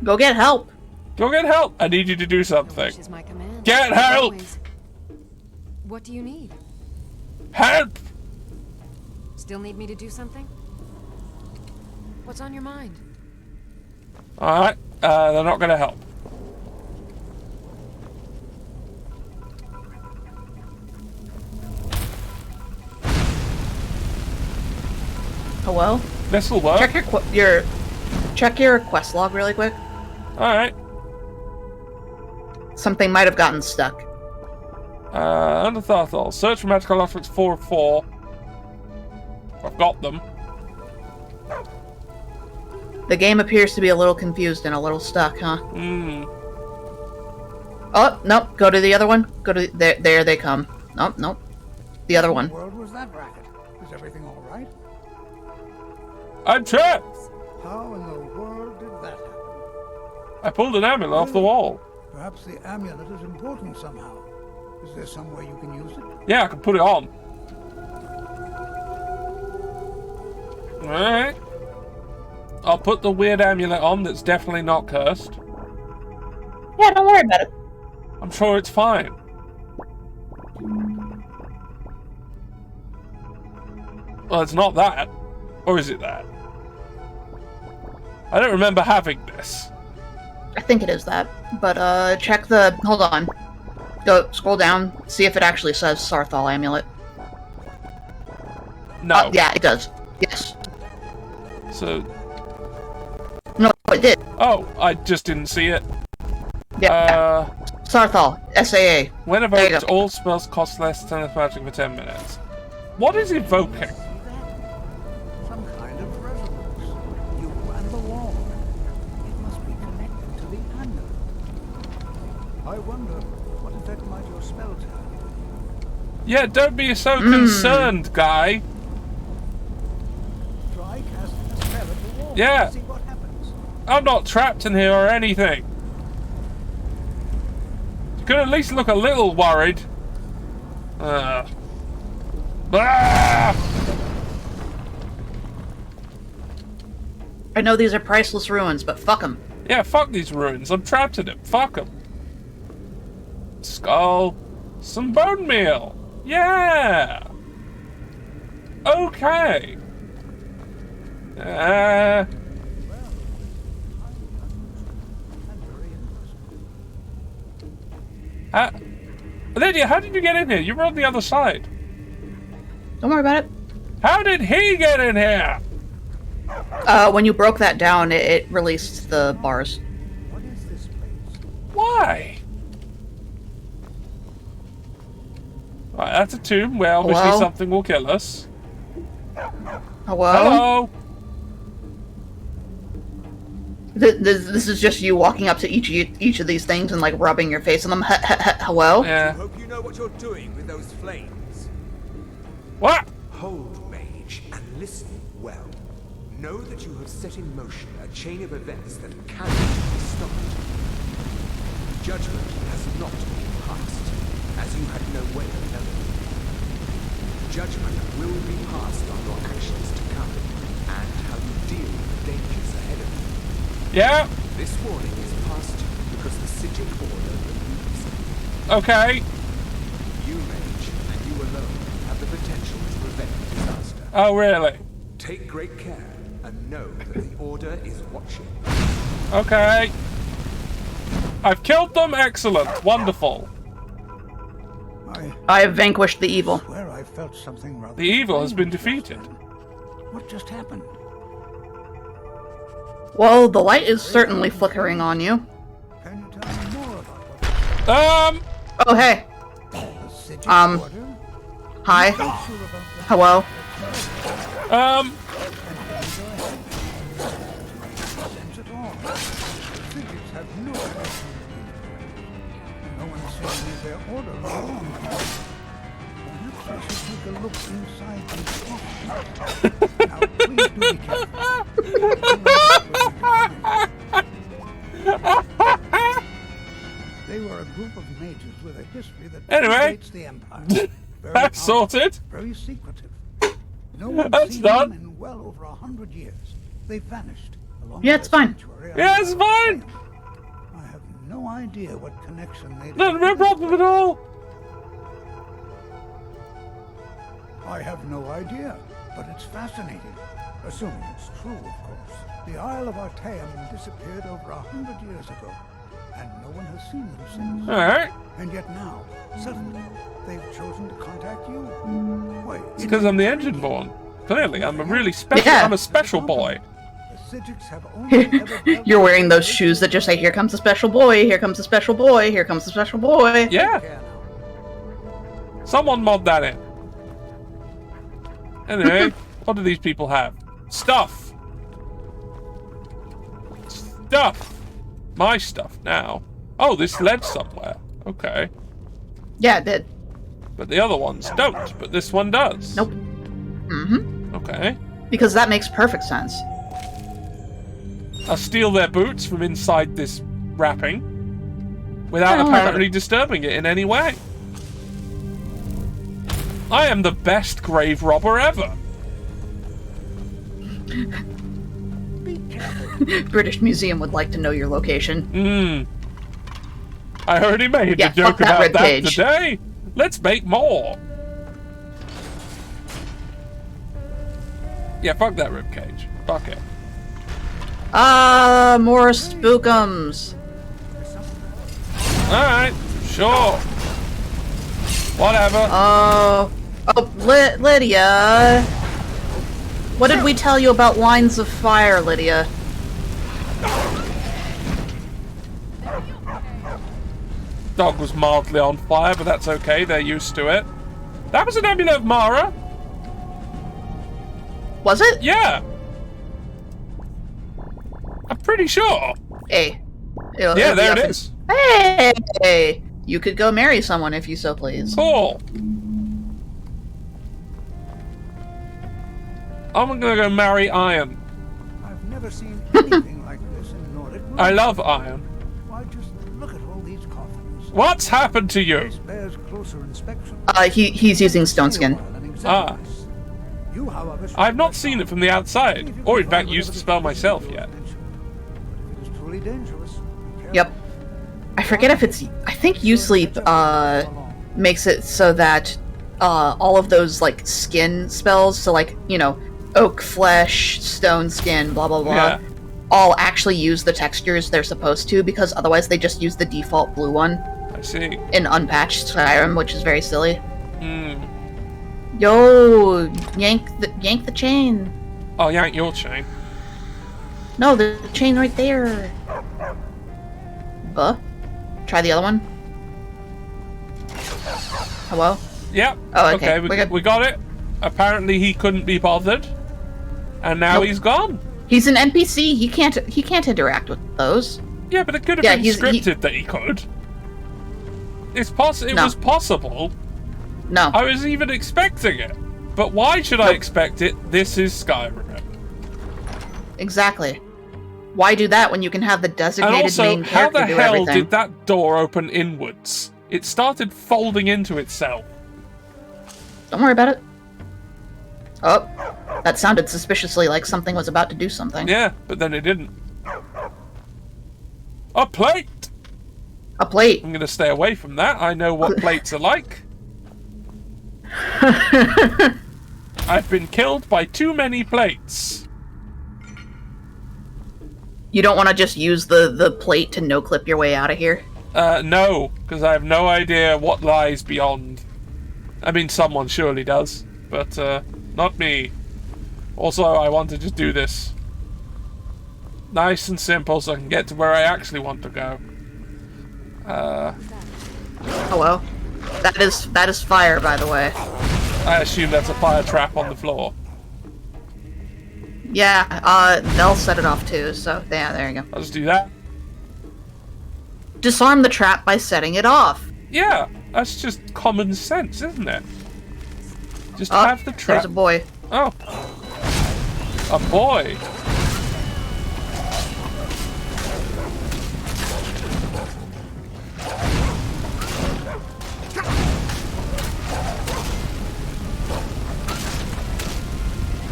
Go get help. Go get help. I need you to do something. Is my command. Get help! Always. What do you need? Help! Still need me to do something? What's on your mind? Alright, they're not gonna help. Hello? This'll work. Check your quest log really quick. Alright. Something might have gotten stuck. Under Tharthal, search for magical artifacts 4 of 4. I've got them. The game appears to be a little confused and a little stuck, huh? Hmm. Oh, nope. Go to the other one. Go to there they come. Nope. The other one. What in the world was that racket? Is everything all right? I'm trapped! How in the world did that happen? I pulled an amulet off the wall. Perhaps the amulet is important somehow. Is there some way you can use it? Yeah, I can put it on. Alright. I'll put the weird amulet on that's definitely not cursed. Yeah, don't worry about it. I'm sure it's fine. Well, it's not that. Or is it that? I don't remember having this. I think it is that. But, check the... Hold on. Go, scroll down, see if it actually says Sarthal Amulet. No. Yeah, it does. Yes. So... No, it did. Oh, I just didn't see it. Yeah. Sarthal, SAA. When evoked, all spells cost less than magic for 10 minutes. What is evoking? Some kind of resonance. You and the wall. It must be connected to the amulet. I wonder, what effect might your spell have? Yeah, don't be so concerned, guy. Try casting a spell at the wall. Yeah. See what happens. I'm not trapped in here or anything. You could at least look a little worried. I know these are priceless ruins, but fuck them. Yeah, fuck these ruins. I'm trapped in it. Fuck them. Skull. Some bone meal. Yeah. Okay. Lydia, how did you get in here? You were on the other side. Don't worry about it. How did he get in here? When you broke that down, it released the bars. Why? Right, that's a tomb where obviously Hello? something will kill us. Hello? Hello? This is just you walking up to each of these things and like rubbing your face on them. Hello? Yeah. Hope you know what you're doing with those flames. What? Hold, mage, and listen well. Know that you have set in motion a chain of events that cannot be stopped. Judgment has not been passed, as you had no way of knowing. Judgment will be passed on your actions to come, and how you deal with the dangers ahead of you. Yeah. This warning is passed to you because the Psijic Order believes it. Okay. You, mage, and you alone have the potential to prevent disaster. Oh, really? Take great care, and know that the Order is watching. Okay. I've killed them. Excellent. Wonderful. I have vanquished the evil. I swear I felt something rather. The evil has been defeated. What just happened? Well, the light is certainly flickering on you. Can you tell me more about what? Oh, hey. Hi. Hello. No one seems their order wrong. Perhaps I should take a look inside these coffins. Now, please do be careful. They were a group of mages with a history that predates the Empire. Very That's sorted. Very secretive. No one's That's seen done. them in well over 100 years. They vanished. Along Yeah, with it's a fine. sanctuary Yeah, under it's the fine. Museum. I have no idea what connection they No problem at all. I have no idea, but it's fascinating. Assuming it's true, of course. The Isle of Artaeum disappeared over 100 years ago, and no one has seen them since. All right. And yet now, suddenly, they've chosen to contact you. Wait, It's because I'm the Enginborn. Clearly, I'm a really special. Yeah. I'm a special boy. the Psijics have only ever You're wearing those shoes that just say, "Here comes a special boy. Here comes a special boy. Here comes a special boy." Yeah. Someone mod that in. Anyway, what do these people have? Stuff. Stuff. My stuff now. Oh, this led somewhere. Okay. Yeah, it did. But the other ones don't, but this one does. Nope. Mm-hmm. Okay. Because that makes perfect sense. I'll steal their boots from inside this wrapping without Oh, apparently disturbing it in any way. I am the best grave robber ever. British Museum would like to know your location. I already made Yeah, a joke fuck that about that ribcage. today. Let's make more. Yeah, fuck that ribcage. Fuck it. More spookums. Alright, sure. Whatever. Lydia. What did we tell you about lines of fire, Lydia? Dog was mildly on fire, but that's okay. They're used to it. That was an amulet of Mara. Was it? Yeah. I'm pretty sure. Hey. Yeah, there it is. Hey! You could go marry someone if you so please. Cool. I'm gonna go marry Iron. I've never seen anything like this in Nordic. I love Iron. Why, just look at all these coffins. What's happened to you? This bears closer inspection. He's using stone skin. Ah. You, however, should I've not seen it from the outside, or in fact used the spell myself yet. It's truly dangerous. Yep. I forget if it's... I think U-Sleep makes it so that all of those, like, skin spells, so, like, you know, oak flesh, stone skin, blah, blah, blah, Yeah. all actually use the textures they're supposed to, because otherwise they just use the default blue one. I see. In unpatched Skyrim, which is very silly. Hmm. Yo, yank the chain. I'll yank your chain. No, the chain right there. Try the other one. Hello? Yep. Oh, okay. We got it. Apparently he couldn't be bothered, and now he's gone. He's an NPC. He can't interact with those. Yeah, but it could have been scripted that he could. It was possible. No. I was even expecting it. But why should I expect it? This is Skyrim. Exactly. Why do that when you can have the designated And also, main character how the do hell everything? did that door open inwards? It started folding into itself. Don't worry about it. Oh, that sounded suspiciously like something was about to do something. Yeah, but then it didn't. A plate! A plate. I'm going to stay away from that. I know what plates are like. I've been killed by too many plates. You don't want to just use the plate to no-clip your way out of here? No, because I have no idea what lies beyond. I mean, someone surely does, but not me. Also, I want to just do this nice and simple so I can get to where I actually want to go. Hello? That is fire, by the way. I assume that's a fire trap on the floor. Yeah, they'll set it off too, so yeah, there you go. I'll just do that. Disarm the trap by setting it off. Yeah, that's just common sense, isn't it? Just have the trap. There's a boy. Oh. A boy.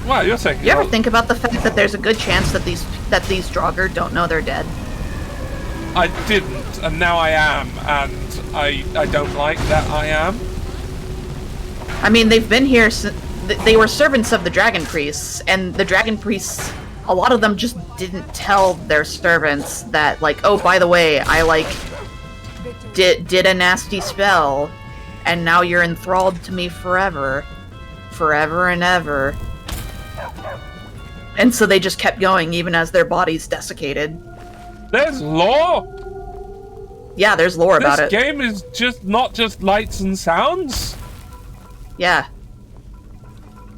Wow, you're taking. You ever think about the fact that there's a good chance that these Draugr don't know they're dead? I didn't, and now I am, and I don't like that I am. I mean, they've been here since they were servants of the Dragon Priests, and the Dragon Priests, a lot of them just didn't tell their servants that, like, oh, by the way, I, like, did a nasty spell, and now you're enthralled to me forever. Forever and ever. And so they just kept going, even as their bodies desiccated. There's lore! Yeah, there's lore about it. This game is just not just lights and sounds? Yeah.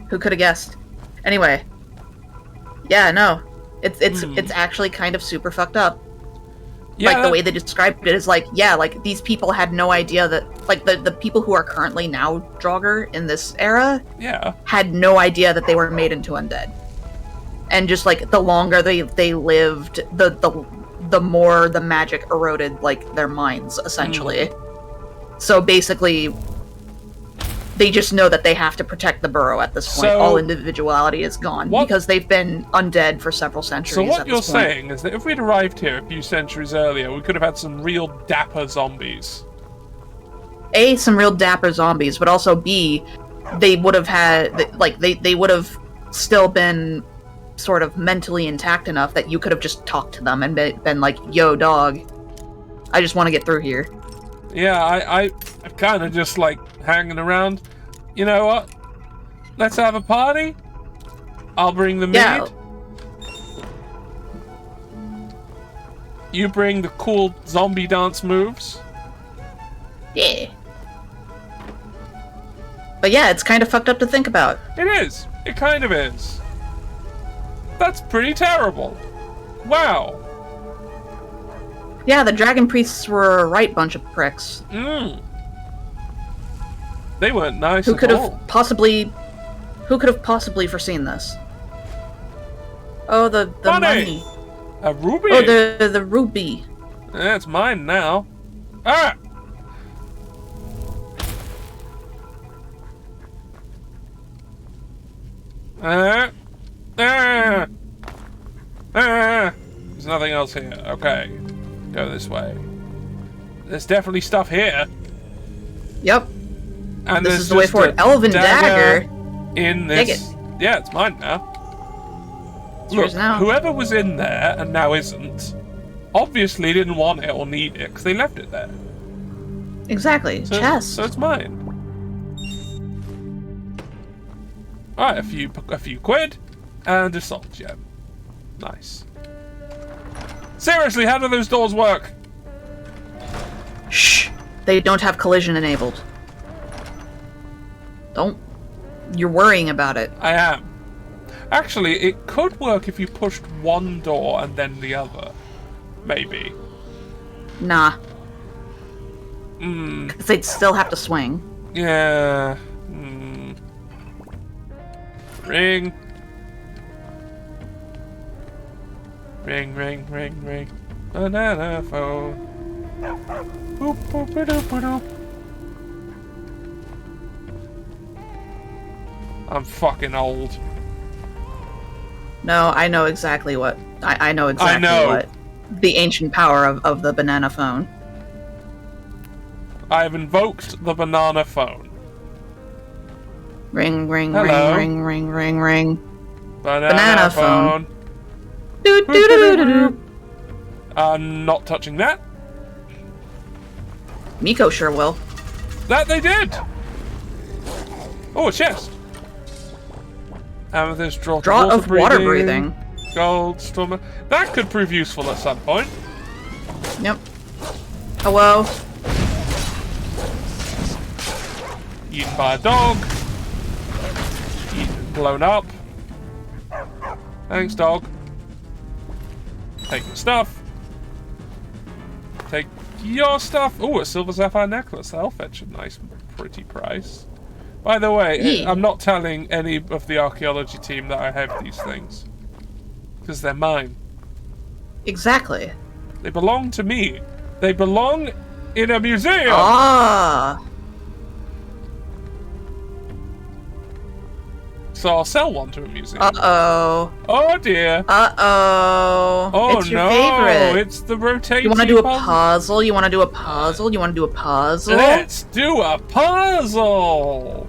Who could have guessed? Anyway. Yeah, no. It's actually kind of super fucked up. Yeah. Like, the way they described it is like, yeah, like, these people had no idea that, like, the people who are currently now Draugr in this era had no idea that they were made into undead. And just, like, the longer they lived, the more the magic eroded, like, their minds, essentially. So basically, they just know that they have to protect the burrow at this point. So, all individuality is gone, because they've been undead for several centuries. So what at you're this point. saying is that if we'd arrived here a few centuries earlier, we could have had some real dapper zombies. A, some real dapper zombies, but also B, they would have had, like, they would have still been sort of mentally intact enough that you could have just talked to them and been like, yo, dog, I just want to get through here. Yeah, I'm kind of just, like, hanging around. You know what? Let's have a party. I'll bring the mead. You bring the cool zombie dance moves. Yeah. But yeah, it's kind of fucked up to think about. It is. It kind of is. That's pretty terrible. Wow. Yeah, the Dragon Priests were a right bunch of pricks. They weren't nice Who at could all. have possibly foreseen this? Oh, the money. A ruby? Oh, the ruby. That's mine now. Ah! There's nothing else here. Okay. Go this way. There's definitely stuff here. Yep. And this is the way forward. Elven dagger. In this. Take it. Yeah, it's mine now. It's yours now. Whoever was in there and now isn't, obviously didn't want it or need it because they left it there. Exactly. Chest. So it's mine. Alright, a few quid and a salt gem. Nice. Seriously, how do those doors work? Shh. They don't have collision enabled. Don't. You're worrying about it. I am. Actually, it could work if you pushed one door and then the other. Maybe. Nah. Because they'd still have to swing. Yeah. Ring. Ring, ring, ring, ring. Banana phone. Boop, boop, boop, boop, boop. I'm fucking old. No, I know exactly what. I know exactly what the ancient power of the banana phone. I have invoked the banana phone. Ring, ring, Hello. ring, ring, ring, ring, ring. Banana phone. Doo, doo, doo, doo, doo. I'm not touching that. Miko sure will. That they did. Oh, a chest. Amethyst, draught of water breathing. Gold, storm. That could prove useful at some point. Yep. Hello. Eaten by a dog. Blown up. Thanks, dog. Take your stuff. Take your stuff. Oh, a silver sapphire necklace. That'll fetch a nice, pretty price. By the way, I'm not telling any of the archaeology team that I have these things. Because they're mine. Exactly. They belong to me. They belong in a museum. Ah. So I'll sell one to a museum. Uh-oh. Oh dear. Uh-oh. Oh it's your no, favorite. It's the rotating You want to do a puzzle? You want to do a puzzle? You want to do a puzzle? Let's do a puzzle.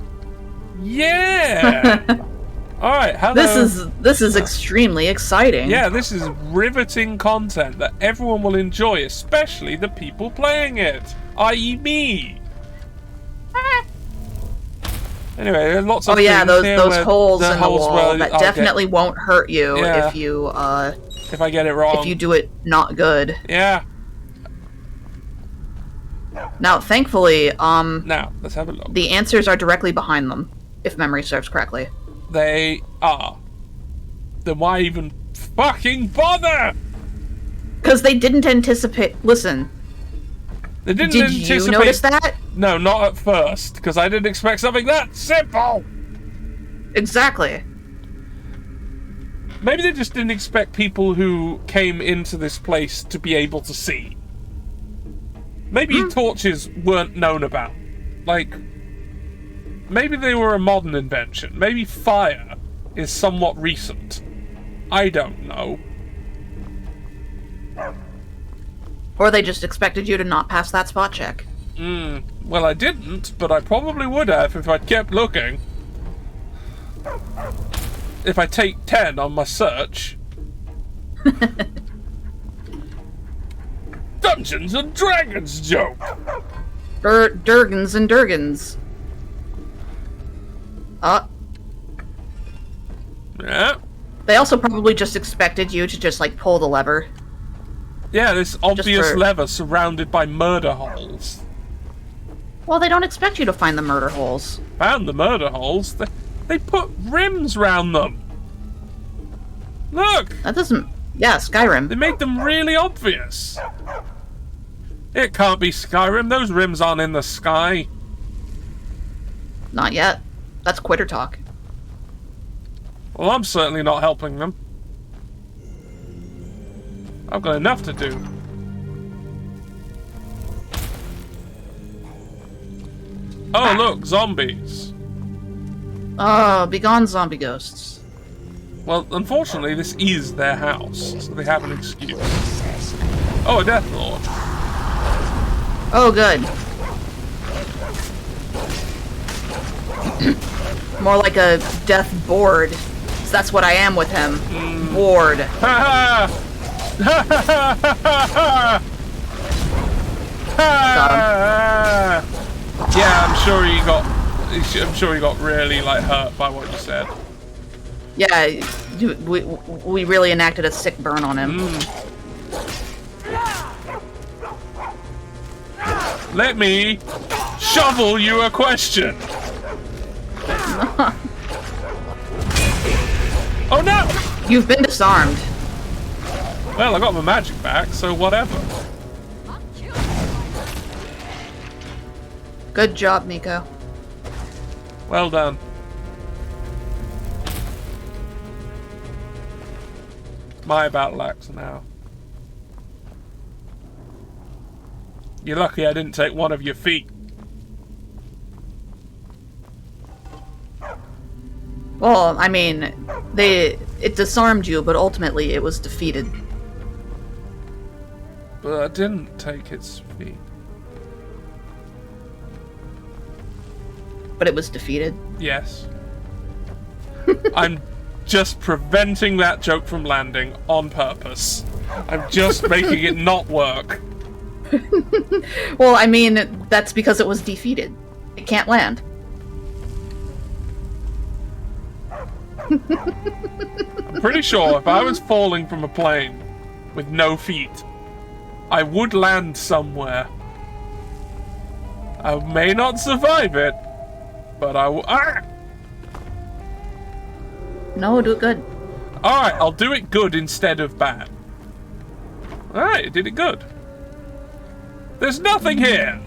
Yeah. All right. Hello. This is extremely exciting. Yeah, this is riveting content that everyone will enjoy, especially the people playing it, i.e. me. Anyway, there are lots of those holes in the wall where that I'll definitely won't hurt you Yeah. if I get it wrong. If you do it not good. Yeah. Now, thankfully, now let's have a look. The answers are directly behind them, if memory serves correctly. They are. Then why even fucking bother? Because they didn't anticipate. Listen. They didn't Did anticipate... you notice that? No, not at first, because I didn't expect something that simple. Exactly. Maybe they just didn't expect people who came into this place to be able to see. Maybe torches weren't known about. Like, maybe they were a modern invention. Maybe fire is somewhat recent. I don't know. Or they just expected you to not pass that spot check. Well, I didn't, but I probably would have if I'd kept looking. If I take 10 on my search. Dungeons and Dragons joke! Durgans and Durgans. Yeah. They also probably just expected you to just, like, pull the lever. Yeah, this obvious lever surrounded by murder holes. Well, they don't expect you to find the murder holes. Found the murder holes? They put rims round them. Look! That doesn't... Yeah, Skyrim. They made them really obvious. It can't be Skyrim. Those rims aren't in the sky. Not yet. That's quitter talk. Well, I'm certainly not helping them. I've got enough to do. Oh, look, zombies. Oh, begone zombie ghosts. Well, unfortunately, this is their house, so they have an excuse. Oh, a Death Lord. Oh, good. More like a death board. So that's what I am with him. Bored. Ha ha! Yeah, I'm sure he got really like hurt by what you said. Yeah, we really enacted a sick burn on him. Let me shovel you a question. Oh no! You've been disarmed. Well, I got my magic back, so whatever. Good job, Miko. Well done. My battle axe now. You're lucky I didn't take one of your feet. Well, I mean, it disarmed you, but ultimately it was defeated. But I didn't take its feet. But it was defeated? Yes. I'm just preventing that joke from landing on purpose. I'm just making it not work. Well, I mean, that's because it was defeated. It can't land. I'm pretty sure if I was falling from a plane with no feet, I would land somewhere. I may not survive it, but I will. No, do it good. Alright, I'll do it good instead of bad. Alright, did it good. There's nothing here.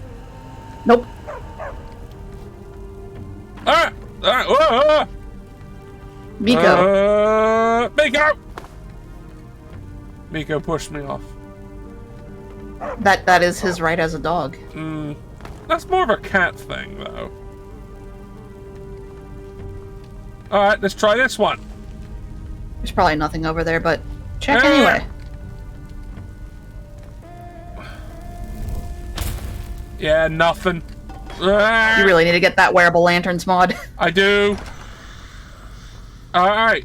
Nope. Alright, alright, Miko. Miko! Miko pushed me off. That is his right as a dog. That's more of a cat thing, though. Alright, let's try this one. There's probably nothing over there, but check anyway. Yeah, nothing. You really need to get that wearable lanterns mod. I do. Alright.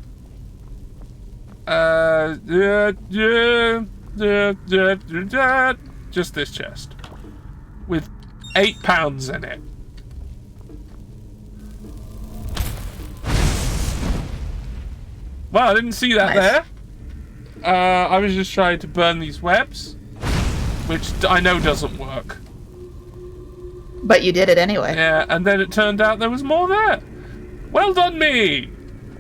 Just this chest. With 8 pounds in it. Well, I didn't see that there. I was just trying to burn these webs, which I know doesn't work. But you did it anyway. Yeah, and then it turned out there was more there. Well done, me!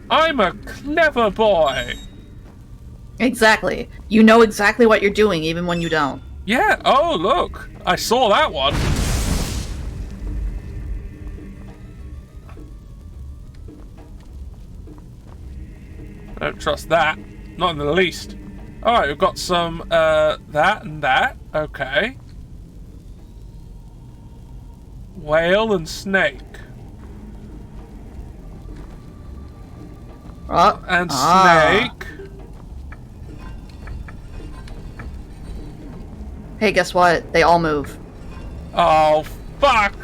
I'm a clever boy. Exactly. You know exactly what you're doing, even when you don't. Yeah, oh, look. I saw that one. I don't trust that. Not in the least. Alright, we've got some, that and that. Okay. Whale and snake. And snake. Hey, guess what? They all move. Oh, fuck!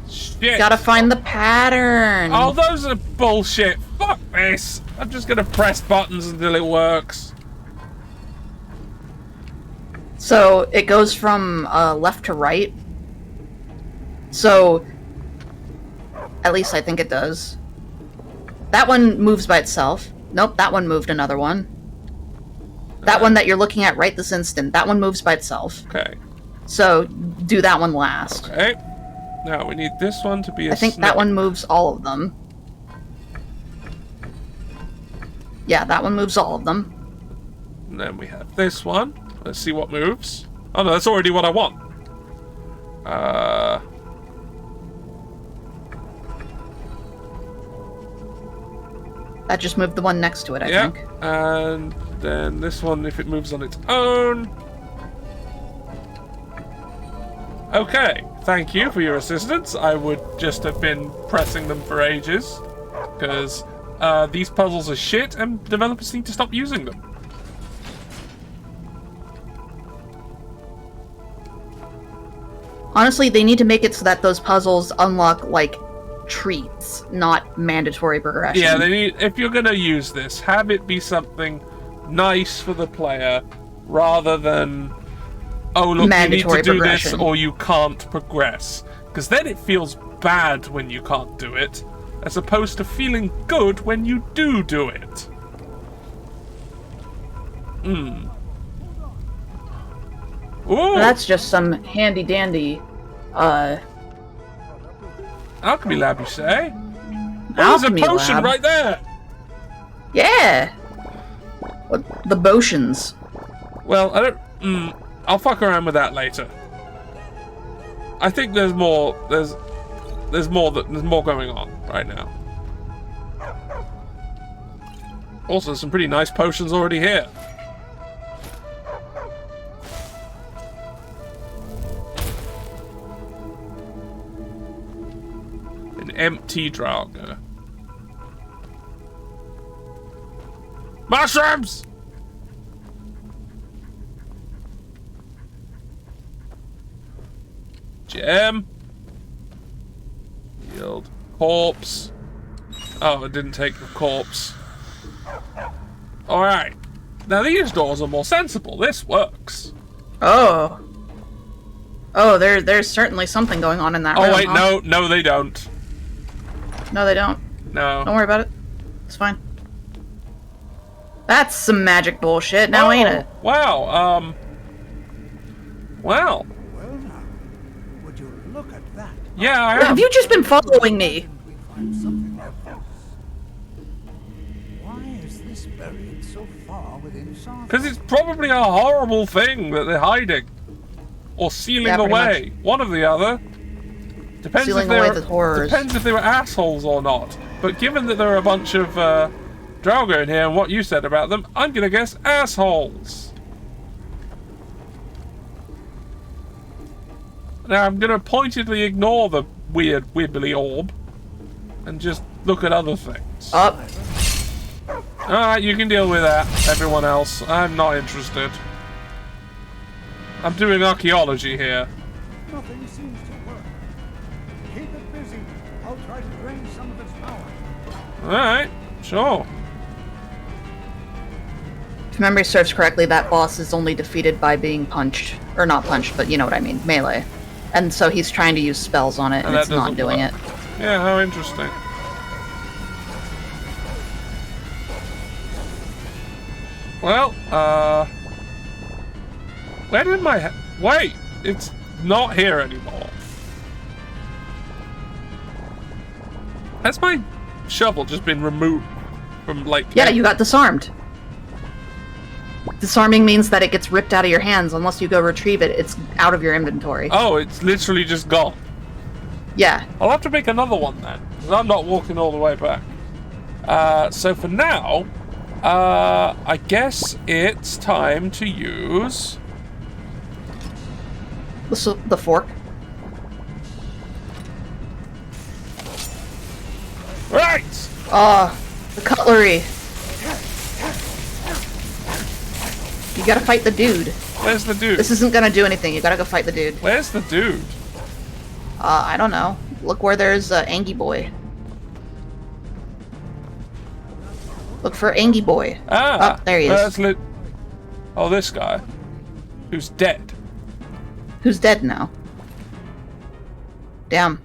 Shit. Gotta find the pattern. Oh, those are bullshit. Fuck this. I'm just gonna press buttons until it works. So, it goes from left to right. So, at least I think it does. That one moves by itself. Nope, that one moved another one. That one that you're looking at right this instant, that one moves by itself. Okay. So, do that one last. Okay. Now, we need this one to be a I think snake. that one moves all of them. Yeah, that one moves all of them. And then we have this one. Let's see what moves. Oh no, that's already what I want. That just moved the one next to it, I think. And then this one, if it moves on its own. Okay, thank you for your assistance. I would just have been pressing them for ages, because these puzzles are shit and developers need to stop using them. Honestly, they need to make it so that those puzzles unlock, like, treats, not mandatory progression. Yeah, they need. If you're gonna use this, have it be something nice for the player, rather than, oh look, mandatory you need to do this or you can't progress. Because then it feels bad when you can't do it, as opposed to feeling good when you do it. Hmm. Ooh. That's just some handy dandy, Alchemy lab, you say? Oh, there's a Alchemy potion lab. right there! Yeah! What, the potions? Well, I don't... I'll fuck around with that later. I think there's more... There's more going on right now. Also, some pretty nice potions already here. An empty Draugr. Mushrooms! Gem. Yield. Corpse. Oh, it didn't take the corpse. Alright. Now these doors are more sensible. This works. Oh. Oh, there's certainly something going on in that room. Oh wait, huh? no, they don't. No, they don't. No. Don't worry about it. It's fine. That's some magic bullshit now, ain't it? Wow, Well. Well now, would you look at that? Yeah, I am. Have you just been following me? Find something like this. Why is this buried so far within Sarth? Because it's probably a horrible thing that they're hiding. Or sealing Yeah, pretty away. One or the other. Depends Sealing if they away were, the horrors. Depends if they were assholes or not. But given that there are a bunch of Draugr in here and what you said about them, I'm gonna guess assholes. Now I'm gonna pointedly ignore the weird wibbly orb and just look at other things. Up. Alright, you can deal with that, everyone else. I'm not interested. I'm doing archaeology here. Nothing seems to work. Keep it busy. I'll try to drain some of its power. Alright, sure. If memory serves correctly, that boss is only defeated by being punched. Or not punched, but you know what I mean. Melee. And so he's trying to use spells on it, and that it's not doesn't doing work. it. Yeah, how interesting. Well, where did my wait, it's not here anymore. Has my shovel just been removed from, like... Yeah, you got disarmed. Disarming means that it gets ripped out of your hands. Unless you go retrieve it, it's out of your inventory. Oh, it's literally just gone. Yeah. I'll have to make another one then, because I'm not walking all the way back. So for now, I guess it's time to use... The fork. Right! The cutlery. You gotta fight the dude. Where's the dude? This isn't gonna do anything. You gotta go fight the dude. Where's the dude? I don't know. Look where there's Angie Boy. Look for Angie Boy. Ah! Oh, there he is. Oh, this guy. Who's dead. Who's dead now? Damn.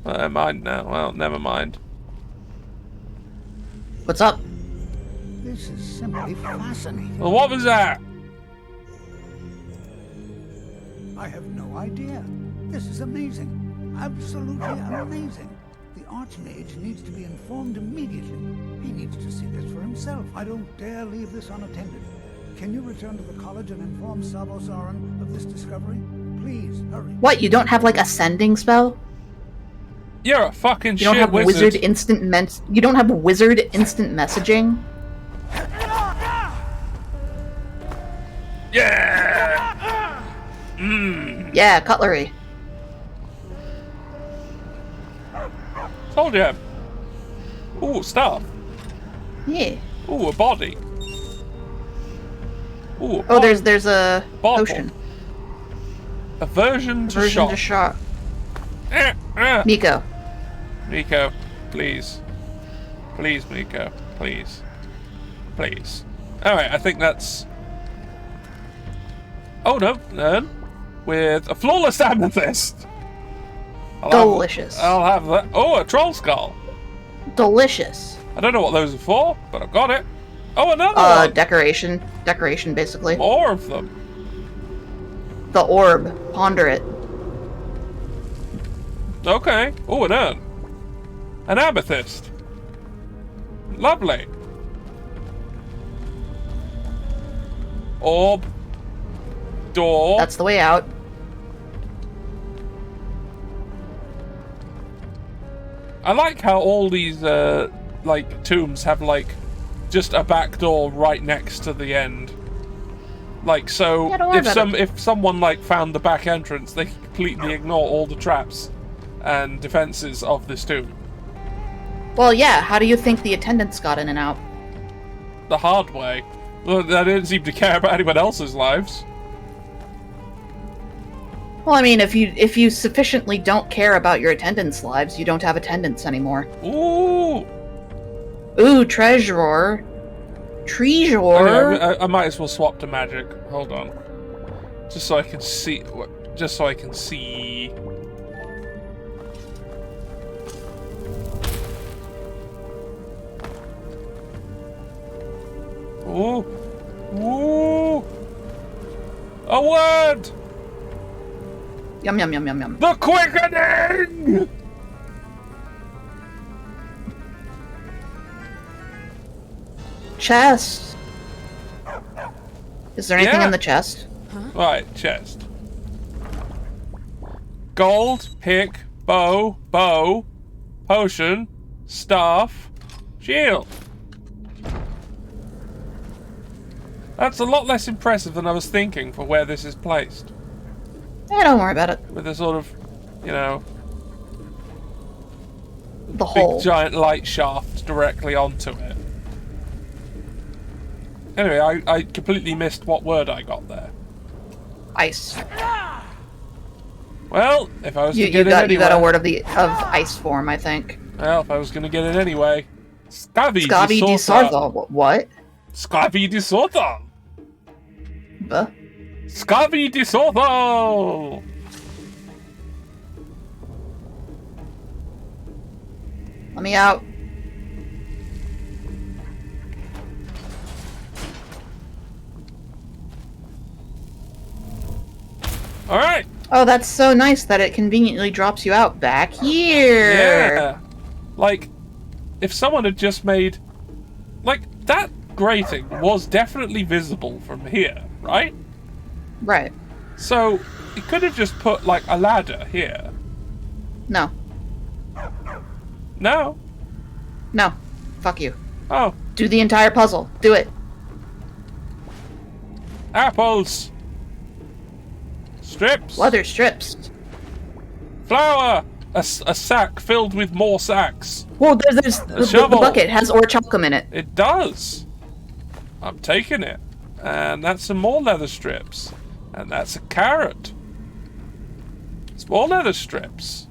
Well, never mind now. Well, never mind. What's up? This is simply fascinating. Well, what was that? I have no idea. This is amazing. Absolutely amazing. The Archmage needs to be informed immediately. He needs to see this for himself. I don't dare leave this unattended. Can you return to the college and inform Sabo Saran of this discovery? Please, hurry. What, you don't have like a sending spell? You're a fucking You don't shit have wizard. You don't have wizard instant messaging? Yeah! Yeah, cutlery. Told you. Ooh, stuff. Yeah. Ooh, a body. Ooh, a Oh, there's a bottle. potion. Aversion to Aversion shock. to shock. Ah. Miko. Miko, please. Please, Miko. Please. Please. Alright, I think that's... Oh, no. None. With a flawless amethyst. Delicious. I'll have that. Oh, a troll skull. Delicious. I don't know what those are for, but I've got it. Oh, another one. Decoration. Decoration, basically. More of them. The orb. Ponder it. Okay. Oh, an urn. An amethyst. Lovely. Orb. Door. That's the way out. I like how all these, like, tombs have, like, just a back door right next to the end. Like, so, Yeah, don't worry about if someone, like, found the back entrance, they could completely ignore all the traps and defenses of this tomb. Well, yeah. How do you think the attendants got in and out? The hard way. Well, they didn't seem to care about anyone else's lives. Well, I mean, if you sufficiently don't care about your attendants' lives, you don't have attendants anymore. Ooh! Ooh, treasure. Treasure. Okay, I might as well swap to magic. Hold on. Just so I can see... Just so I can see... Ooh! Ooh! A word! Yum yum yum yum yum. The quickening! Chest. Is there anything Yeah. in the chest? Right, chest. Gold, pick, bow, potion, staff, shield. That's a lot less impressive than I was thinking for where this is placed. Eh, don't worry about it. With a sort of, you know, The big hole. giant light shaft directly onto it. Anyway, I completely missed what word I got there. Ice. Well, if I was to You get it got anyway. you got a word of ice form, I think. Well, if I was going to get it anyway. Scavi Scavi di di Sorta. Sarthal. What? Scavi di Sorta. Buh. Scavi di Sorta. Let me out. All right. Oh, that's so nice that it conveniently drops you out back here. Yeah. Like, if someone had just made... Like, that grating was definitely visible from here, right? Right. So, it could have just put, like, a ladder here. No. No. No. Fuck you. Oh. Do the entire puzzle. Do it. Apples. Strips. Leather strips. Flour. A sack filled with more sacks. Well, there's the bucket has orichalcum in it. It does. I'm taking it. And that's some more leather strips. And that's a carrot. It's more leather strips.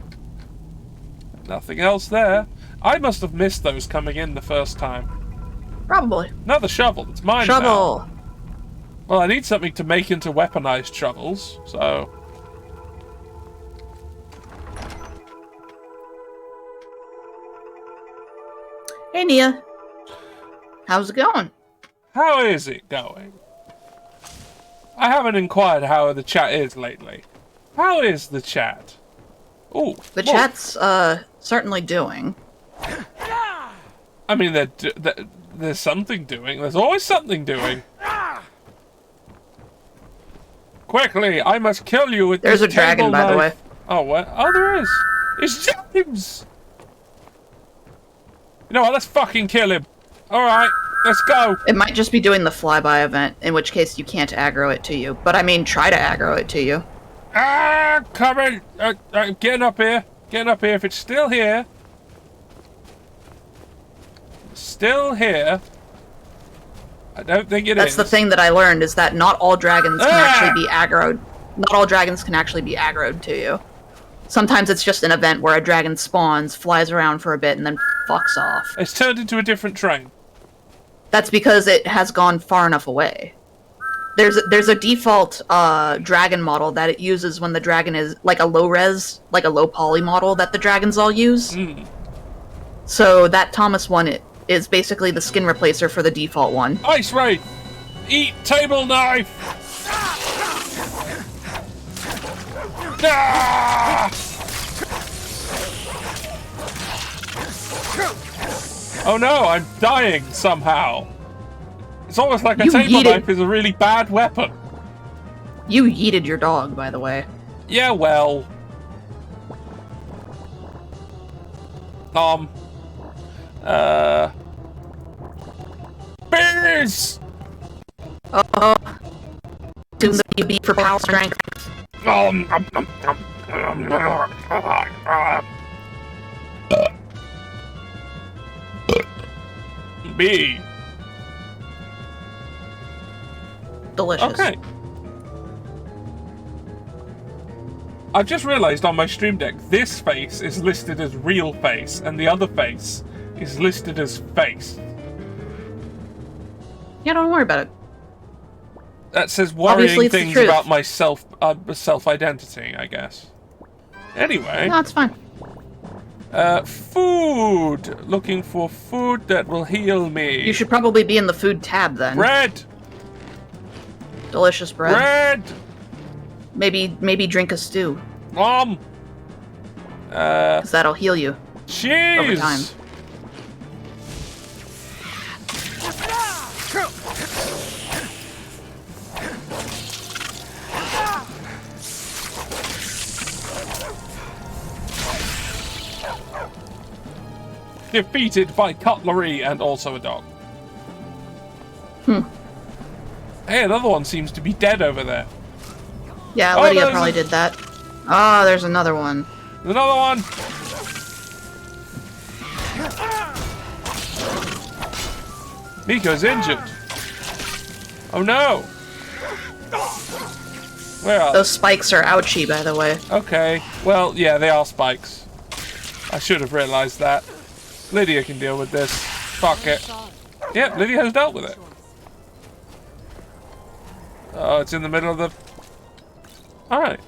Nothing else there. I must have missed those coming in the first time. Probably. Another shovel. It's mine Shovel. now. Well, I need something to make into weaponized shovels, so... Hey, Nia. How's it going? How is it going? I haven't inquired how the chat is lately. How is the chat? Ooh. The whoa. chat's, certainly doing. I mean, there's something doing. There's always something doing. Quickly, I must kill you with There's this a dragon, table by the knife. way. Oh, what? Oh, there is. It's James! You know what? Let's fucking kill him. Alright, let's go. It might just be doing the flyby event, in which case you can't aggro it to you. But I mean, try to aggro it to you. Ah, coming. Getting up here. Getting up here. If it's still here. still here. I don't think it is. That's the thing that I learned, is that not all dragons can actually be aggroed. Not all dragons can actually be aggroed to you. Sometimes it's just an event where a dragon spawns, flies around for a bit, and then fucks off. It's turned into a different train. That's because it has gone far enough away. There's a default dragon model that it uses when the dragon is like a low res, like a low poly model that the dragons all use. So that Thomas one is basically the skin replacer for the default one. Ice Ray! Eat table knife! Ah! Oh no, I'm dying somehow. It's almost like a table knife is a really bad weapon. You yeeted your dog, by the way. Yeah, well. Bears! Assume that you beat for power strength. B. Delicious. Okay. I've just realised on my stream deck, this face is listed as real face, and the other face is listed as face. Yeah, don't worry about it. That says worrying things about my self-identity, I guess. Anyway. No, it's fine. Food. Looking for food that will heal me. You should probably be in the food tab then. Bread. Delicious bread. Bread. Maybe drink a stew. Mom. 'Cause that'll heal you. Cheese. Over time. Defeated by cutlery and also a dog. Hey, another one seems to be dead over there. Yeah, Lydia probably did that. Ah, there's another one. There's another one. Miko's injured. Oh no. Where are those spikes are ouchy, by the way. Okay. Well, yeah, they are spikes. I should have realized that. Lydia can deal with this. Fuck it. Yep, Lydia has dealt with it. Oh, it's in the middle of the... Alright.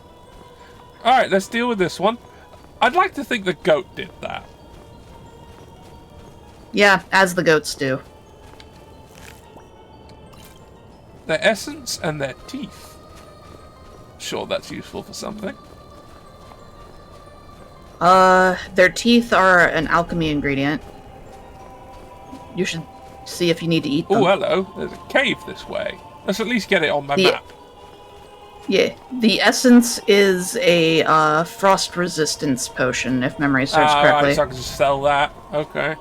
Alright, let's deal with this one. I'd like to think the goat did that. Yeah, as the goats do. Their essence and their teeth. Sure, that's useful for something. Their teeth are an alchemy ingredient. You should see if you need to eat them. Oh, hello. There's a cave this way. Let's at least get it on my map. Yeah, the essence is a frost resistance potion, if memory serves correctly. Right, so I can just sell that. Okay.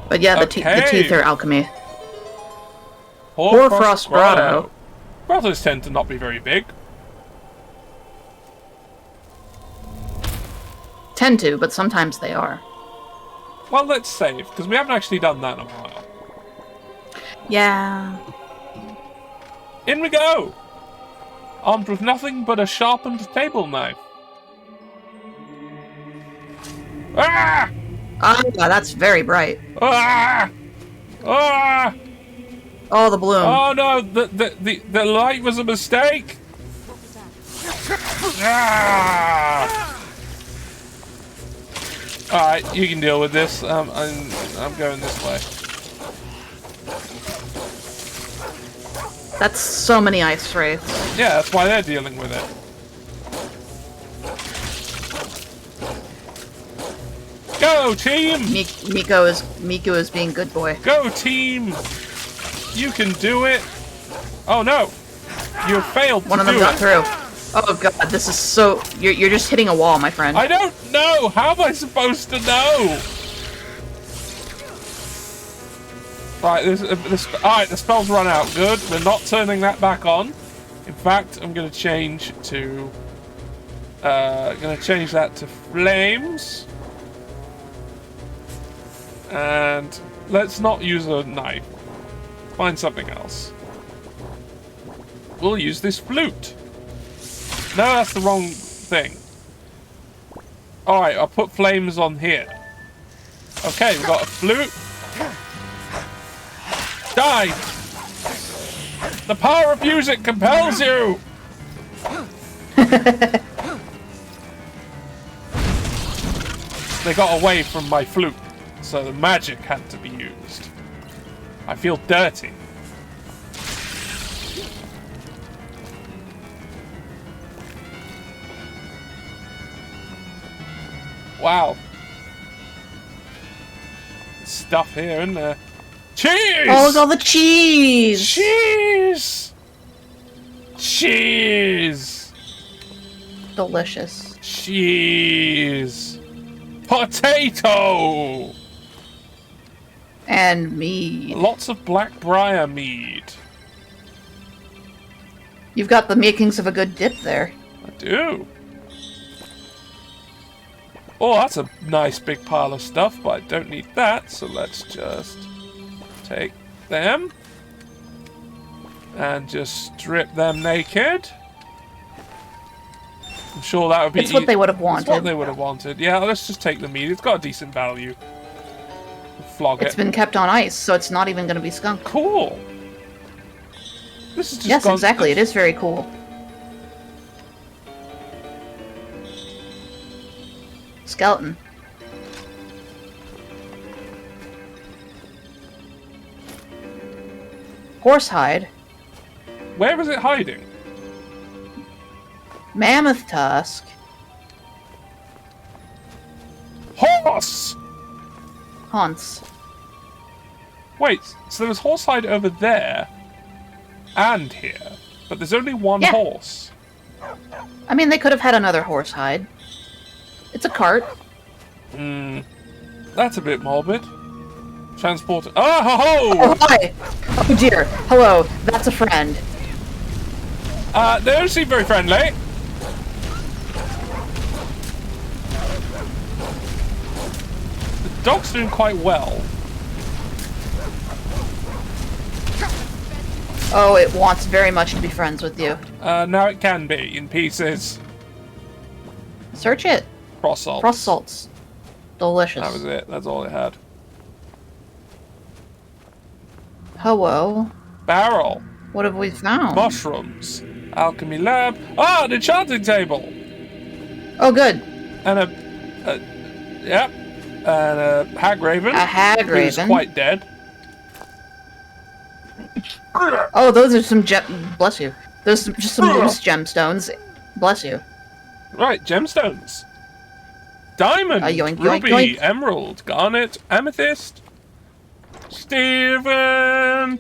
But yeah, the teeth are alchemy. Hoarfrost Grotto. Grottos tend to not be very big. Tend to, but sometimes they are. Well, let's save, because we haven't actually done that in a while. Yeah. In we go! Armed with nothing but a sharpened table knife. Ah! Ah, that's very bright. Ah! Ah! Oh, the bloom. Oh no, the light was a mistake. Ah! Alright, you can deal with this. I'm going this way. That's so many ice wraiths. Yeah, that's why they're dealing with it. Go team! Miko is being good boy. Go team! You can do it. Oh no! You failed. One of them got through. Oh god, this is so... You're just hitting a wall, my friend. I don't know! How am I supposed to know? Right, alright, the spell's run out. Good. We're not turning that back on. In fact, I'm gonna change to... that to flames. And let's not use a knife. Find something else. We'll use this flute. No, that's the wrong thing. Alright, I'll put flames on here. Okay, we've got a flute. Die! The power of music compels you! They got away from my flute, so the magic had to be used. I feel dirty. Wow. Stuff here, isn't there? Cheese! Oh, look at all the cheese! Cheese! Cheese! Delicious. Cheese! Potato! And mead. Lots of Blackbriar mead. You've got the makings of a good dip there. I do. Oh, that's a nice big pile of stuff, but I don't need that, so let's just take them and just strip them naked. I'm sure that would be... It's what they would have wanted. It's what they would have wanted. Yeah, let's just take the meat. It's got a decent value. Flog it. It's been kept on ice, so it's not even going to be skunked. Cool. This is just yes, exactly. It is very cool. Skeleton. Horsehide. Where is it hiding? Mammoth tusk. Horse! Haunts. Wait, so there was horsehide over there and here, but there's only one horse. I mean, they could have had another horsehide. It's a cart. Hmm. That's a bit morbid. Transport. Oh, ho, ho! Oh, hi! Oh, dear. Hello. That's a friend. They don't seem very friendly. The dog's doing quite well. Oh, it wants very much to be friends with you. Now it can be, in pieces. Search it. Cross salts. Cross salts. Delicious. That was it. That's all it had. Hello. Barrel. What have we found? Mushrooms. Alchemy lab. Ah, an enchanting table. Oh, good. And yep. And a hag raven. A hag raven. Who's quite dead. Oh, those are some bless you. Those are just some loose gemstones. Bless you. Right, gemstones. Diamond, yoink, ruby, yoink, yoink. emerald, garnet, amethyst. Steven!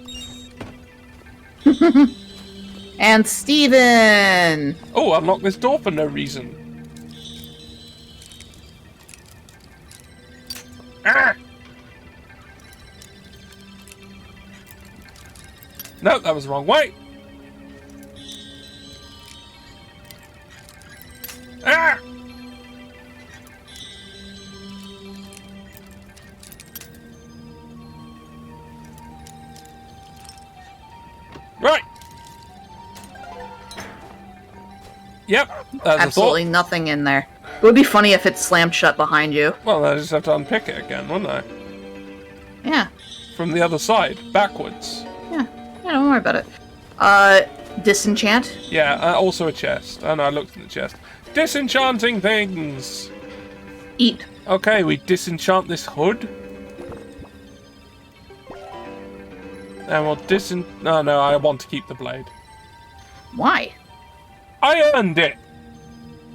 And Steven! Oh, unlock this door for no reason. Ah! No, that was the wrong way. Ah! Right. Yep. Absolutely nothing in there. It would be funny if it slammed shut behind you. Well, I just have to unpick it again, wouldn't I? Yeah. From the other side, backwards. Yeah, don't worry about it. Disenchant? Yeah, also a chest. Oh no, I looked in the chest. Disenchanting things! Eat. Okay, we disenchant this hood. And we'll no, I want to keep the blade. Why? I earned it!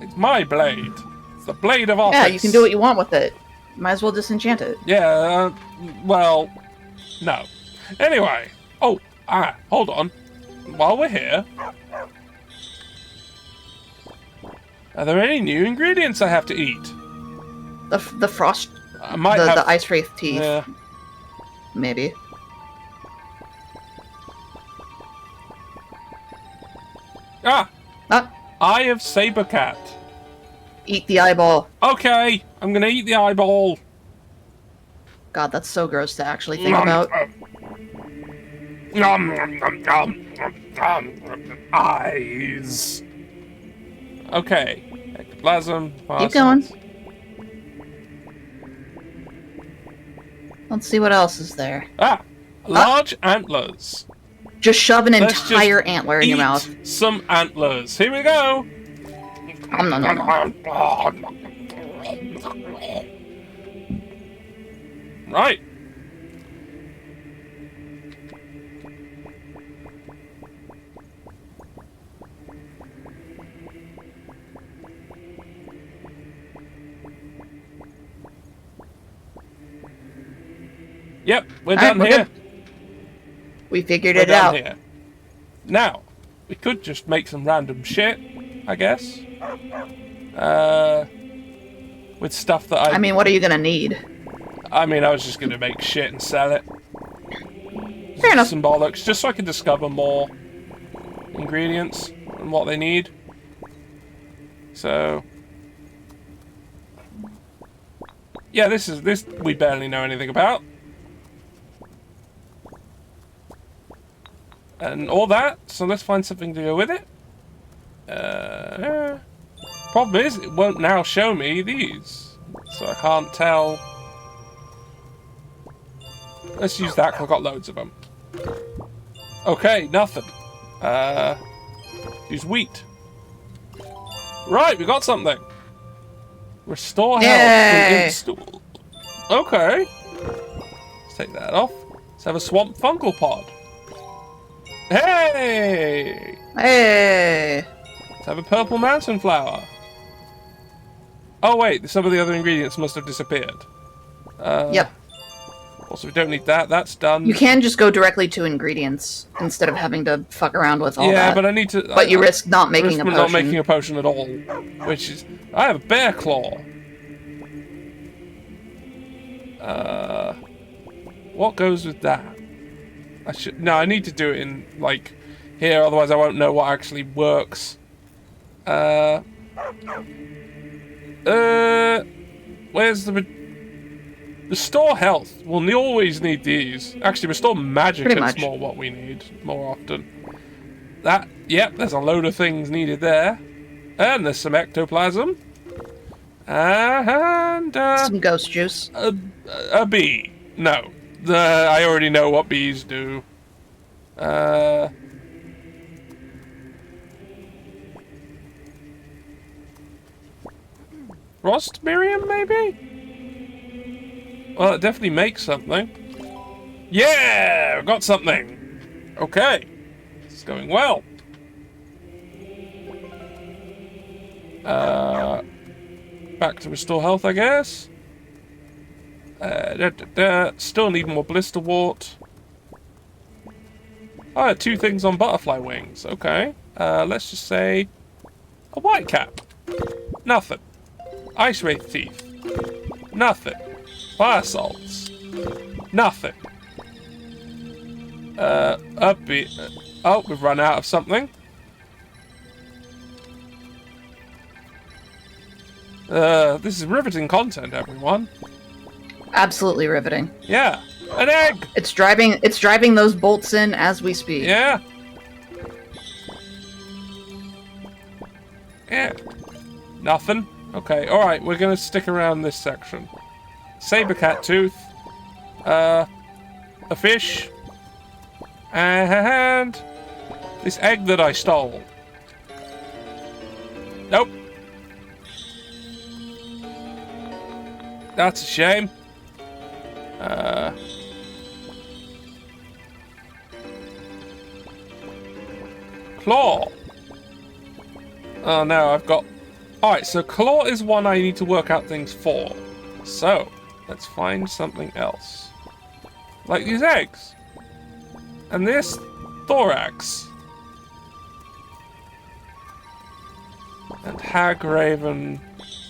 It's my blade. It's the blade of office. Yeah, you can do what you want with it. Might as well disenchant it. Yeah, well, no. Anyway. Oh, hold on. While we're here, are there any new ingredients I have to eat? The frost... I might have... The ice wraith teeth. Yeah. Maybe. Eye of Sabercat. Eat the eyeball. Okay, I'm gonna eat the eyeball. God, that's so gross to actually think about. Eyes. Okay. Ectoplasm. Keep going. Let's see what else is there. Large antlers. Just shove an Let's entire just antler in your eat mouth. Some antlers. Here we go. Right. Yep, we're done we're here. good. We figured We're it done out. here. Now, we could just make some random shit, I guess. With stuff that I mean, what are you gonna need? I mean, I was just gonna make shit and sell it. Fair enough. Some bollocks, just so I can discover more ingredients and what they need. So, yeah, this we barely know anything about. And all that, so let's find something to go with it. Problem is, it won't now show me these, so I can't tell. Let's use that, 'cause I've got loads of them. Okay, nothing. Use wheat. Right, we got something. Restore health to install. Okay. Let's take that off. Let's have a swamp fungal pod. Hey! Hey! Let's have a purple mountain flower. Oh wait, some of the other ingredients must have disappeared. Yep. Also, we don't need that. That's done. You can just go directly to ingredients instead of having to fuck around with all that. Yeah, but I need to. But you risk not making a potion. Not making a potion at all, which is. I have a bear claw. What goes with that? I need to do it in, like, here, otherwise I won't know what actually works. Where's the... Restore health. We'll always need these. Actually, restore magic is more what we need, more often. Yep, there's a load of things needed there. And there's some ectoplasm. And, some ghost juice. A bee. No. I already know what bees do. Frost Miriam, maybe? Well, it definitely makes something. Yeah! Got something! Okay. It's going well. Back to restore health, I guess. Still need more blister wart. Oh, 2 things on butterfly wings. Okay. Let's just say a white cap. Nothing. Ice wraith teeth. Nothing. Fire salts. Nothing. Oh, we've run out of something. This is riveting content, everyone. Absolutely riveting. Yeah, an egg. It's driving those bolts in as we speak. Yeah. Yeah. Nothing. Okay. All right. We're gonna stick around this section. Saber cat tooth. A fish. And this egg that I stole. Nope. That's a shame. Claw. Oh no, I've got... Alright, so claw is one I need to work out things for. So, let's find something else. Like these eggs. And this thorax. And Hagraven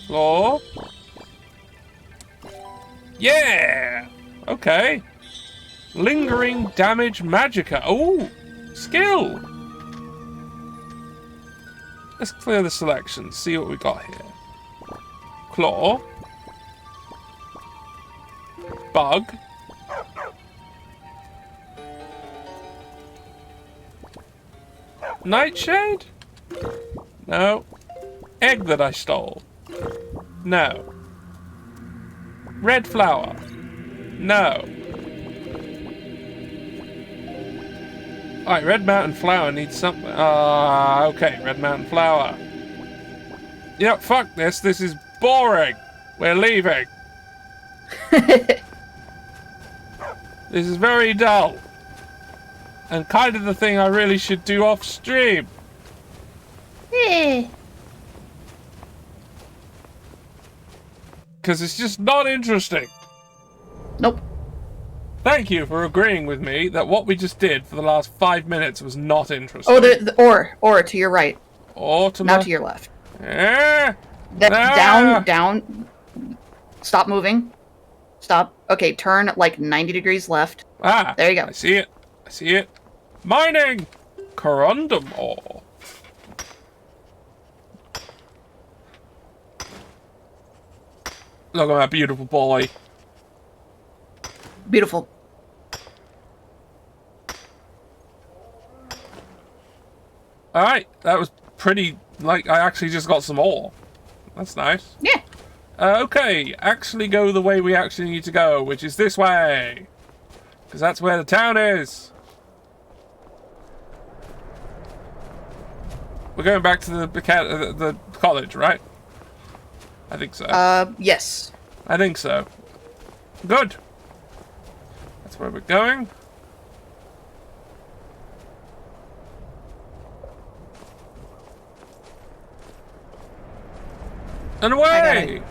claw. Yeah! Okay. Lingering damage magicka. Oh! Skill! Let's clear the selection, see what we got here. Claw. bug. Nightshade? No. Egg that I stole? No. Red flower? No. Alright, Red Mountain Flower needs something. Okay, Red Mountain Flower. Yep, fuck this. This is boring. We're leaving. This is very dull. And kind of the thing I really should do off stream. Eh. Because it's just not interesting. Nope. Thank you for agreeing with me that what we just did for the last 5 minutes was not interesting. Oh, or to your right. Or to Not to your left. Ah, Down. Stop moving. Stop. Okay, turn like 90 degrees left. Ah, there you go. I see it. I see it. Mining! Corundum ore. Look at that beautiful boy. Beautiful. Alright, that was pretty, like, I actually just got some ore. That's nice. Yeah. Okay, actually go the way we actually need to go, which is this way. Because that's where the town is. We're going back to the college, right? I think so. Yes. I think so. Good. That's where we're going. And away!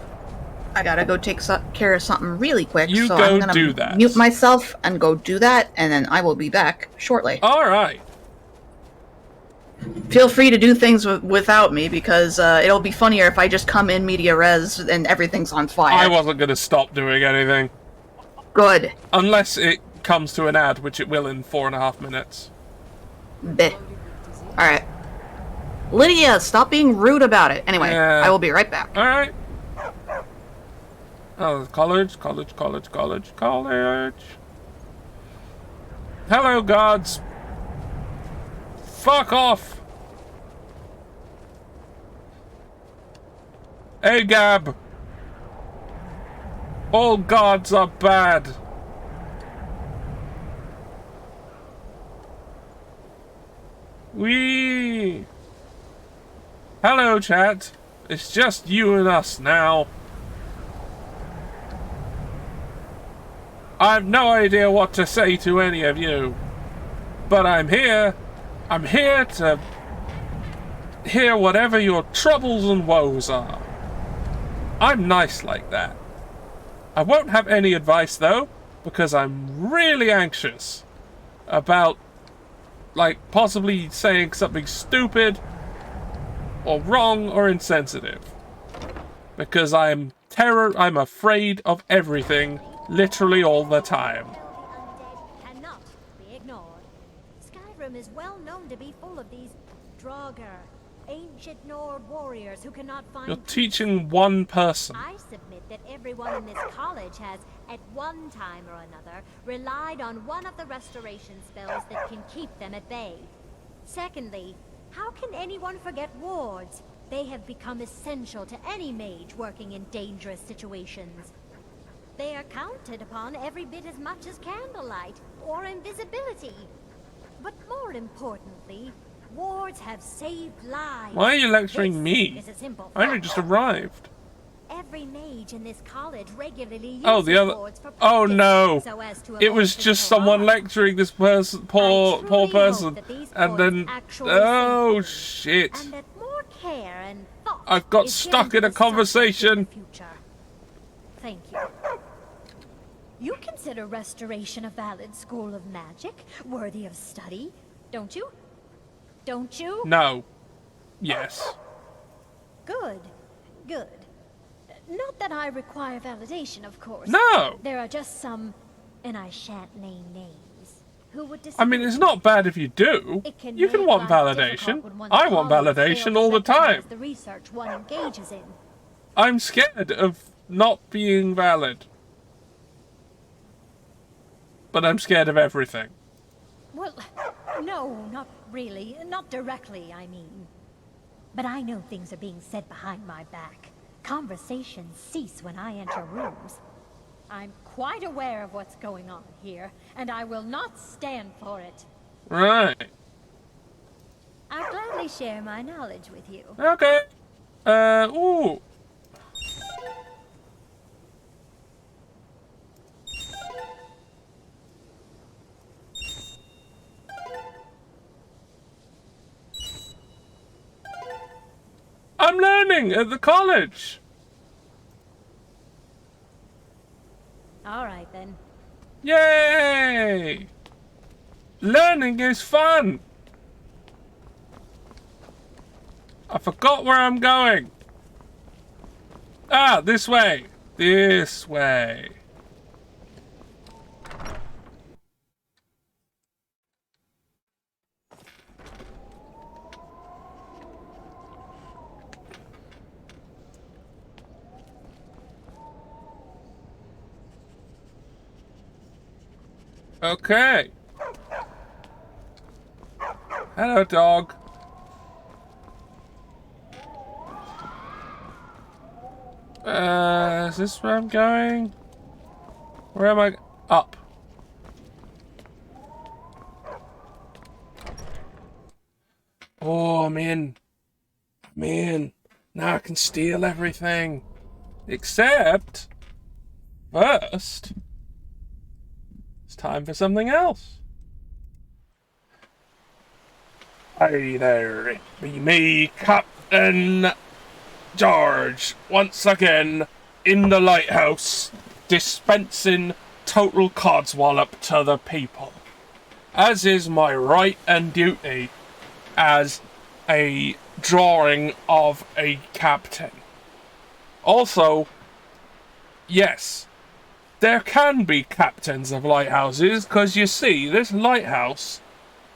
I gotta go take care of something really quick. You so go I'm gonna do that. Mute myself and go do that, and then I will be back shortly. Alright. Feel free to do things without me, because it'll be funnier if I just come in media res and everything's on fire. I wasn't going to stop doing anything. Good. Unless it comes to an ad, which it will in 4.5 minutes. Bleh. Alright. Lydia, stop being rude about it. Anyway, I will be right back. Alright. Oh, college. Hello, gods. Fuck off. Hey, Gab. All gods are bad. Wee. Hello, chat. It's just you and us now. I've no idea what to say to any of you. But I'm here. I'm here to hear whatever your troubles and woes are. I'm nice like that. I won't have any advice, though, because I'm really anxious about, like, possibly saying something stupid or wrong or insensitive. Because I'm afraid of everything, literally all the time. Cannot be ignored. Skyrim is well known to be full of these Draugr, ancient Nord warriors who cannot find You're peace. teaching one person. I submit that everyone in this college has, at one time or another, relied on one of the restoration spells that can keep them at bay. Secondly, how can anyone forget wards? They have become essential to any mage working in dangerous situations. They are counted upon every bit as much as candlelight or invisibility. But more importantly, wards have saved lives. Why are you lecturing me? Is a simple I only fact. just arrived. Every mage in this college regularly uses Oh, the other. wards for Oh practice, no! so as to It avoid was just physical someone harm. lecturing this person, poor person, and then oh shit! And that more care and thought I've got is stuck given in a to the subject conversation. future. Thank you. You consider restoration a valid school of magic, worthy of study, don't you? Don't you? No. Yes. Good. Good. Not that I require validation, of course. No. There are just some, and I shan't name names, who would disagree. I mean, it's not bad if you do. It can You can make want life validation. difficult when one's I want colleagues fail validation to all the time. recognize the research one engages in. I'm scared of not being valid. but I'm scared of everything. Well, no, not really. Not directly, I mean. But I know things are being said behind my back. Conversations cease when I enter rooms. I'm quite aware of what's going on here, and I will not stand for it. Right. I'll gladly share my knowledge with you. Okay. Ooh. I'm learning at the college. All right, then. Yay! Learning is fun. I forgot where I'm going. Ah, this way. This way. Okay. Hello, dog. Is this where I'm going? Where am I? Up. Oh, I'm in. I'm in. Now I can steal everything. Except, first, it's time for something else. Hey there, it be me, Captain George, once again in the lighthouse, dispensing total codswallop to the people, as is my right and duty as a drawing of a captain. Also, yes, there can be captains of lighthouses, because you see, this lighthouse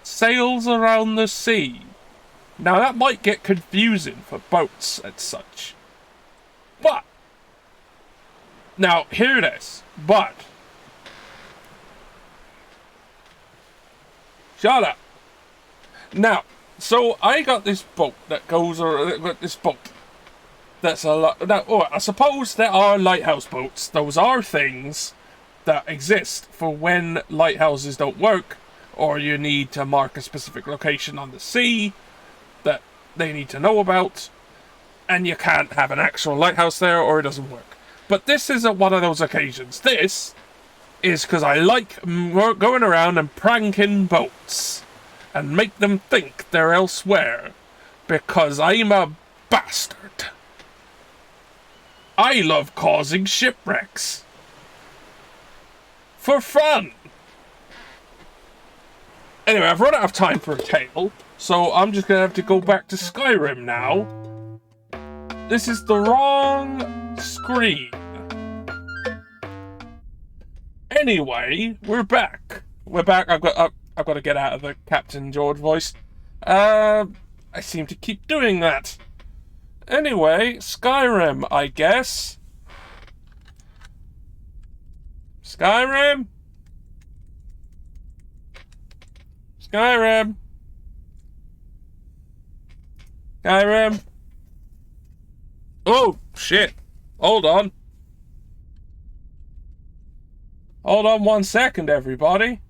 sails around the sea. Now that might get confusing for boats and such. But, now hear this, but, shut up. Now, so I got this boat that goes around, this boat that's a lot. Now, oh, I suppose there are lighthouse boats. Those are things that exist for when lighthouses don't work, or you need to mark a specific location on the sea that they need to know about, and you can't have an actual lighthouse there or it doesn't work. But this isn't one of those occasions. This is because I like going around and pranking boats and make them think they're elsewhere, because I'm a bastard. I love causing shipwrecks. For fun. Anyway, I've run out of time for a tale, so I'm just gonna have to go back to Skyrim now. This is the wrong screen. Anyway, we're back. We're back. I've got to get out of the Captain George voice. I seem to keep doing that. Anyway, Skyrim, I guess. Skyrim? Skyrim? Skyrim? Oh, shit. Hold on. Hold on 1 second, everybody.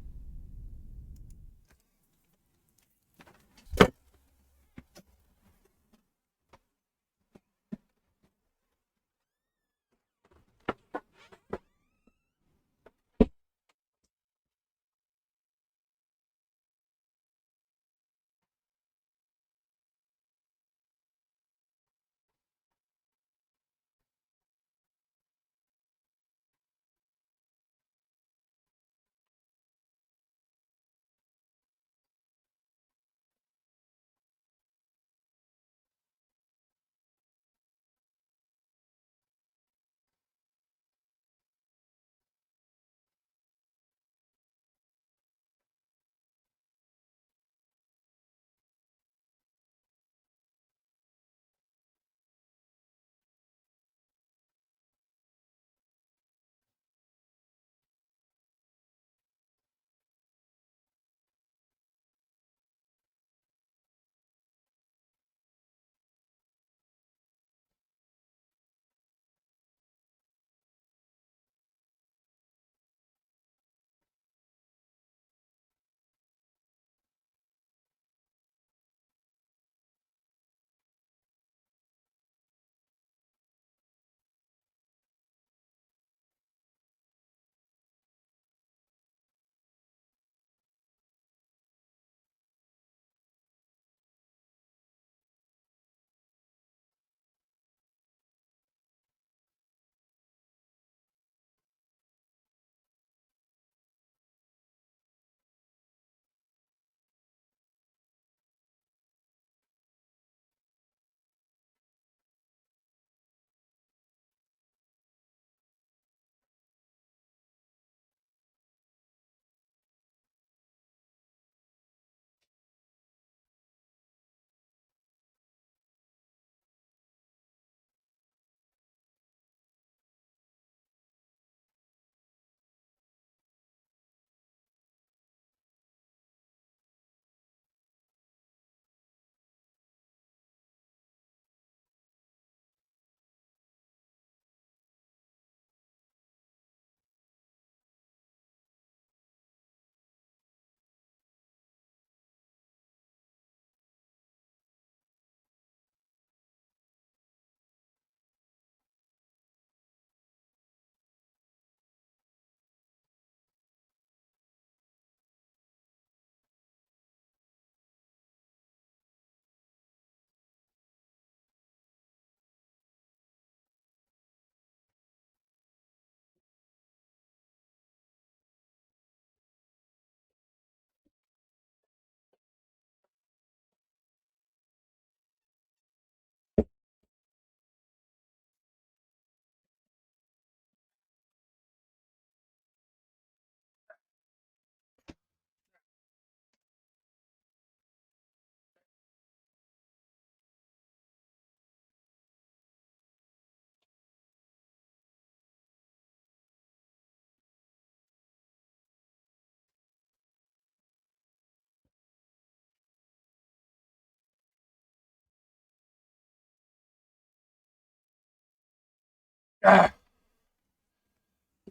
Ah.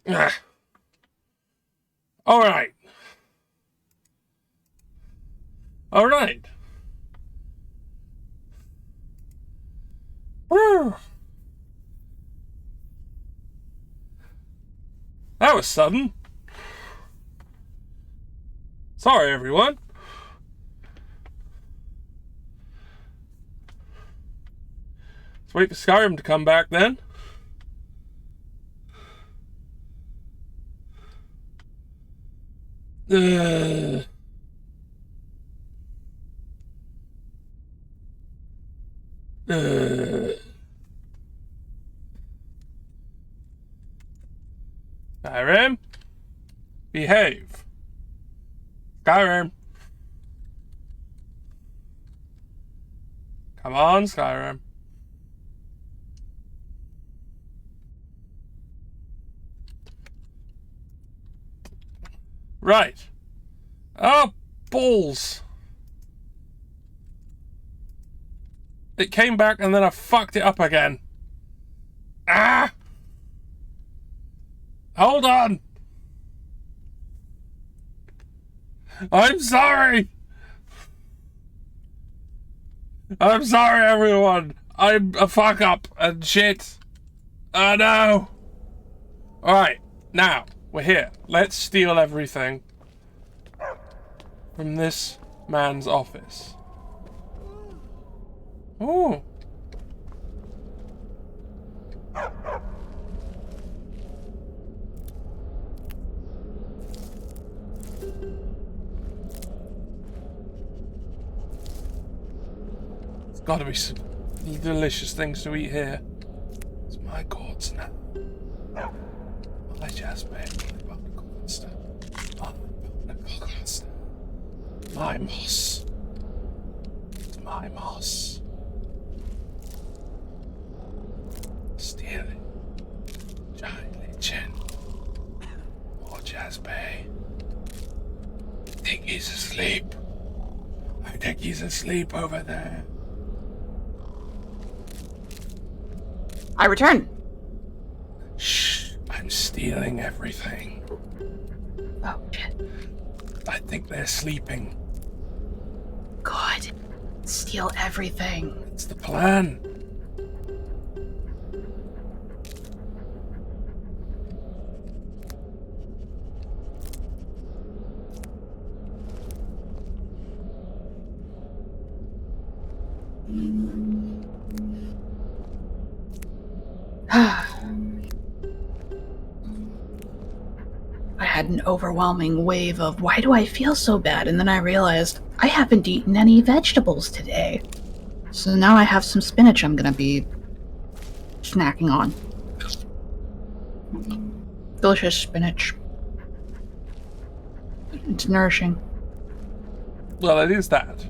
Ah. All right. All right. Whew. That was sudden. Sorry, everyone. Let's wait for Skyrim to come back then. Skyrim, behave. Skyrim. Come on, Skyrim. Right. Oh, balls. It came back and then I fucked it up again. Ah! Hold on. I'm sorry. I'm sorry, everyone. I'm a fuck up and shit. Oh no. Alright, now, we're here. Let's steal everything from this man's office. Ooh. There's gotta be some delicious things to eat here. It's my gods now. My jasmine, my moss. It's my moss. Steal it. Giant Lichen. More jasmine. I think he's asleep. I think he's asleep over there. I return. Shh, I'm stealing everything. Oh, shit. I think they're sleeping. God. Steal everything. It's the plan. I had an overwhelming wave of why do I feel so bad, and then I realized I haven't eaten any vegetables today. So now I have some spinach I'm gonna be snacking on. Delicious spinach. It's nourishing. Well, it is that.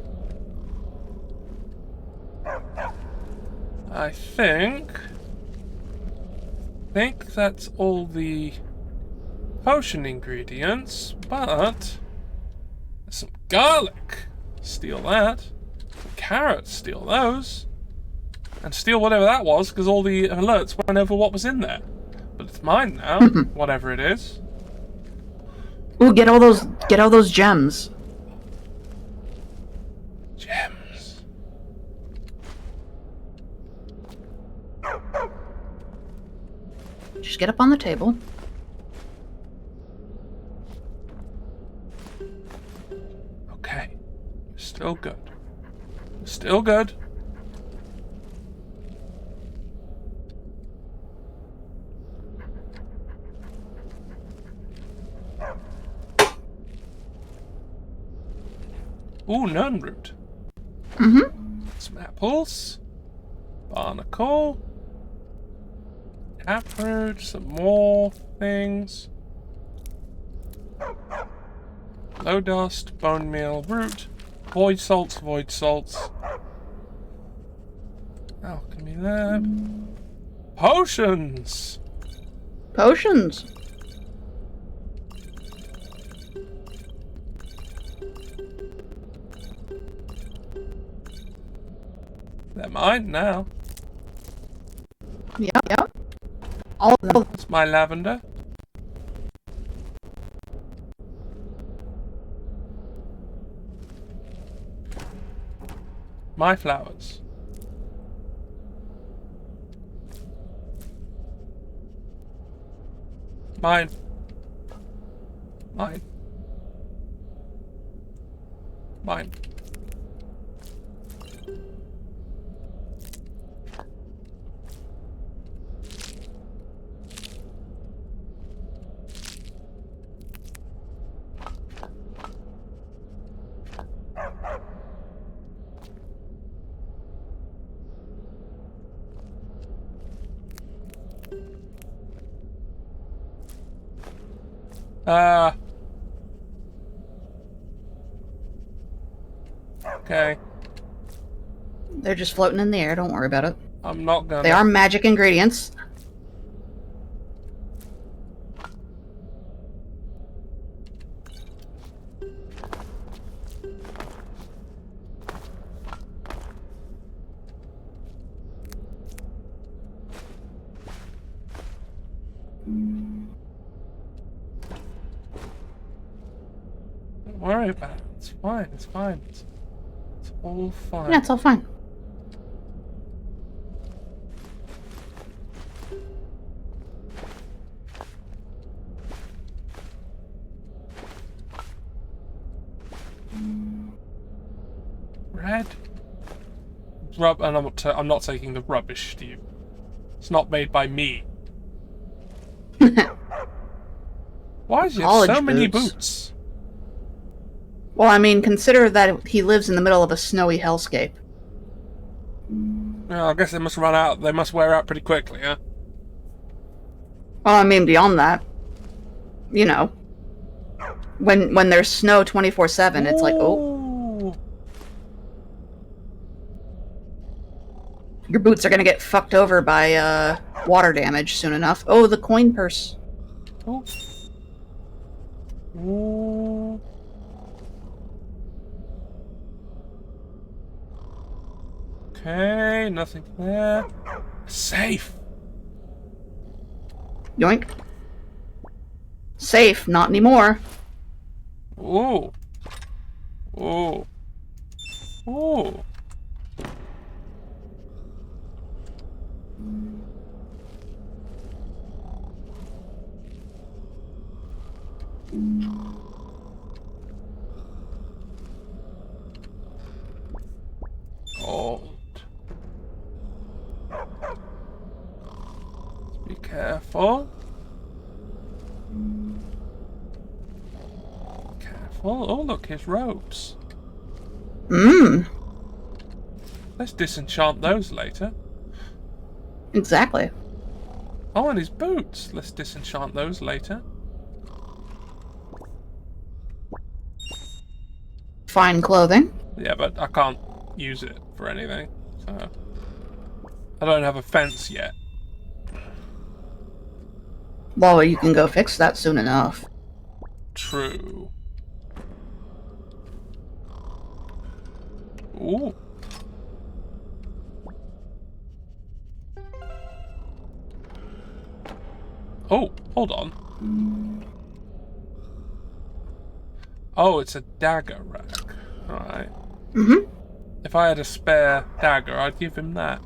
I think that's all the potion ingredients, but there's some garlic. Steal that. Some carrots, steal those. And steal whatever that was, because all the alerts went over what was in there. But it's mine now, whatever it is. Ooh, get all those gems. Gems. Just get up on the table. Okay. Still good. Still good. Ooh, none root. Mm-hmm. Some apples. Barnacle. Taproot. Some more things. Low dust. Bone meal. Root. Void salts. Void salts. Alchemy lab. Potions. Potions. They're mine now. Yep, yep. All of them. It's my lavender. My flowers. Mine. Mine. Mine. Okay. They're just floating in the air, don't worry about it. I'm not gonna. They are magic ingredients. Don't worry about it. It's fine. It's fine. It's all fine. Yeah, it's all fine. Red. And I'm not taking the rubbish, Steve. It's not made by me. Why is there so many boots? Well, I mean, consider that he lives in the middle of a snowy hellscape. Well, I guess they must run out. They must wear out pretty quickly, huh? Well, I mean, beyond that, you know, when there's snow 24/7, it's like, oh, your boots are gonna get fucked over by water damage soon enough. Oh, the coin purse. Oh. Ooh. Okay, nothing there. Safe. Yoink. Safe, not anymore. Ooh. Ooh. Ooh. Gold. Be careful. Careful. Oh, look, his robes. Let's disenchant those later. Exactly. Oh, and his boots. Let's disenchant those later. Fine clothing. Yeah, but I can't use it for anything. So I don't have a fence yet. Well, you can go fix that soon enough. True. Ooh. Oh, hold on. Oh, it's a dagger rack. Alright. If I had a spare dagger, I'd give him that.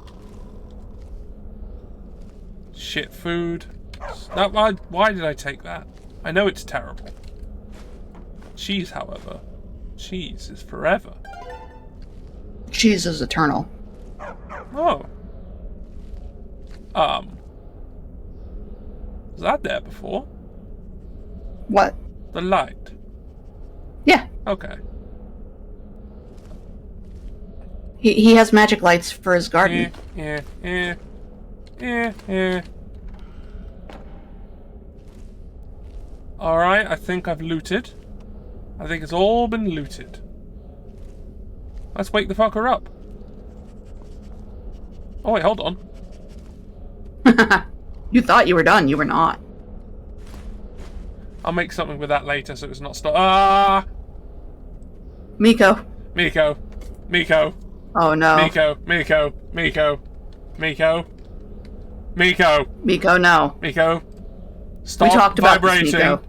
Shit food. Why did I take that? I know it's terrible. Cheese, however. Cheese is forever. Cheese is eternal. Oh. Was that there before? What? The light. Yeah. Okay. He has magic lights for his garden. Yeah. Alright, I think I've looted. I think it's all been looted. Let's wake the fucker up. Oh wait, hold on. You thought you were done, you were not. I'll make something with that later so it's not Ah! Miko. Miko. Oh no. Miko. Miko. Miko, no. Miko. Stop we talked about vibrating. this, Miko.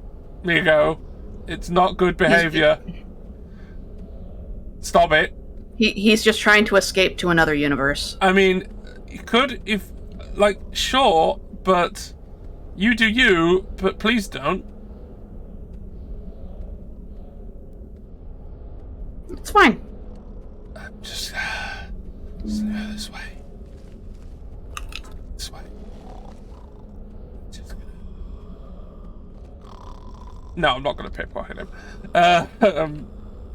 Miko. It's not good behavior. Stop it. He's just trying to escape to another universe. I mean, you could, if, like, sure, but you do you, but please don't. It's fine. Just this way. This way. No, I'm not going to pickpocket him.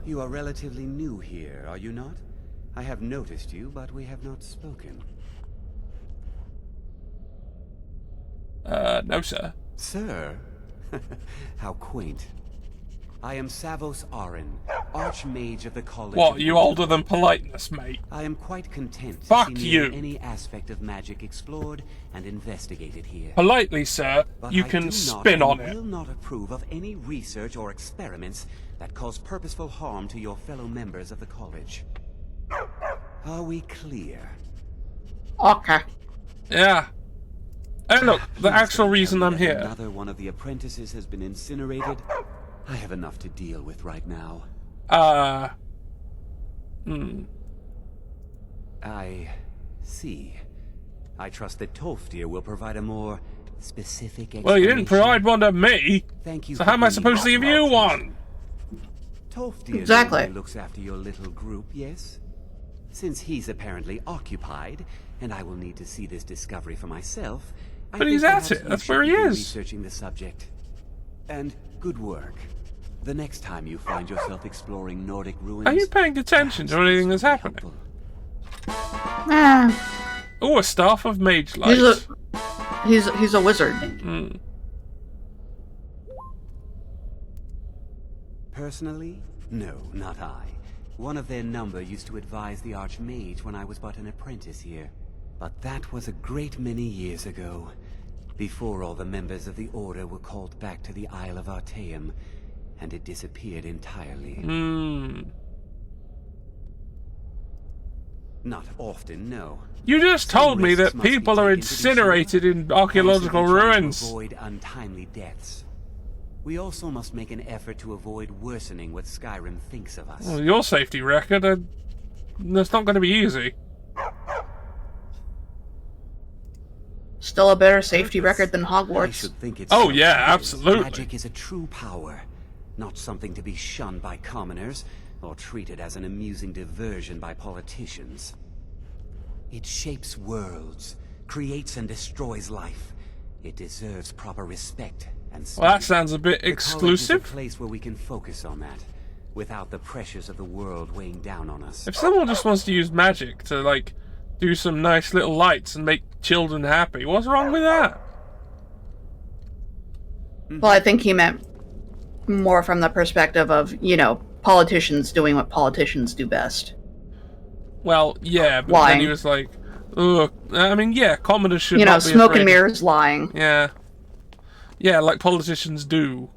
You are relatively new here, are you not? I have noticed you, but we have not spoken. No, sir. Sir? How quaint. I am Savos Arin, Archmage of the College. What, you older than politeness, mate? I am quite content Fuck to see you. any aspect of magic explored and investigated here. Politely, sir, But you I can do not spin and on it. will not approve of any research or experiments that cause purposeful harm to your fellow members of the college. Are we clear? Okay. Yeah. Hey, look, the actual reason I'm here. Another one of the apprentices has been incinerated. I have enough to deal with right now. I see. I trust that Tolfdir will provide a more specific explanation. Well, you didn't provide one to me. Thank you. So how am I supposed to give you one? Tolfdir Exactly. looks after your little group, yes? Since he's apparently occupied, and I will need to see this discovery for myself, I But think he's at perhaps it. you That's should where he begin is. Researching the subject. And good work. The next time you find yourself exploring Nordic ruins... Are you paying attention to anything that's happening? Ah, Oh, a staff of mage light. he's a wizard. Personally? No, not I. One of their number used to advise the Archmage when I was but an apprentice here. But that was a great many years ago, before all the members of the Order were called back to the Isle of Artaeum, and it disappeared entirely. Not often, no. You just told me that people are incinerated in archaeological ruins. To avoid untimely deaths. We also must make an effort to avoid worsening what Skyrim thinks of us. Well, your safety record, that's not going to be easy. Still a better safety record than I Hogwarts. should think it's Oh, yeah, self-evident. absolutely. Magic is a true power, not something to be shunned by commoners or treated as an amusing diversion by politicians. It shapes worlds, creates and destroys life. It deserves proper respect and study. Well, that sounds a bit The college exclusive. is a place where we can focus on that, without the pressures of the world weighing down on us. If someone just wants to use magic to, like, do some nice little lights and make children happy, what's wrong with that? Well, I think he meant more from the perspective of, you know, politicians doing what politicians do best. Well, yeah, but Lying. then he was like, ugh. I mean, yeah, commoners should You know, not be smoke afraid and of- mirrors, lying. Yeah. Yeah, like politicians do.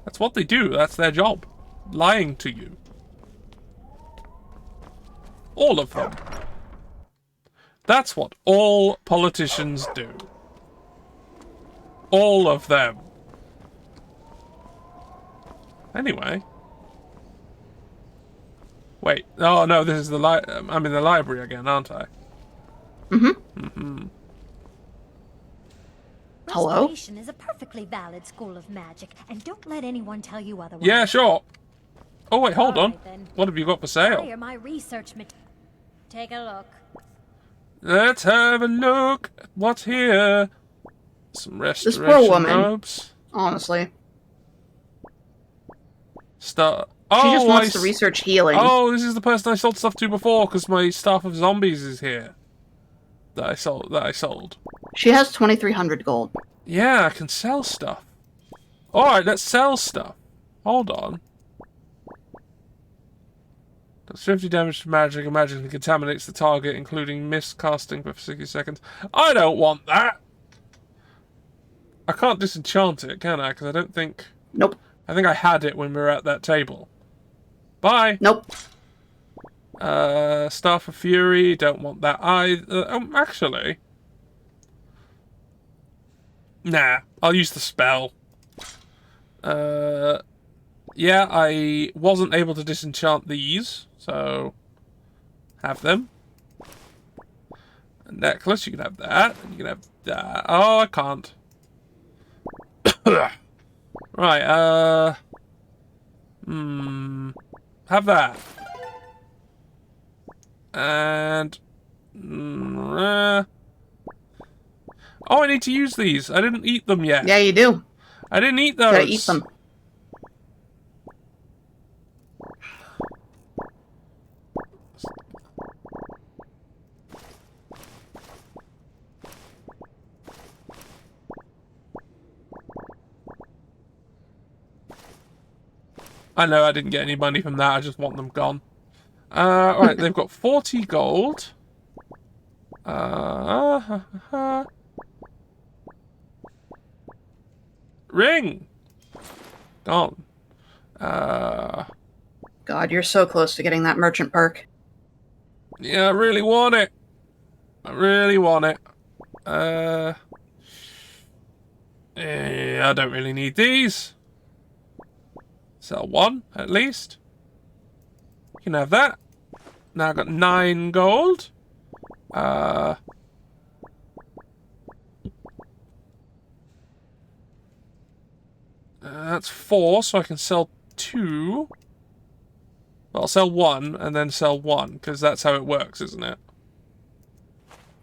That's what they do. That's their job. Lying to you. All of them. That's what all politicians do. All of them. Anyway. Wait. Oh, no, this is the I'm in the library again, aren't I? Hello? Restoration is a perfectly valid school of magic, and don't let anyone tell you otherwise. Yeah, sure. Oh, wait, hold on. Alright, then. What have you got for sale? Hire my research Take a look. Let's have a look at what's here. Some This restoration poor woman. robes. Honestly. Oh, She just wants I to s- research healing. Oh, this is the person I sold stuff to before, because my staff of zombies is here. That I sold. She has 2,300 gold. Yeah, I can sell stuff. Alright, let's sell stuff. Hold on. Does 50 damage to magic and magically contaminates the target, including mist casting for 60 seconds. I don't want that! I can't disenchant it, can I? Because I don't think... Nope. I think I had it when we were at that table. Bye! Nope. Staff of Fury, don't want that either. Actually. Nah, I'll use the spell. Yeah, I wasn't able to disenchant these, so have them. A necklace, you can have that, and you can have that. Oh, I can't. Right, have that. And... oh, I need to use these. I didn't eat them yet. Yeah, you do. I didn't eat those. Gotta eat them. I know I didn't get any money from that. I just want them gone. Right, they've got 40 gold. Ring! Gone. God, you're so close to getting that merchant perk. Yeah, I really want it. I really want it. Yeah, I don't really need these. Sell one, at least. You can have that. Now I've got 9 gold. That's 4, so I can sell 2. Well, I'll sell 1 and then sell 1, because that's how it works, isn't it?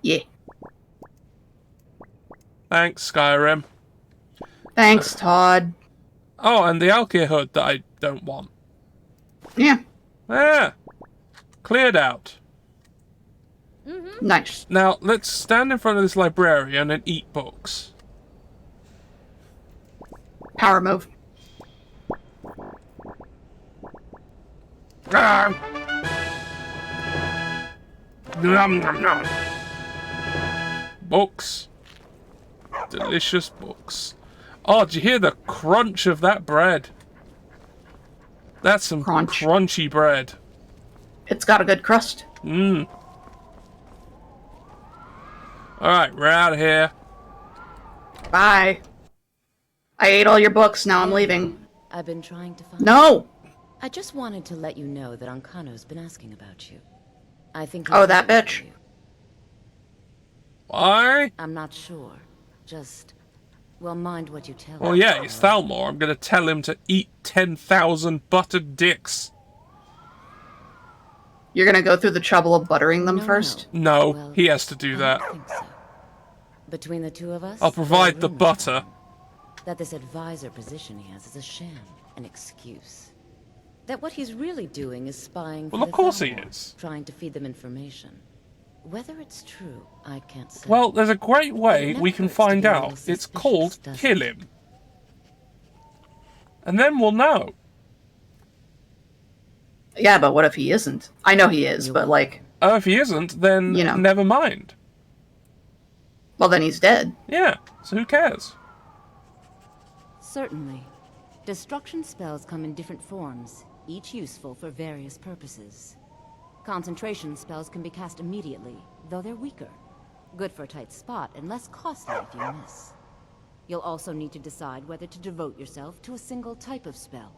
Yeah. Thanks, Skyrim. Thanks, Todd. Oh, and the Alkir hood that I don't want. Yeah. Yeah. Cleared out. Nice. Now, let's stand in front of this librarian and eat books. Power move. Nom, nom, nom. Books. Delicious books. Oh, did you hear the crunch of that bread? That's some crunchy bread. It's got a good crust. Mmm. Alright, we're out of here. Bye. I ate all your books, now I'm leaving. I've been trying to find... No! I just wanted to let you know that Ankano's been asking about you. I think... Oh, that bitch. Why? I'm not sure. Just... well, mind what you tell Well, him. yeah, it's Thalmor. I'm gonna tell him to eat 10,000 buttered dicks. You're gonna go through the trouble of buttering them first? No, Well, he has to do that. I think so. Between the two of us... I'll provide the butter. that this advisor position he has is a sham, an excuse. That what he's really doing is spying for Well, of the course he Thalmor, is. trying to feed them information. Whether it's true, I can't say. Well, there's a great way we can find out. It's called kill him. And then we'll know. Yeah, but what if he isn't? I know he is, but like... Oh, if he isn't, then never mind. Well, then he's dead. Yeah, so who cares? Certainly. Destruction spells come in different forms, each useful for various purposes. Concentration spells can be cast immediately, though they're weaker. Good for a tight spot and less costly if you miss. You'll also need to decide whether to devote yourself to a single type of spell.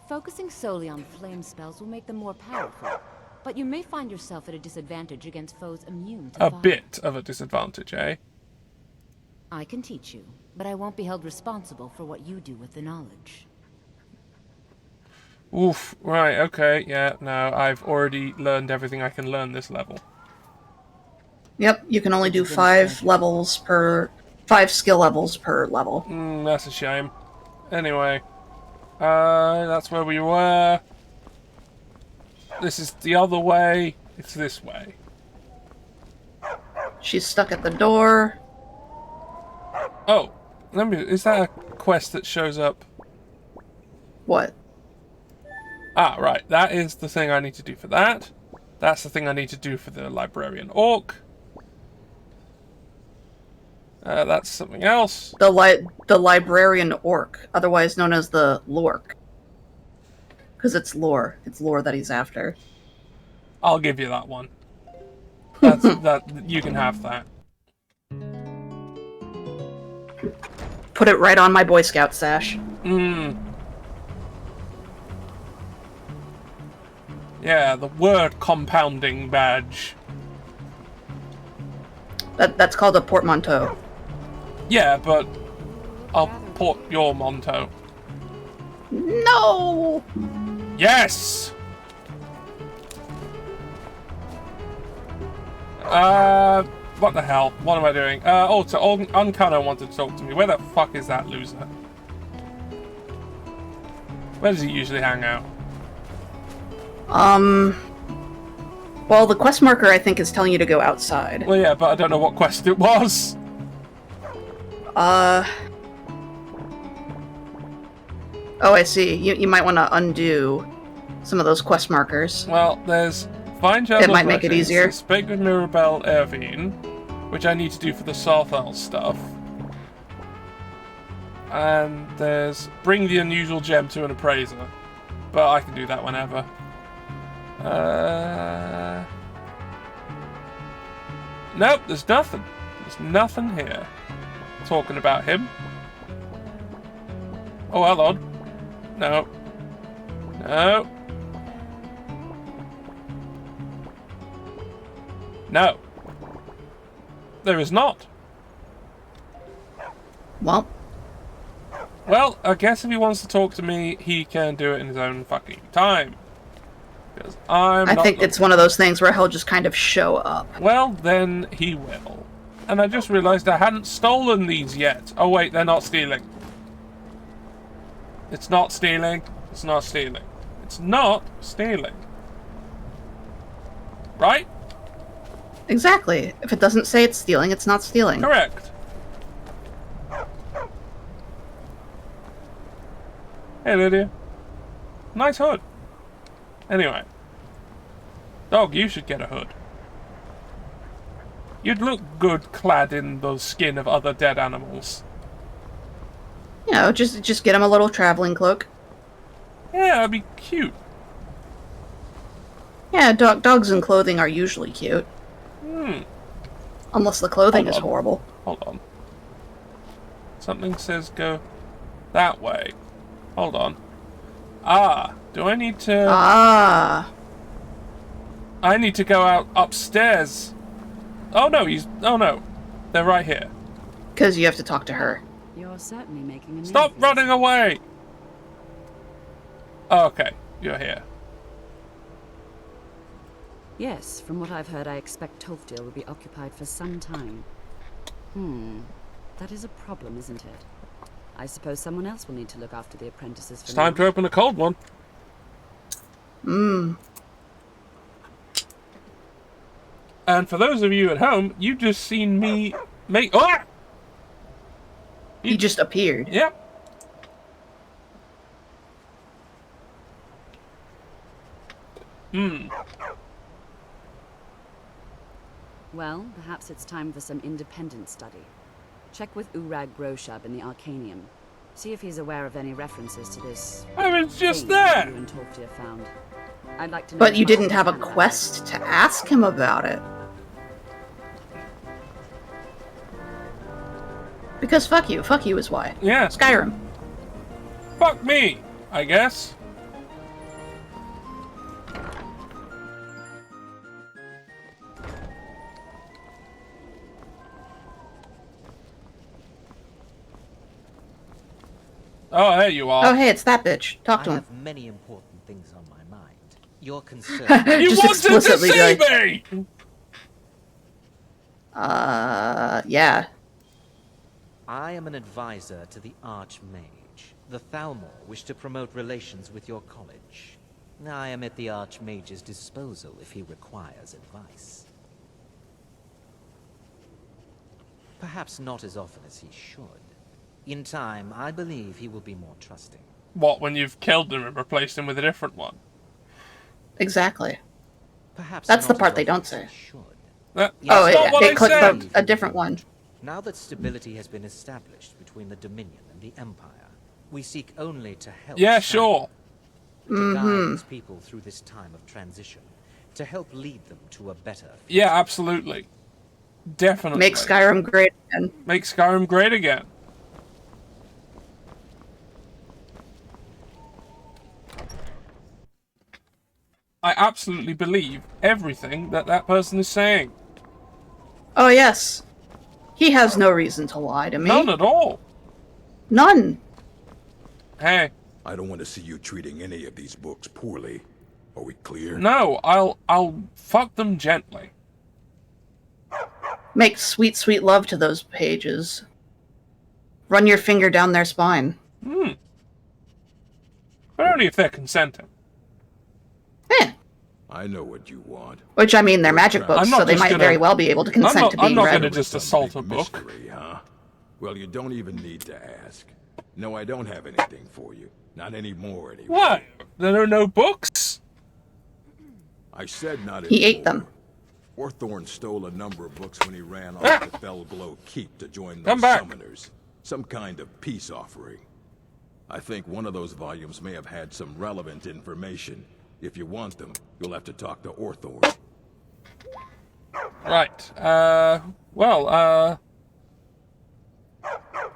Focusing solely on flame spells will make them more powerful, but you may find yourself at a disadvantage against foes immune to A fire. bit of a disadvantage, eh? I can teach you, but I won't be held responsible for what you do with the knowledge. Oof, right, okay, yeah, no, I've already learned everything I can learn this level. Yep, you can only do 5 skill levels per level. That's a shame. Anyway, that's where we were. This is the other way. It's this way. She's stuck at the door. Oh, is that a quest that shows up? What? Ah, right. That is the thing I need to do for that. That's the thing I need to do for the librarian orc. That's something else. The librarian orc, otherwise known as the Lork. Because it's lore. It's lore that he's after. I'll give you that one. That's that. You can have that. Put it right on my Boy Scout sash. Yeah, the word compounding badge. That's called a portmanteau. Yeah, but I'll port your Monto. No! Yes! What the hell? What am I doing? Uncano wanted to talk to me. Where the fuck is that loser? Where does he usually hang out? Well, the quest marker, I think, is telling you to go outside. Well, yeah, but I don't know what quest it was. Oh, I see. You might want to undo some of those quest markers. Well, there's Find General It might make it easier. Speak with Mirabelle Ervine, which I need to do for the Sarthal stuff. And there's Bring the Unusual Gem to an Appraiser. But I can do that whenever. Nope, there's nothing. There's nothing here. Talking about him. Oh, hold on. No. No. No. There is not. Well, I guess if he wants to talk to me, he can do it in his own fucking time. Because I think it's one of those things where he'll just kind of show up. Well, then he will. And I just realised I hadn't stolen these yet. Oh wait, they're not stealing. It's not stealing. It's not stealing. It's not stealing. Right? Exactly. If it doesn't say it's stealing, it's not stealing. Correct. Hey, Lydia. Nice hood. Anyway. Dog, you should get a hood. You'd look good clad in the skin of other dead animals. You know, just get him a little traveling cloak. Yeah, that'd be cute. Yeah, dogs in clothing are usually cute. Unless the clothing is horrible. Hold on. Something says go that way. Hold on. Do I need to... I need to go out upstairs. Oh no, oh no. They're right here. Because you have to talk to her. You're certainly making a Stop running away! Oh, okay, you're here. Yes, from what I've heard, I expect Tolfdale will be occupied for some time. That is a problem, isn't it? I suppose someone else will need to look after the apprentices for It's time to open a cold one. And for those of you at home, you just seen me make... Oh! He just appeared. Yep. Well, perhaps it's time for some independent study. Check with Urag Groshub in the Arcanium. See if he's aware of any references to this. I was just there! You and Tolfdir found. I'd like to know. But you didn't have a quest to ask him about it. Because fuck you. Fuck you is why. Yeah. Skyrim. Fuck me, I guess. Oh, there you are. Oh, hey, it's that bitch. Talk to him. I have many important things on my mind. Your concern. You Just wanted to explicitly see me! Yeah. I am an advisor to the Archmage. The Thalmor wish to promote relations with your college. I am at the Archmage's disposal if he requires advice. Perhaps not as often as he should. In time, I believe he will be more trusting. What, when you've killed him and replaced him with a different one? Exactly. Perhaps that's the not part as they often don't as say. he should. It clicked a different one. Now that stability has been established between the Dominion and the Empire, we seek only to help. Yeah, sure. To guide its people through this time of transition. to help lead them to a better future. Yeah, absolutely. Definitely. Make Skyrim great again. Make Skyrim great again. I absolutely believe everything that that person is saying. Oh, yes. He has no reason to lie to me. None at all. None. Hey. I don't want to see you treating any of these books poorly. Are we clear? No, I'll fuck them gently. Make sweet, sweet love to those pages. Run your finger down their spine. But only if they're consenting. I know what you want. Which, I mean, they're magic books, so they might very well be able to consent to being I'm not read. going to just assault a book. Mystery, huh? Well, you don't even need to ask. No, I don't have anything for you. Not anymore, anyway. What? There are no books? I said not anymore. He ate them. Orthorn stole a number of books when he ran off to Fellglow Keep to join those Come back. summoners. Some kind of peace offering. I think one of those volumes may have had some relevant information. If you want them, you'll have to talk to Orthorn. Right.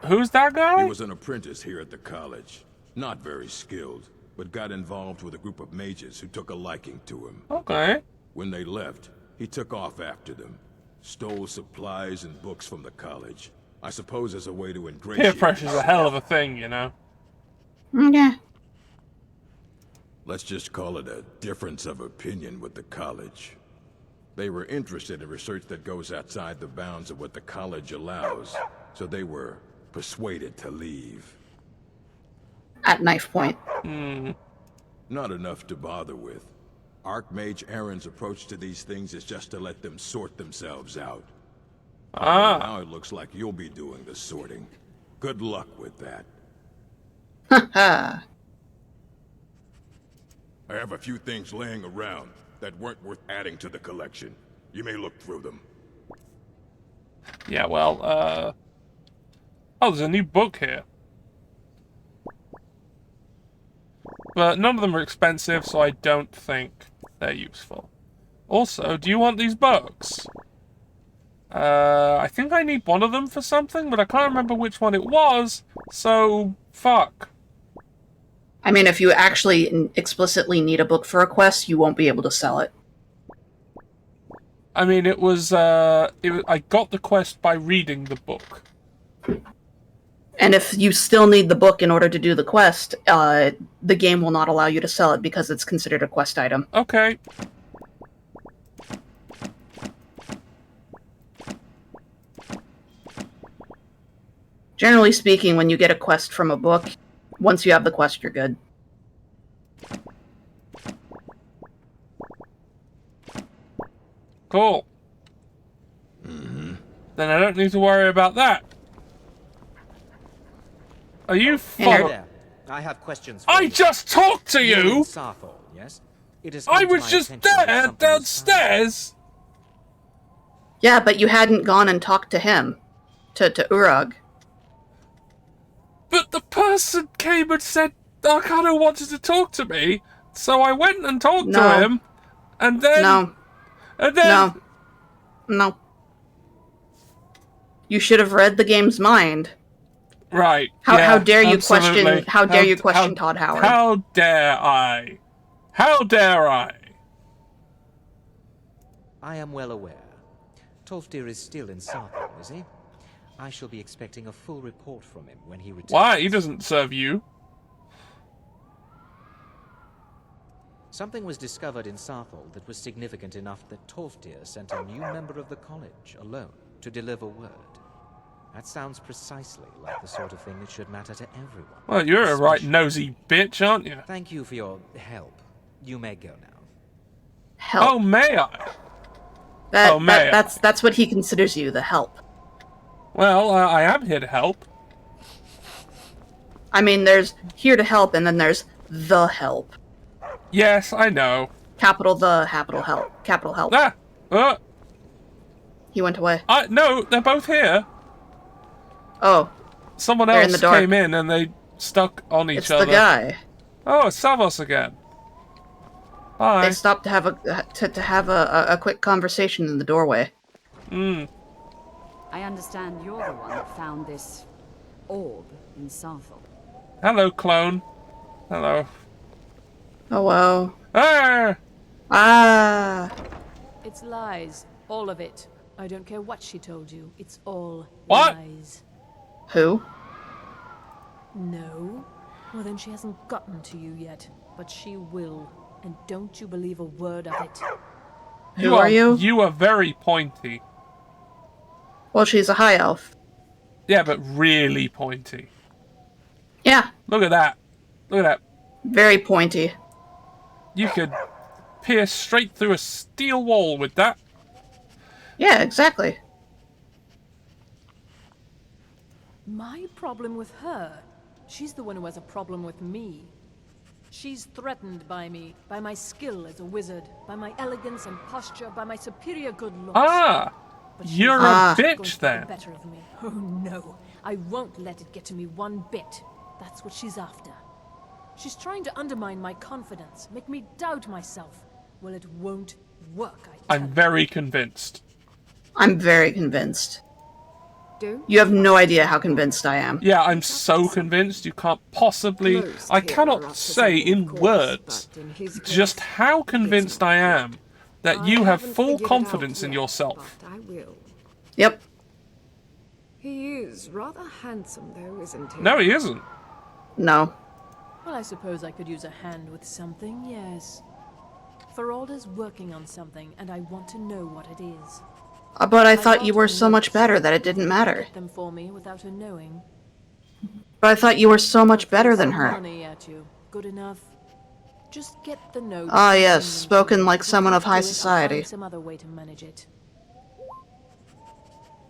Who's that guy? He was an apprentice here at the college. Not very skilled, but got involved with a group of mages who took a liking to him. Okay. When they left, he took off after them. Stole supplies and books from the college. I suppose as a way to ingratiate Peer pressure's a hell of a thing, you know. Yeah. Let's just call it a difference of opinion with the college. They were interested in research that goes outside the bounds of what the college allows, so they were persuaded to leave. At knife point. Not enough to bother with. Archmage Aaron's approach to these things is just to let them sort themselves out. Now it looks like you'll be doing the sorting. Good luck with that. Haha. I have a few things laying around that weren't worth adding to the collection. You may look through them. Yeah, well, oh, there's a new book here. But none of them are expensive, so I don't think they're useful. Also, do you want these books? I think I need one of them for something, but I can't remember which one it was, so fuck. I mean, if you actually explicitly need a book for a quest, you won't be able to sell it. I mean, I got the quest by reading the book. And if you still need the book in order to do the quest, the game will not allow you to sell it because it's considered a quest item. Okay. Generally speaking, when you get a quest from a book, once you have the quest, you're good. Cool. Then I don't need to worry about that. Are you There. I have questions for I you. just talked to You're in you! Sarthor, yes? It has I come to was my just attention that there, something is downstairs! Yeah, but you hadn't gone and talked to him. To Urag. But the person came and said Arcano wanted to talk to me, so I went and talked to him, and then... No. No. You should have read the game's mind. Right. How dare you absolutely. question? How dare you question Todd Howard? How dare I? How dare I? I am well aware. Tolfdir is still in Sarthor, is he? I shall be expecting a full report from him when he returns. Why? He doesn't serve you. Something was discovered in Sarthor that was significant enough that Tolfdir sent a new member of the college alone to deliver word. That sounds precisely like the sort of thing that should matter to everyone. Well, you're a right nosy bitch, aren't you? Thank you for your help. You may go now. Help. Oh, may I? That's what he considers you, the help. Well, I am here to help. I mean, there's here to help, and then there's the help. Yes, I know. Capital help. Capital help. He went away. No, they're both here. Oh. Someone They're else in the dark. came in and they stuck on each It's other. the guy. Oh, it's Savos again. Hi. They stopped to have a quick conversation in the doorway. I understand you're the one that found this orb in Sarthal. Hello, clone. Hello. Hello. Ah! Ah! It's lies. All of it. I don't care what she told you. It's all What? lies. Who? No? Well, then she hasn't gotten to you yet. But she will. And don't you believe a word of it. Who are you? You are very pointy. Well, she's a high elf. Yeah, but really pointy. Yeah. Look at that. Look at that. Very pointy. You could pierce straight through a steel wall with that. Yeah, exactly. My problem with her? She's the one who has a problem with me. She's threatened by me, by my skill as a wizard, by my elegance and posture, by my superior good looks. Ah! You're a bitch then. Better of me. Oh no, I won't let it get to me one bit. That's what she's after. She's trying to undermine my confidence, make me doubt myself. Well, it won't work, I'm very convinced. I'm very convinced. Do? You have no idea how convinced I am. Yeah, I'm so convinced you can't possibly... I cannot say in words just how convinced I am that you have full confidence in yourself. I will. Yep. He is rather handsome, though, isn't he? No, he isn't. No. Well, I suppose I could use a hand with something, yes. Feralda's working on something, and I want to know what it is. But I thought you were so much better that it didn't matter. Get them for me without her knowing. But I thought you were so much better than her. Money at you. Good enough. Just get the note. Ah, yes, spoken like someone of high society. Some other way to manage it.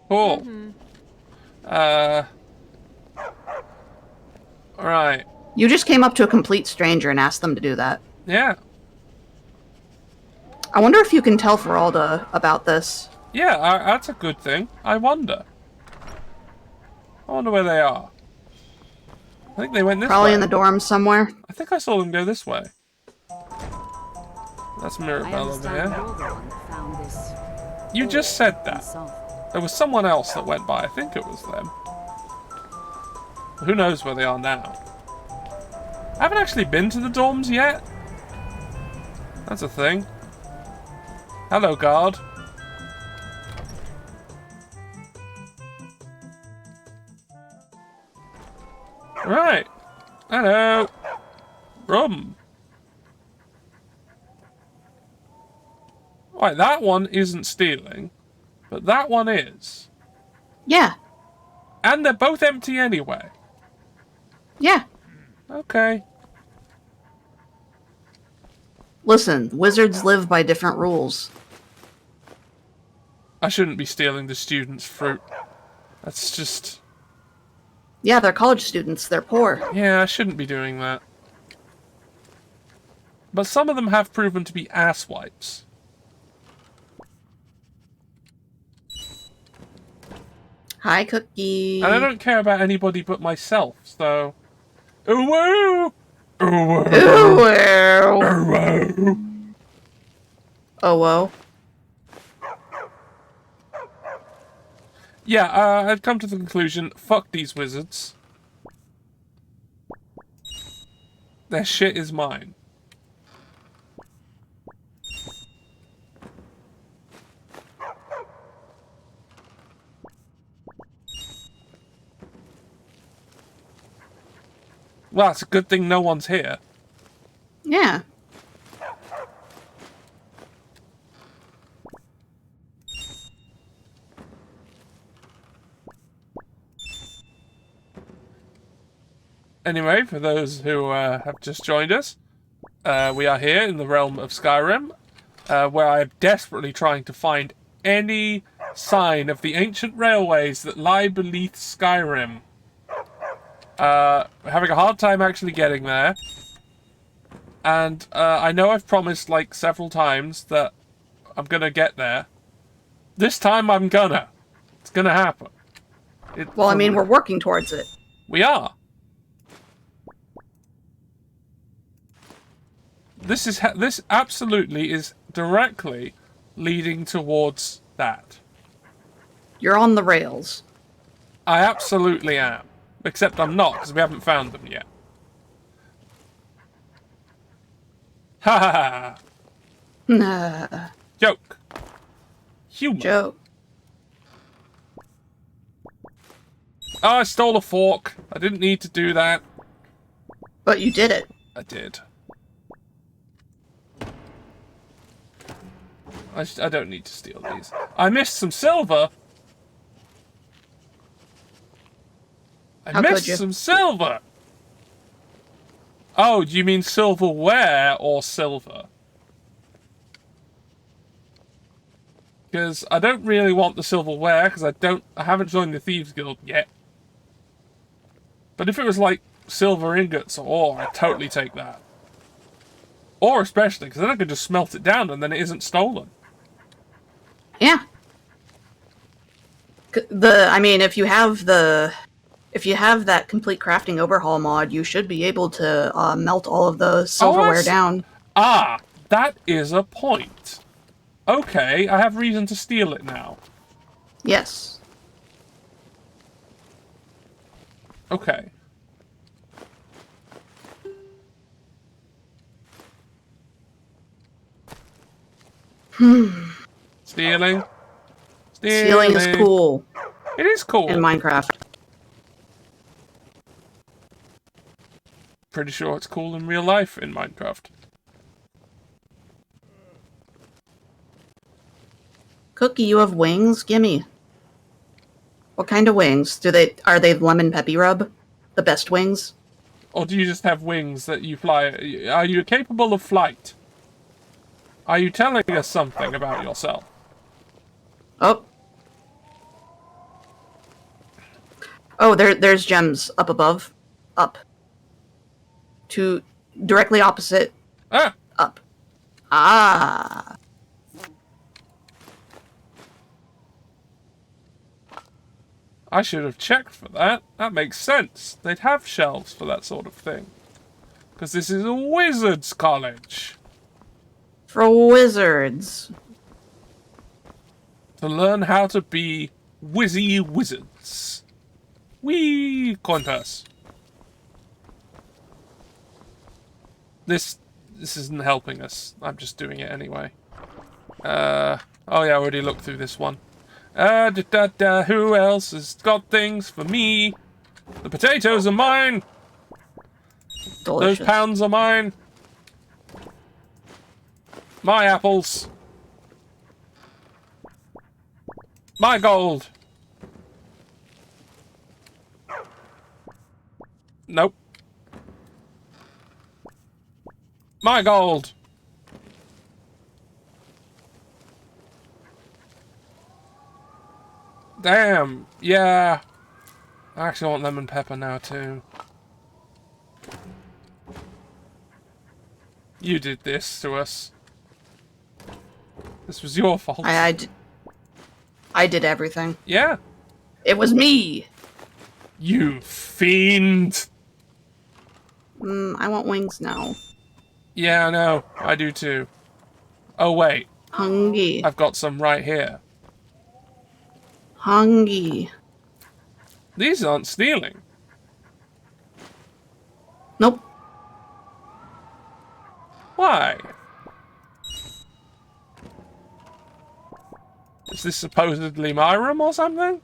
Cool. Alright. You just came up to a complete stranger and asked them to do that. Yeah. I wonder if you can tell Feralda about this. Yeah, that's a good thing. I wonder where they are. I think they went this way. Probably in the dorms somewhere. I think I saw them go this way. That's Mirabelle over here. You just said that. There was someone else that went by. I think it was them. Who knows where they are now? I haven't actually been to the dorms yet. That's a thing. Hello, guard. Right. Hello. Rum. Right, that one isn't stealing, but that one is. Yeah. And they're both empty anyway. Yeah. Okay. Listen, wizards live by different rules. I shouldn't be stealing the students' fruit. That's just... Yeah, they're college students. They're poor. Yeah, I shouldn't be doing that. But some of them have proven to be asswipes. Hi, Cookie. And I don't care about anybody but myself, so... Ooh, woo! Ooh, woo! Ooh, woo! Ooh, woo! Oh, whoa. Yeah, I've come to the conclusion, fuck these wizards. Their shit is mine. Well, it's a good thing no one's here. Yeah. Anyway, for those who have just joined us, we are here in the realm of Skyrim, where I am desperately trying to find any sign of the ancient railways that lie beneath Skyrim. Having a hard time actually getting there. And I know I've promised like several times that I'm gonna get there. This time I'm gonna. It's gonna happen. Well, I mean, we're working towards it. We are. this absolutely is directly leading towards that. You're on the rails. I absolutely am. Except I'm not, because we haven't found them yet. Ha ha ha! Nah. Joke. Humor. Joke. Oh, I stole a fork. I didn't need to do that. But you did it. I did. I don't need to steal these. I missed some silver. I missed some silver. Oh, do you mean silverware or silver? Because I don't really want the silverware, because I haven't joined the Thieves Guild yet. But if it was like silver ingots or ore, I'd totally take that. Or especially, because then I could just smelt it down and then it isn't stolen. Yeah. I mean, if you have that complete crafting overhaul mod, you should be able to melt all of the silverware down. Ah, that is a point. Okay, I have reason to steal it now. Yes. Okay. Stealing. Stealing is cool. It is cool. In Minecraft. Pretty sure it's cool in real life in Minecraft. Cookie, you have wings? Gimme. What kind of wings? Are they lemon peppy rub? The best wings? Or do you just have wings that you fly? Are you capable of flight? Are you telling us something about yourself? Oh. Oh, there's gems up above. Up. Directly opposite. Ah. Up. Ah. I should have checked for that. That makes sense. They'd have shelves for that sort of thing. Because this is a wizard's college. For wizards. To learn how to be whizzy wizards. Whee! Coin purse. This isn't helping us. I'm just doing it anyway. Oh yeah, I already looked through this one. Who else has got things for me? The potatoes are mine! Delicious. Those pounds are mine! My apples! My gold! Nope. My gold! Damn, yeah. I actually want lemon pepper now too. You did this to us. This was your fault. I did everything. Yeah. It was me! You fiend! I want wings now. Yeah, I know. I do too. Oh, wait. Hungry. I've got some right here. Hungry. These aren't stealing. Nope. Why? Is this supposedly my room or something?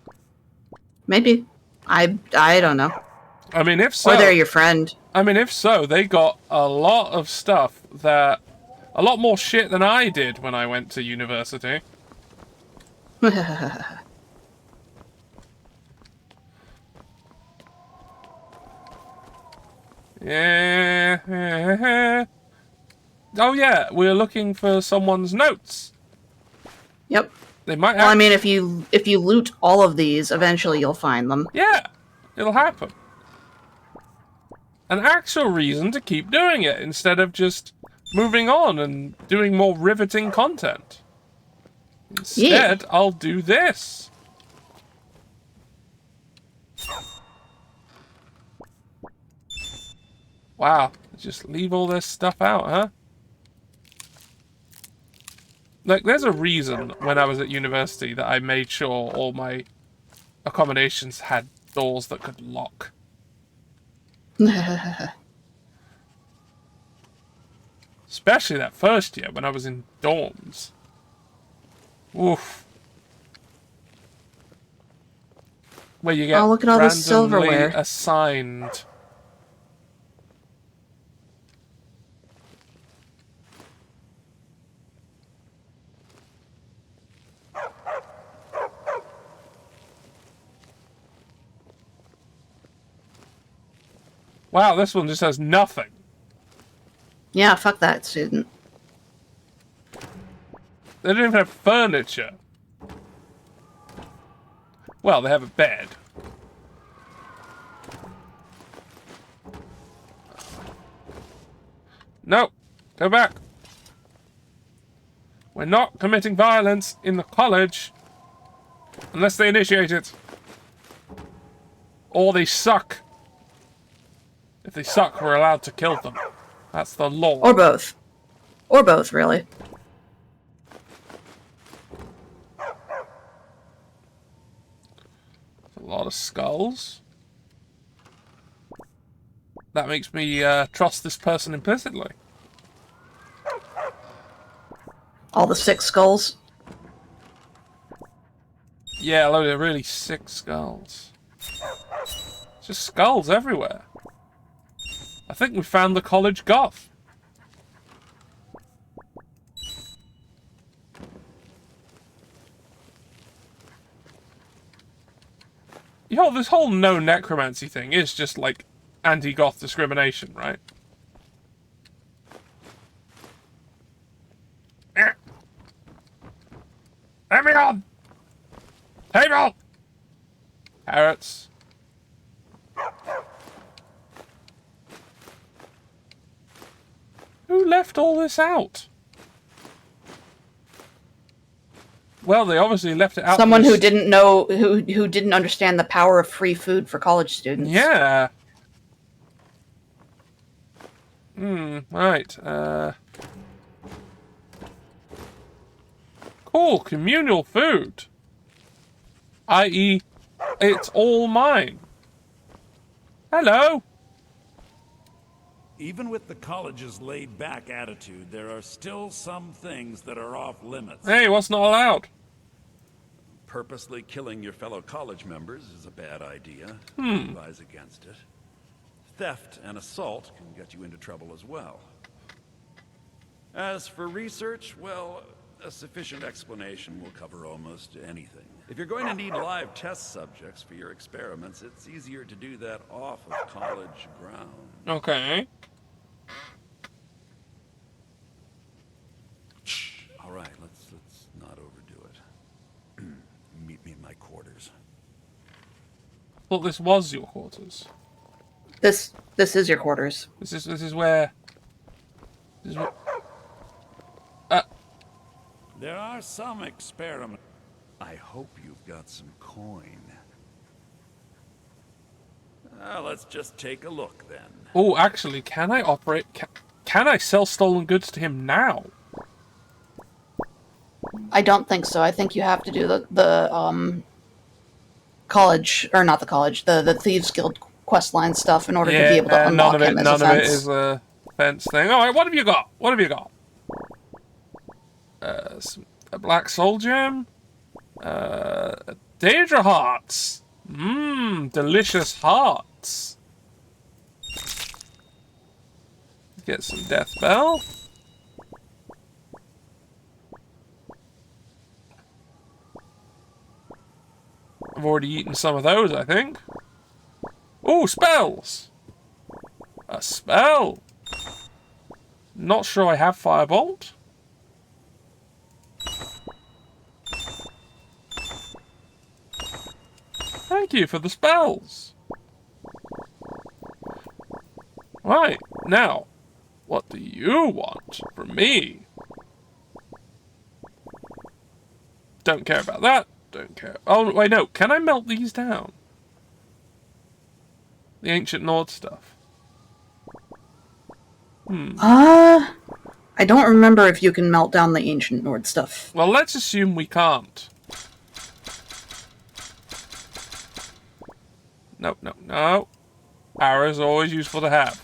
Maybe. I don't know. I mean, if so... Or they're your friend. I mean, if so, they got a lot of stuff that... A lot more shit than I did when I went to university. Yeah. Oh yeah, we're looking for someone's notes. Yep. They might. Well, I mean, if you loot all of these, eventually you'll find them. Yeah, it'll happen. An actual reason to keep doing it instead of just moving on and doing more riveting content. Instead, yeah. I'll do this. Wow, just leave all this stuff out, huh? Like, there's a reason when I was at university that I made sure all my accommodations had doors that could lock. Especially that first year when I was in dorms. Oof. Where you get look at all this randomly silverware. assigned. Wow, this one just has nothing. Yeah, fuck that student. They don't even have furniture. Well, they have a bed. No, go back. We're not committing violence in the college unless they initiate it. Or they suck. If they suck, we're allowed to kill them. That's the law. Or both. Or both, really. A lot of skulls. That makes me trust this person implicitly. All the 6 skulls. Yeah, a load of really sick skulls. Just skulls everywhere. I think we found the college goth. Yo, this whole no necromancy thing is just like anti-goth discrimination, right? Let me on! Table! Parrots. Who left all this out? Well, they obviously left it out. Someone who didn't know, who didn't understand the power of free food for college students. Yeah. Right. Cool, communal food. I.e., it's all mine. Hello. Even with the college's laid-back attitude, there are still some things that are off limits. Hey, what's not allowed? Purposely killing your fellow college members is a bad idea. Advise against it. Theft and assault can get you into trouble as well. As for research, well, a sufficient explanation will cover almost anything. If you're going to need live test subjects for your experiments, it's easier to do that off of college ground. Okay. All right, let's not overdo it. Meet me in my quarters. Well, this was your quarters. This is your quarters. This is where. This is where. There are some experiments. I hope you've got some coin. Let's just take a look then. Oh, actually, can I operate? Can I sell stolen goods to him now? I don't think so. I think you have to do the college, or not the college, the Thieves Guild questline stuff in order to be able to unlock him as a fence. None of it is a fence thing. All right, what have you got? What have you got? A black soul gem. Daedra hearts. Delicious hearts. Get some death bell. I've already eaten some of those, I think. Ooh, spells! A spell! Not sure I have Firebolt. Thank you for the spells. Right, now, what do you want from me? Don't care about that. Don't care. Oh, wait, no. Can I melt these down? The ancient Nord stuff. I don't remember if you can melt down the ancient Nord stuff. Well, let's assume we can't. No, no, no. Arrows are always useful to have.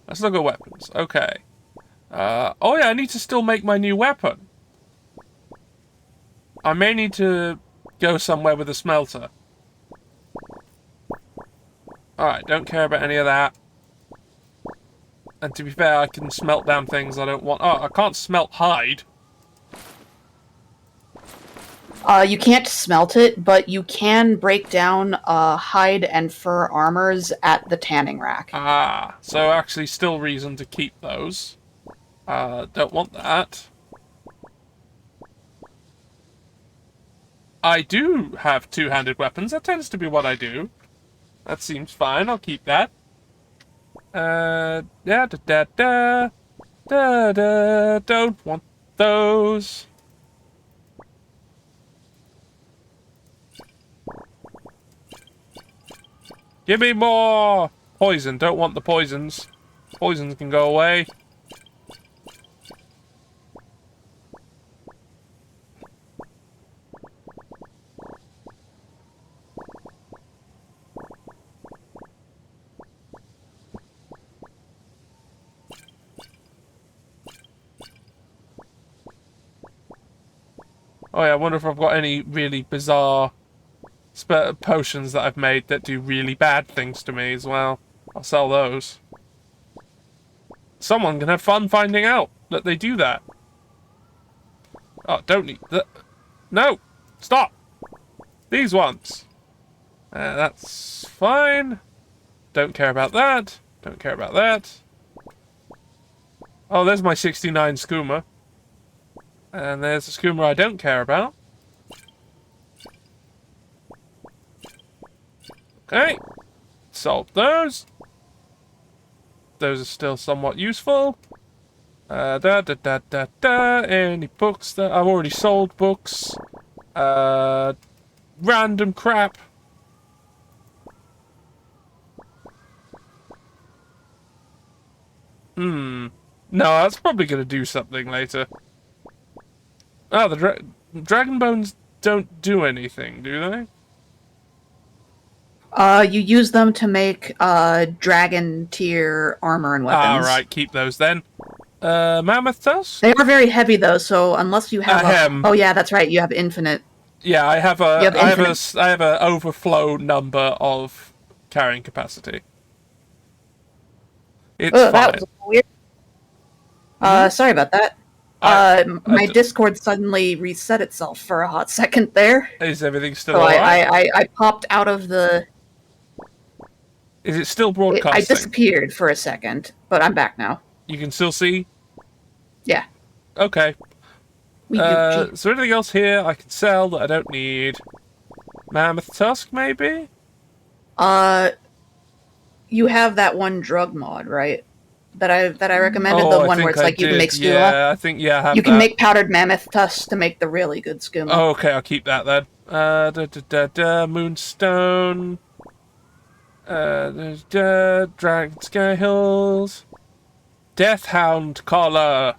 Let's look at weapons. Okay. Oh yeah, I need to still make my new weapon. I may need to go somewhere with a smelter. Alright, don't care about any of that. And to be fair, I can smelt down things I don't want. Oh, I can't smelt hide. You can't smelt it, but you can break down hide and fur armors at the tanning rack. Ah, so actually still reason to keep those. Don't want that. I do have two-handed weapons. That tends to be what I do. That seems fine. I'll keep that. Don't want those. Give me more poison. Don't want the poisons. Poisons can go away. Oh yeah, I wonder if I've got any really bizarre potions that I've made that do really bad things to me as well. I'll sell those. Someone can have fun finding out that they do that. Oh, don't need that. No! Stop! These ones. That's fine. Don't care about that. Don't care about that. Oh, there's my 69 skooma. And there's a skooma I don't care about. Okay. Sold those. Those are still somewhat useful. Any books that I've already sold books. Random crap. No, that's probably going to do something later. Oh, the dragon bones don't do anything, do they? You use them to make dragon tier armor and weapons. Alright, keep those then. Mammoth tusk? They are very heavy though, so unless you have oh yeah, that's right, you have infinite. Yeah, I have a overflow number of carrying capacity. It's fine. That was weird. Sorry about that. My Discord suddenly reset itself for a hot second there. Is everything still so alright? I popped out of the... Is it still broadcasting? I disappeared for a second, but I'm back now. You can still see? Yeah. Okay. Is there anything else here I can sell that I don't need? Mammoth tusk, maybe? You have that one drug mod, right? That I recommended, the one where it's like you can make skooma. Yeah, I think I have You can make powdered mammoth tusk to make the really good skooma. Oh, okay, I'll keep that then. Moonstone. There's Dragon Sky Hills. Deathhound collar.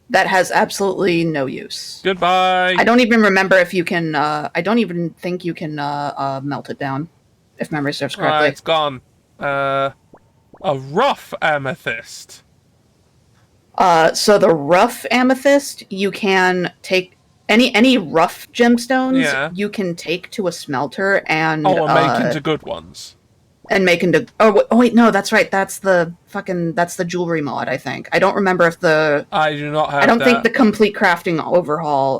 That has absolutely no use. Goodbye. I don't even remember if you can. I don't even think you can melt it down, if memory serves correctly. It's gone. A rough amethyst. So the rough amethyst, you can take any rough gemstones. You can take to a smelter and make into good ones. And make into oh wait, no, that's right. That's the jewelry mod. I think I don't remember if the I do not have. I don't think the complete crafting overhaul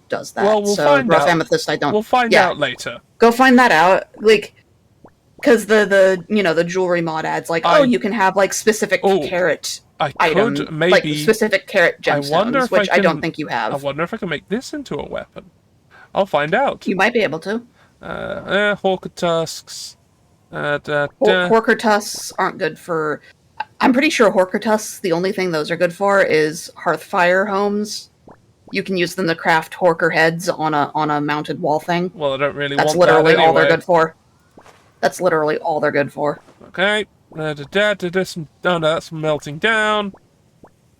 does that. Well, we'll so find rough out. amethyst, I don't. We'll find out later. Go find that out, like. Because the jewelry mod adds like you can have like specific carat items, like specific carat gemstones, which I don't think you have. I wonder if I can make this into a weapon. I'll find out. You might be able to. Hawker tusks. Horker tusks aren't good for. I'm pretty sure Horker tusks. The only thing those are good for is hearthfire homes. You can use them to craft Horker heads on a mounted wall thing. Well, I don't really. That's want literally that anyway. all they're good for. That's literally all they're good for. Okay. Oh no, that's melting down.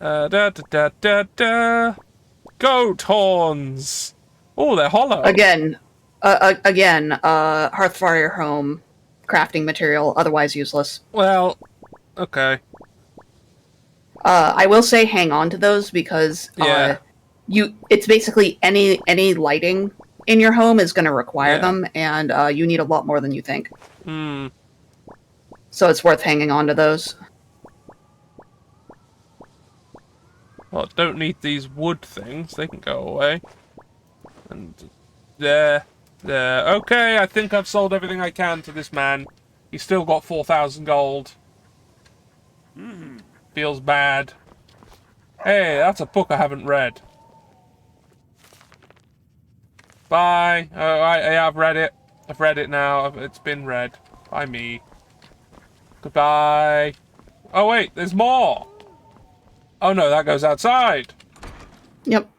Da da da da da. Goat horns. Oh, they're hollow. Again, Hearthfire home crafting material, otherwise useless. Well, okay. I will say hang on to those because it's basically any lighting in your home is going to require them, and you need a lot more than you think. So it's worth hanging on to those. Well, don't need these wood things. They can go away. And there. Okay, I think I've sold everything I can to this man. He's still got 4,000 gold. Feels bad. Hey, that's a book I haven't read. Bye. I've read it. I've read it now. It's been read by me. Goodbye. Oh, wait, there's more. Oh, no, that goes outside. Yep.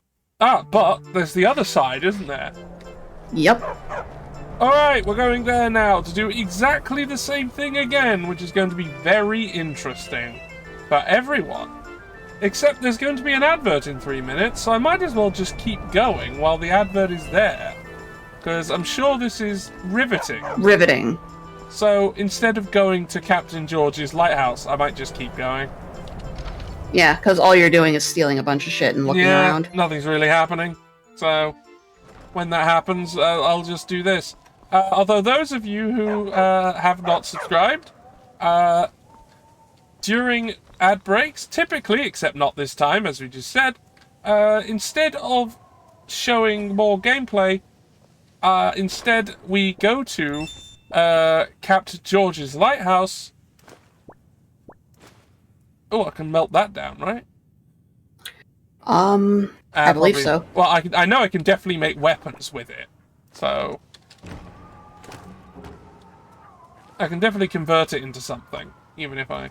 Ah, but there's the other side, isn't there? Yep. Alright, we're going there now to do exactly the same thing again, which is going to be very interesting for everyone. Except there's going to be an advert in 3 minutes, so I might as well just keep going while the advert is there. Because I'm sure this is riveting. Riveting. So instead of going to Captain George's lighthouse, I might just keep going. Yeah, because all you're doing is stealing a bunch of shit and looking around. Nothing's really happening. So when that happens, I'll just do this. Although those of you who have not subscribed, during ad breaks, typically, except not this time, as we just said, instead of showing more gameplay, instead we go to Captain George's lighthouse. Oh, I can melt that down, right? I believe so. Well, I know I can definitely make weapons with it, so I can definitely convert it into something, even if I...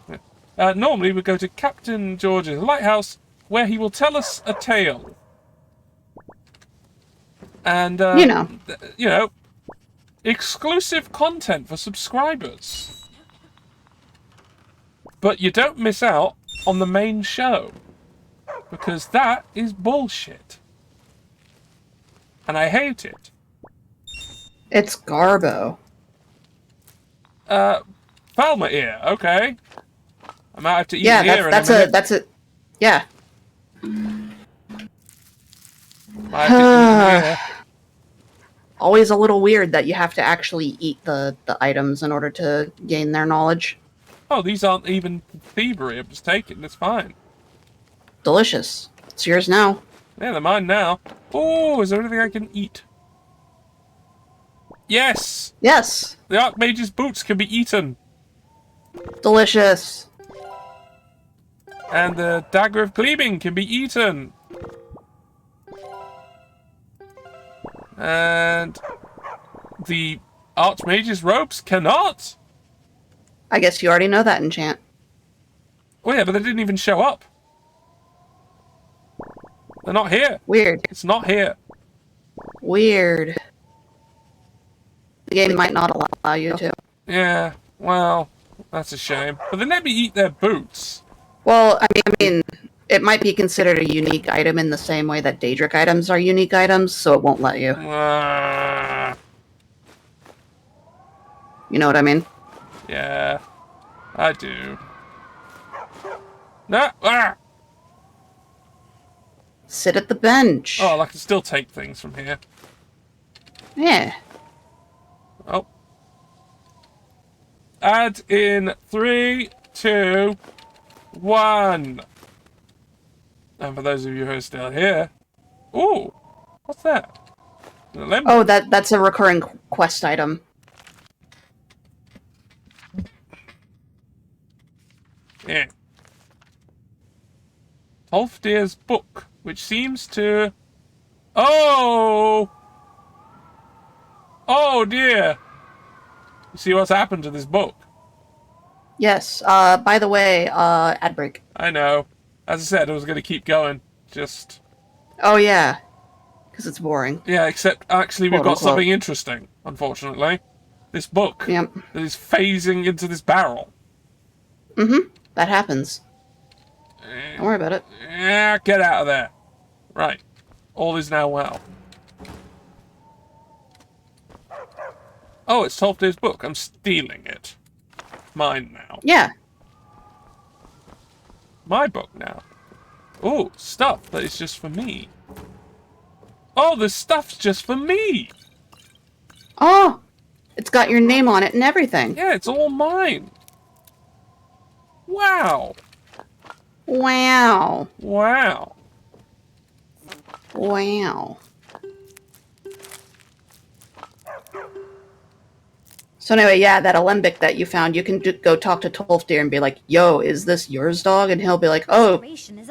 normally we go to Captain George's lighthouse, where he will tell us a tale. And, you know, exclusive content for subscribers. But you don't miss out on the main show, because that is bullshit. And I hate it. It's Garbo. Falmer ear, okay. I might have to eat an ear that's in a minute. that's it. Yeah. Might have to eat an ear. Always a little weird that you have to actually eat the items in order to gain their knowledge. Oh, these aren't even thievery. I'm just taking. It's fine. Delicious. It's yours now. Yeah, they're mine now. Oh, is there anything I can eat? Yes! Yes! The Archmage's boots can be eaten. Delicious. And the Dagger of Gleaming can be eaten. And the Archmage's robes cannot. I guess you already know that enchant. Oh yeah, but they didn't even show up. They're not here. Weird. It's not here. Weird. The game might not allow you to. Yeah, well, that's a shame. But they let me eat their boots. Well, I mean, it might be considered a unique item in the same way that Daedric items are unique items, so it won't let you. You know what I mean? Yeah, I do. No! Ah! Sit at the bench. Oh, I can still take things from here. Yeah. Oh. Add in 3, 2, 1. And for those of you who are still here... Ooh! What's that? Oh, that's a recurring quest item. Yeah. Tolfdir's book, which seems to... Oh! Oh dear! You see what's happened to this book? Yes, by the way, ad break. I know. As I said, I was going to keep going. Just... Oh yeah. Because it's boring. Yeah, except actually we've got Quote, unquote. something interesting, unfortunately. This book that is phasing into this barrel. Mm-hmm. That happens. Don't worry about it. Get out of there. Right. All is now well. Oh, it's Tolfdir's book. I'm stealing it. Mine now. Yeah. My book now. Oh, stuff that is just for me. Oh, the stuff's just for me. Oh, it's got your name on it and everything. Yeah, it's all mine. Wow. Wow. Wow. Wow. So anyway, yeah, that alembic that you found, you can go talk to Tolfdir and be like, "Yo, is this yours, dog?" And he'll be like, "Oh, she was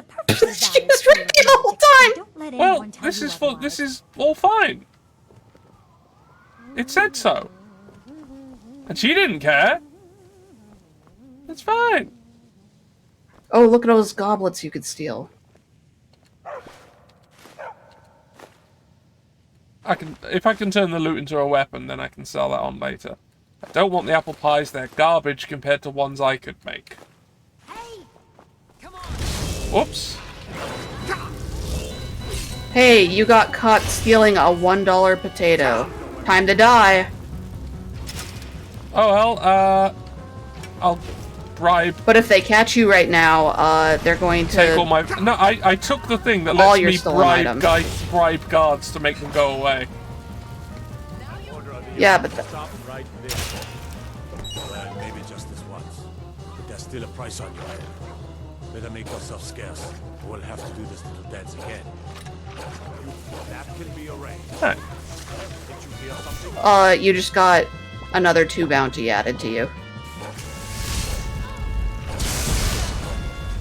right the whole time." Well, this is all fine. It said so, and she didn't care. It's fine. Oh, look at all those goblets you could steal. If I can turn the loot into a weapon, then I can sell that on later. I don't want the apple pies, they're garbage compared to ones I could make. Whoops. Hey, you got caught stealing a $1 potato. Time to die. Oh well, I'll bribe. But if they catch you right now, they're going to take all my. No, I took the thing that all lets your me stolen bribe guards to make them go away. Yeah, but right there. Well, maybe just this once, but there's still a price on your head. Better make yourself scarce, or we'll have to do this little dance again. That can be arranged. Huh. Did you hear something? You just got another 2 bounty added to you.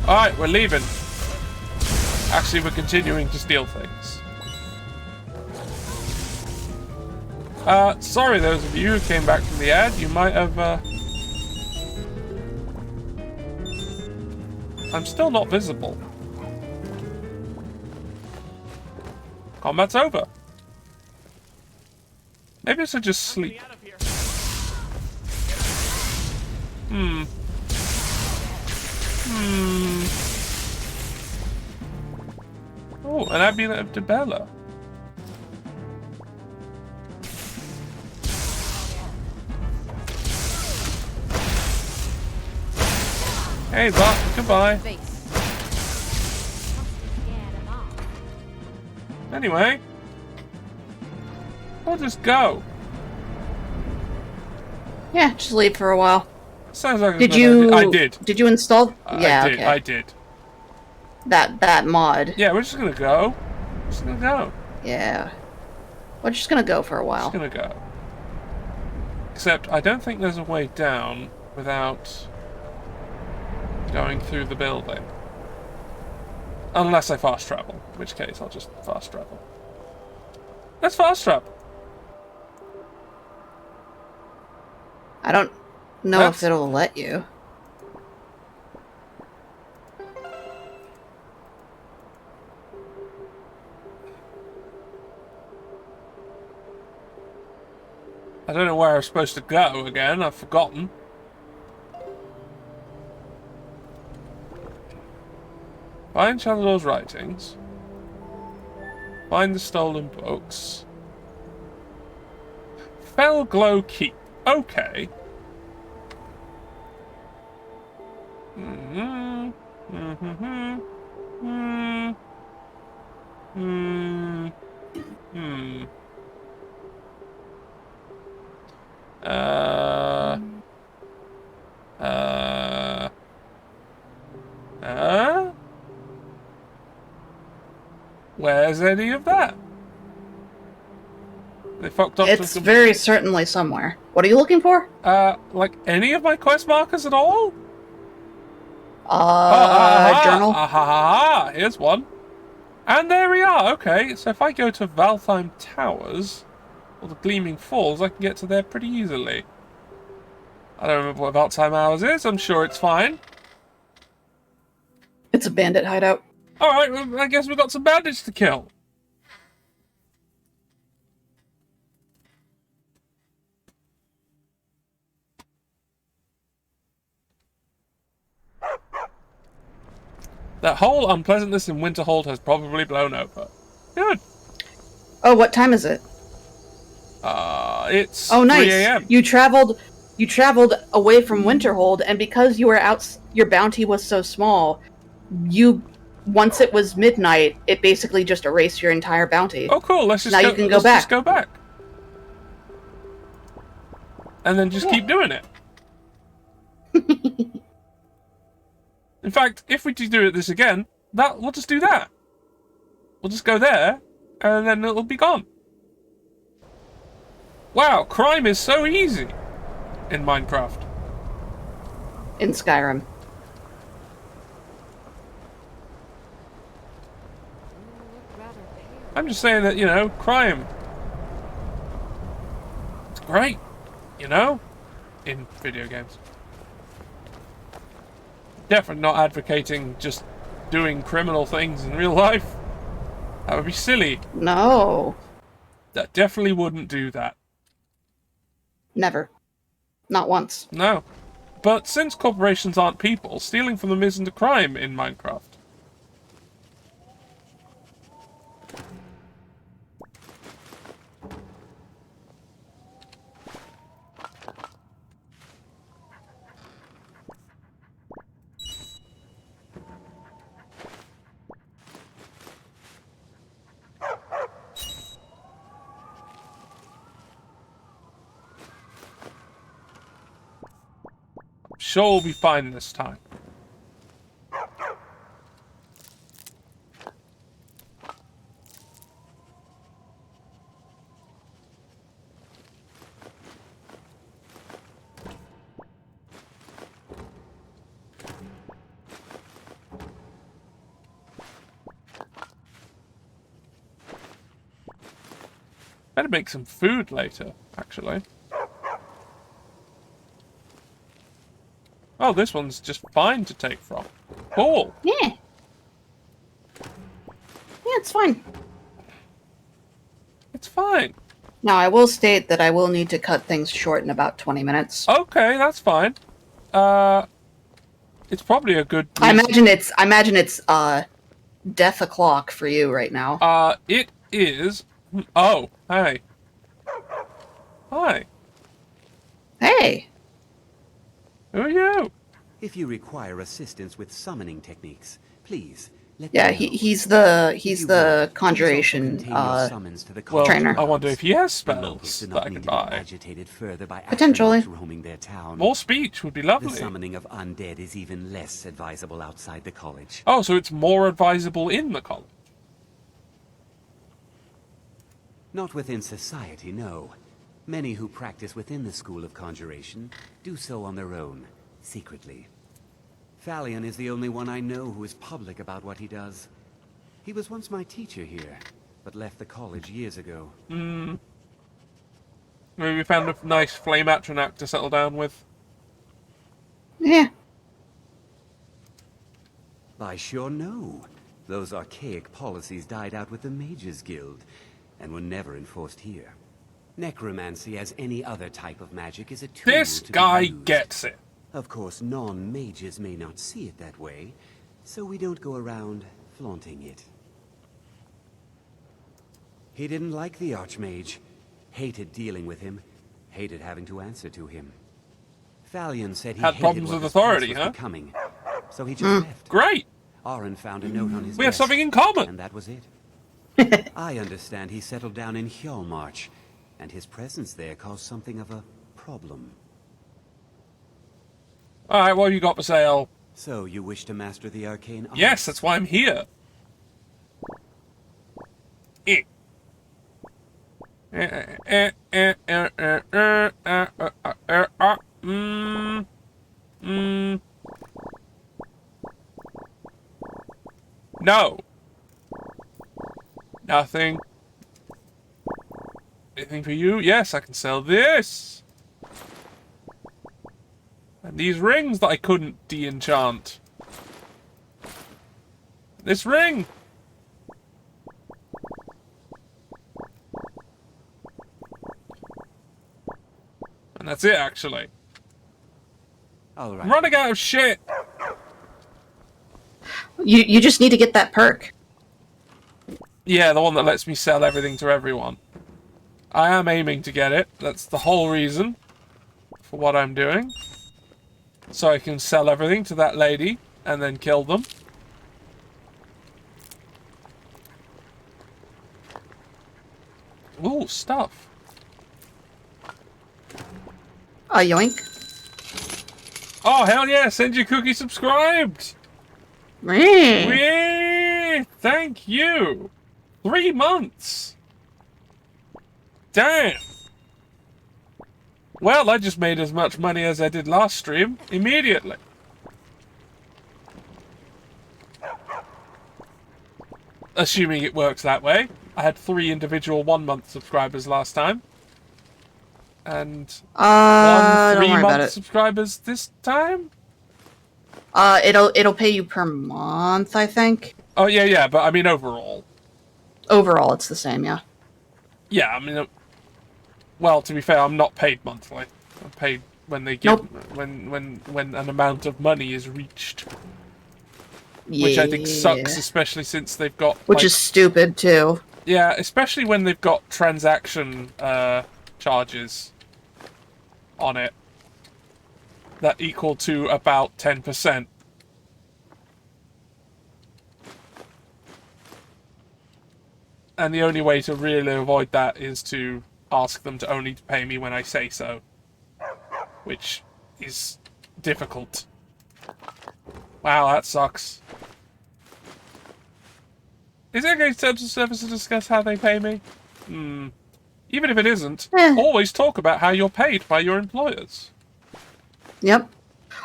Alright, we're leaving. Actually, we're continuing to steal things. Sorry those of you who came back from the ad, you might have, I'm still not visible. Combat's over. Maybe I should just sleep. Oh, an amulet of Dibella. Hey, Buck, goodbye. Anyway, I'll just go. Yeah, just leave for a while. Sounds like a did good you? idea. I did. Did you install? Yeah, I did. okay. I did. That mod. Yeah, we're just gonna go. Just gonna go. Yeah, we're just gonna go for a while. Just gonna go. Except I don't think there's a way down without going through the building. Unless I fast travel, in which case I'll just fast travel. Let's fast travel. I don't know if it'll let you. I don't know where I'm supposed to go again, I've forgotten. Find Chandler's writings. Find the stolen books. Felglow Keep. Okay. Where's any of that? They fucked up. It's very certainly somewhere. What are you looking for? Like any of my quest markers at all? Journal? Here's one. And there we are, okay. So if I go to Valtheim Towers, or the Gleaming Falls, I can get to there pretty easily. I don't remember what Valtheim Towers is, I'm sure it's fine. It's a bandit hideout. Alright, well, I guess we've got some bandits to kill. That whole unpleasantness in Winterhold has probably blown over. Good. Oh, what time is it? It's oh, nice. 3 a.m. You traveled away from Winterhold, and because you were out, your bounty was so small, once it was midnight, it basically just erased your entire bounty. Oh, cool. Let's just now you can go back. Just go back. And then just keep doing it. In fact, if we do this again, we'll just do that. We'll just go there, and then it'll be gone. Wow, crime is so easy in Minecraft. In Skyrim. I'm just saying that, you know, crime. It's great, you know, in video games. Definitely not advocating just doing criminal things in real life. That would be silly. No. That definitely wouldn't do that. Never. Not once. No. But since corporations aren't people, stealing from them isn't a crime in Minecraft. Sure, we'll be fine this time. Better make some food later, actually. Oh, this one's just fine to take from. Cool. Yeah. Yeah, it's fine. It's fine. Now, I will state that I will need to cut things short in about 20 minutes. Okay, that's fine. It's probably a good I imagine it's death o'clock for you right now. It is. Oh, hey. Hi. Hey. Who are you? If you require assistance with summoning techniques, please let Yeah, me know. he's the conjuration trainer. I wonder if he has spells that I can buy. Agitated further by Potentially. roaming their town. More speech would be lovely. The summoning of undead is even less advisable outside the college. Oh, so it's more advisable in the college. Not within society, no. Many who practice within the School of Conjuration do so on their own, secretly. Thalion is the only one I know who is public about what he does. He was once my teacher here, but left the college years ago. Maybe we found a nice flame Atronach to settle down with. Yeah. I sure know. Those archaic policies died out with the Mages Guild, and were never enforced here. Necromancy, as any other type of magic, is a tool This to guy be used. gets it. Of course, non-mages may not see it that way, so we don't go around flaunting it. He didn't like the Archmage, hated dealing with him, hated having to answer to him. Thalion said he had hated problems what with this authority, place was huh? becoming, so he just left. Great. Aaron found a note on his We have desk, something in common. and that was it. I understand he settled down in Hjalmarch, and his presence there caused something of a problem. Alright, what have you got for sale? So, you wish to master the arcane arts? Yes, that's why I'm here. No. Nothing. Anything for you? Yes, I can sell this. And these rings that I couldn't de-enchant. This ring! And that's it, actually. All right. I'm running out of shit! You just need to get that perk. Yeah, the one that lets me sell everything to everyone. I am aiming to get it. That's the whole reason for what I'm doing. So I can sell everything to that lady and then kill them. Ooh, stuff. Yoink. Oh, hell yeah, send your cookie subscribed! Whee! Thank you! 3 months! Damn! Well, I just made as much money as I did last stream, immediately. Assuming it works that way. I had 3 individual 1-month subscribers last time. And 1 3-month subscribers this time? It'll pay you per month, I think. Oh, yeah, but I mean overall. Overall, it's the same, yeah. Yeah, I mean, well, to be fair, I'm not paid monthly. I'm paid when they give, when an amount of money is reached. Which I think sucks, especially since they've got... Which is stupid, too. Yeah, especially when they've got transaction charges on it that equal to about 10%. And the only way to really avoid that is to ask them to only pay me when I say so. Which is difficult. Wow, that sucks. Is it okay to terms of service to discuss how they pay me? Even if it isn't, always talk about how you're paid by your employers. Yep.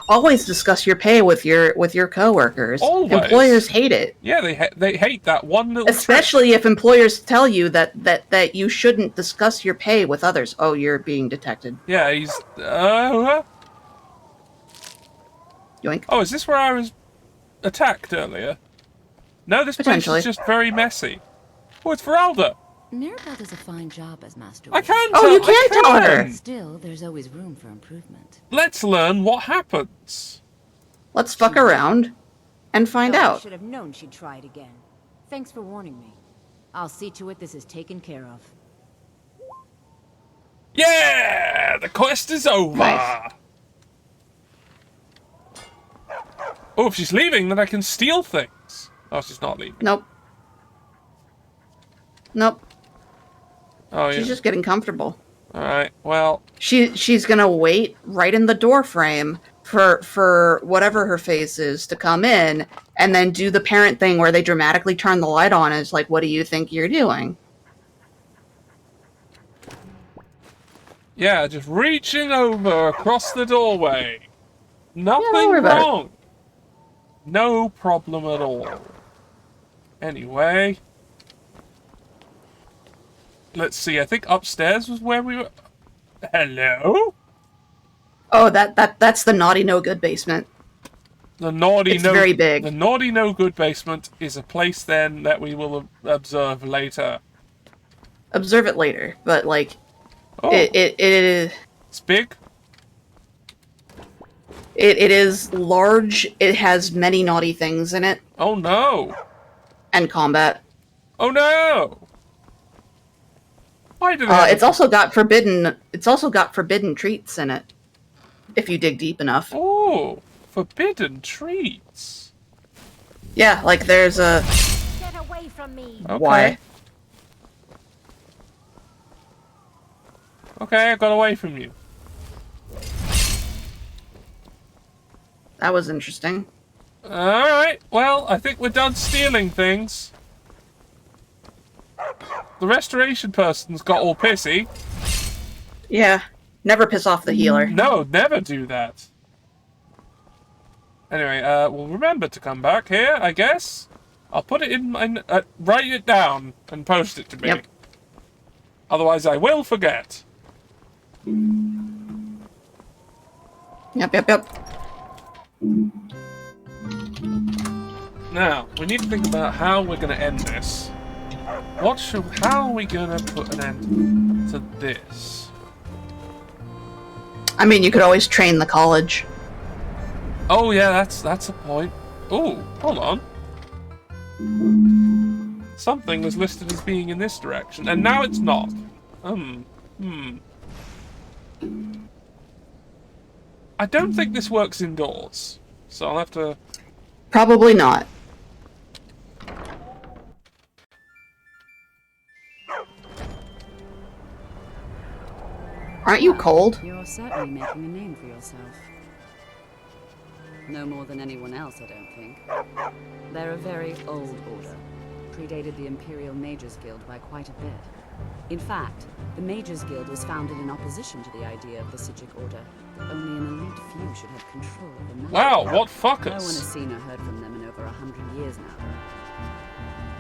Always discuss your pay with your coworkers. Always. Employers hate it. Yeah, they hate that one little Especially if employers tell you that you shouldn't discuss your pay with others. Oh, you're being detected. Yeah, he's... Yoink. Oh, is this where I was attacked earlier? No, this place is just very messy. Oh, it's Feralda. Mirabelle does a fine job as Master. I can tell. Oh, you can tell her. Still, there's always room for improvement. Let's learn what happens. Let's fuck around and find out. I should have known she'd try it again. Thanks for warning me. I'll see to it this is taken care of. Yeah, the quest is over. Nice. Oh, if she's leaving, then I can steal things. Oh, she's not leaving. Nope. Oh, she's just getting comfortable. Alright, well... She's gonna wait right in the door frame for whatever her face is to come in, and then do the parent thing where they dramatically turn the light on and it's like, what do you think you're doing? Yeah, just reaching over across the doorway. Nothing wrong. No problem at all. Anyway... Let's see, I think upstairs was where we were... Hello? Oh, that's the naughty no good basement. The naughty it's very big. The naughty no good basement is a place then that we will observe later. Observe it later, but like... Oh. It's big? It is large, it has many naughty things in it. Oh no! And combat. Oh no! It's also got forbidden treats in it. If you dig deep enough. Oh, forbidden treats. Yeah, like there's a... Get away from me. Okay. Why? Okay, I got away from you. That was interesting. Alright, well, I think we're done stealing things. The restoration person's got all pissy. Yeah, never piss off the healer. No, never do that. Anyway, we'll remember to come back here, I guess. I'll put it in my... write it down and post it to me. Yep. Otherwise I will forget. Yep. Now, we need to think about how we're going to end this. How are we going to put an end to this? I mean, you could always train the college. Oh yeah, that's a point. Oh, hold on. Something was listed as being in this direction, and now it's not. I don't think this works indoors, so I'll have to... Probably not. Aren't you cold? You're certainly making a name for yourself. No more than anyone else, I don't think. They're a very old order. Predated the Imperial Mages Guild by quite a bit. In fact, the Mages Guild was founded in opposition to the idea of the Psijic Order. Only an elite few should have control of the magic. Wow, what fuckers! No one has seen or heard from them in over 100 years now.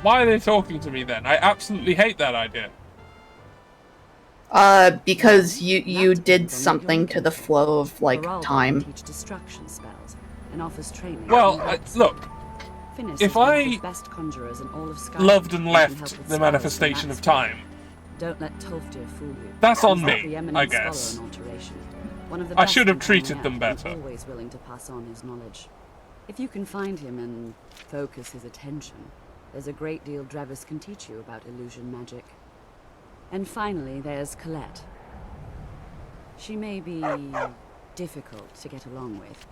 Why are they talking to me then? I absolutely hate that idea. Because you did something to the flow of, like, time. Teach destruction spells and offers training. Well, look, Finis if is one of I the best conjurers in all of Skyrim loved and can left help with the spells manifestation and of that time, Don't let Tolfdir fool you. That's on He's me, the preeminent I guess. scholar on alteration. One of the I best should have in treated Pangea, them and better. Always willing to pass on his knowledge. If you can find him and focus his attention, there's a great deal Drevis can teach you about illusion magic. And finally, there's Colette. She may be difficult to get along with.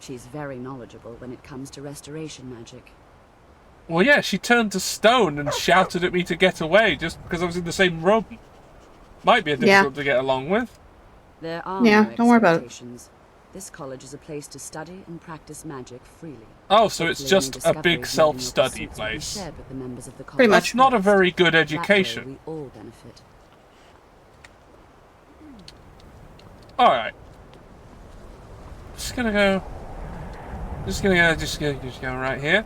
She's very knowledgeable when it comes to restoration magic. well, yeah, she turned to stone and shouted at me to get away just because I was in the same room. Might be difficult to get along with. There are Yeah, no don't worry about it. expectations. This college is a place to study and practice magic freely. Oh, so it's Hopefully just any a discoveries big made in your self-study pursuits will be place. shared with the members of the Pretty college. That's not a very good That way education. we all benefit. Alright. Just gonna go right here.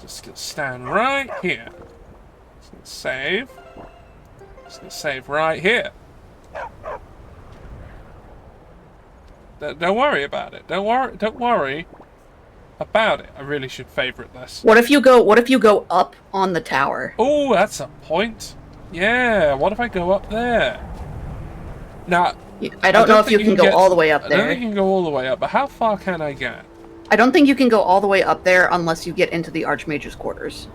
Just gonna stand right here. Just gonna save. Just gonna save right here. Don't worry about it. Don't worry about it. I really should favorite this. What if you go up on the tower? Oh, that's a point. Yeah, what if I go up there? Now, I don't know if you can go all the way up I don't there. think you can go all the way up, but how far can I get? I don't think you can go all the way up there unless you get into the Archmage's quarters.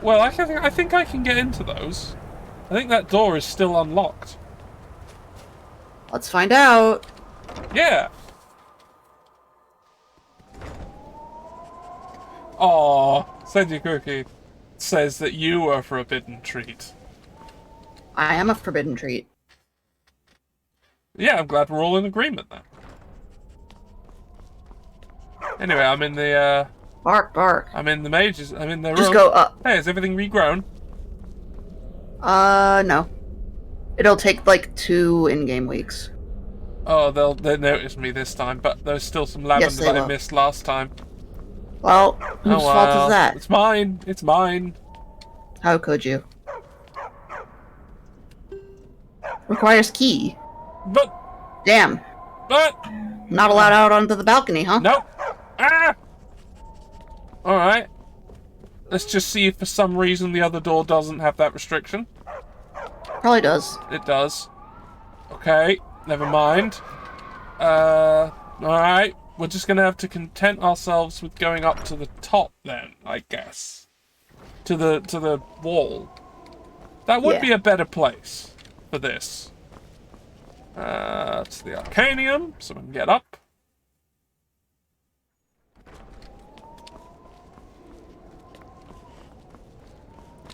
Well, I think I can get into those. I think that door is still unlocked. Let's find out. Yeah. Aw, Senji Cookie says that you are a forbidden treat. I am a forbidden treat. Yeah, I'm glad we're all in agreement then. Anyway, I'm in the, Bark, bark. I'm in the mages. I'm in the room. Just go up. Hey, is everything regrown? No. It'll take, like, 2 in-game weeks. Oh, they'll notice me this time, but there's still some lavender Yes, they that I will. missed last time. Well, whose Oh, fault well. is that? It's mine. It's mine. How could you? Requires key. But... Damn. But... Not allowed out onto the balcony, huh? Nope. Ah! Alright. Let's just see if for some reason the other door doesn't have that restriction. Probably does. It does. Okay, never mind. Alright. We're just gonna have to content ourselves with going up to the top then, I guess. To the wall. That would be a better place for this. It's the Arcanium, so we can get up.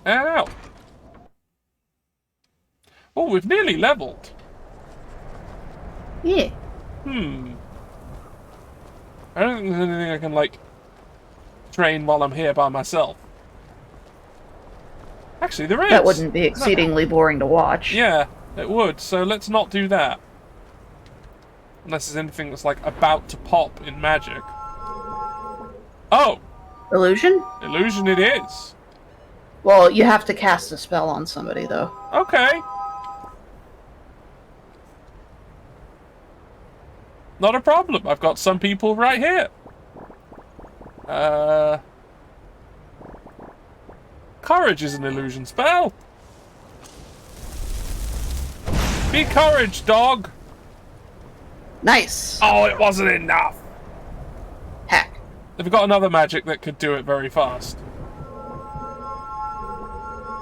Ow! Oh, we've nearly leveled. Yeah. I don't think there's anything I can, like, train while I'm here by myself. Actually, there is. That wouldn't be exceedingly boring to watch. Yeah, it would, so let's not do that. Unless there's anything that's, like, about to pop in magic. Oh! Illusion? Illusion it is. Well, you have to cast a spell on somebody, though. Okay. Not a problem. I've got some people right here. Courage is an illusion spell. Be courage, dog. Nice. Oh, it wasn't enough. Heck. They've got another magic that could do it very fast.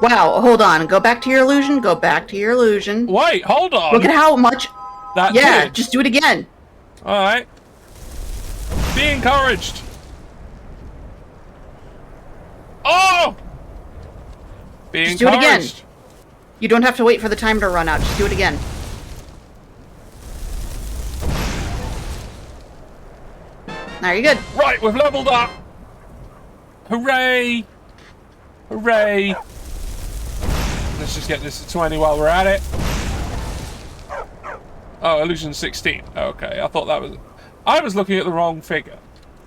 Wow, hold on. Go back to your illusion. Go back to your illusion. Wait, hold on. Look at how much... That yeah, did. just do it again. Alright. Be encouraged. Oh! Be Just do it again. encouraged. You don't have to wait for the time to run out. Just do it again. Now you're good. Right, we've leveled up. Hooray! Hooray! Let's just get this to 20 while we're at it. Oh, illusion 16. Okay, I thought that was... I was looking at the wrong figure.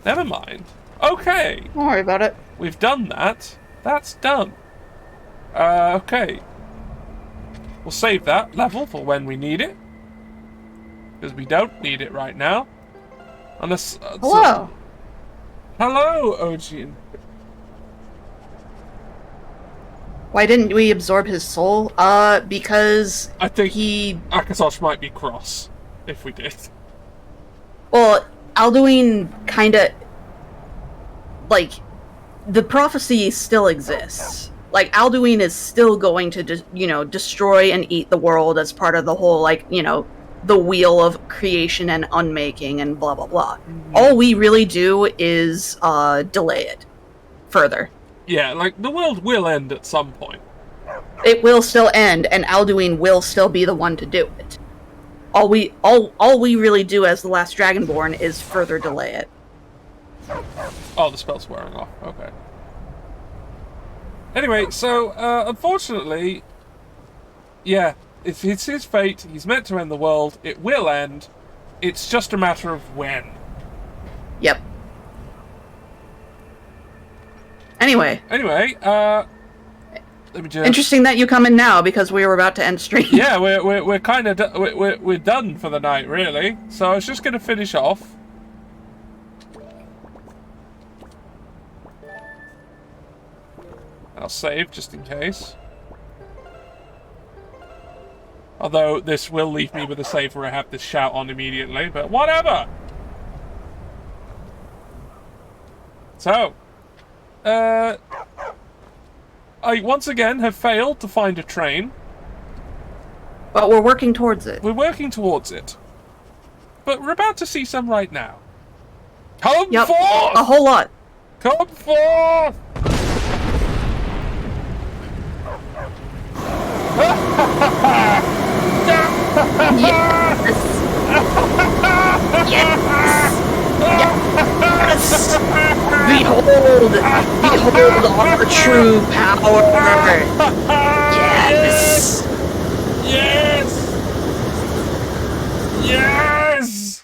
Never mind. Okay. Don't worry about it. We've done that. That's done. Okay. We'll save that level for when we need it. Because we don't need it right now. Unless... Hello. Hello, Ojin. Why didn't we absorb his soul? Because I think Akasosh might be cross if we did. Well, Alduin kinda... like, the prophecy still exists. Like, Alduin is still going to, destroy and eat the world as part of the whole, like, the wheel of creation and unmaking and blah, blah, blah. Mm-hmm. All we really do is, delay it further. Yeah, like, the world will end at some point. It will still end, and Alduin will still be the one to do it. All we really do as the last Dragonborn is further delay it. Oh, the spell's wearing off. Okay. Anyway, so, unfortunately, yeah, it's his fate. He's meant to end the world. It will end. It's just a matter of when. Yep. Anyway, let me just... Interesting that you come in now, because we were about to end stream. Yeah, we're kind of we're done for the night, really. So I was just going to finish off. I'll save just in case. Although this will leave me with a save where I have this shout on immediately, but whatever. So, I once again have failed to find a train. But we're working towards it. We're working towards it. But we're about to see some right now. Come forth! A whole lot. Come forth! Yes! Behold our true power! Yes! Yes! Yes!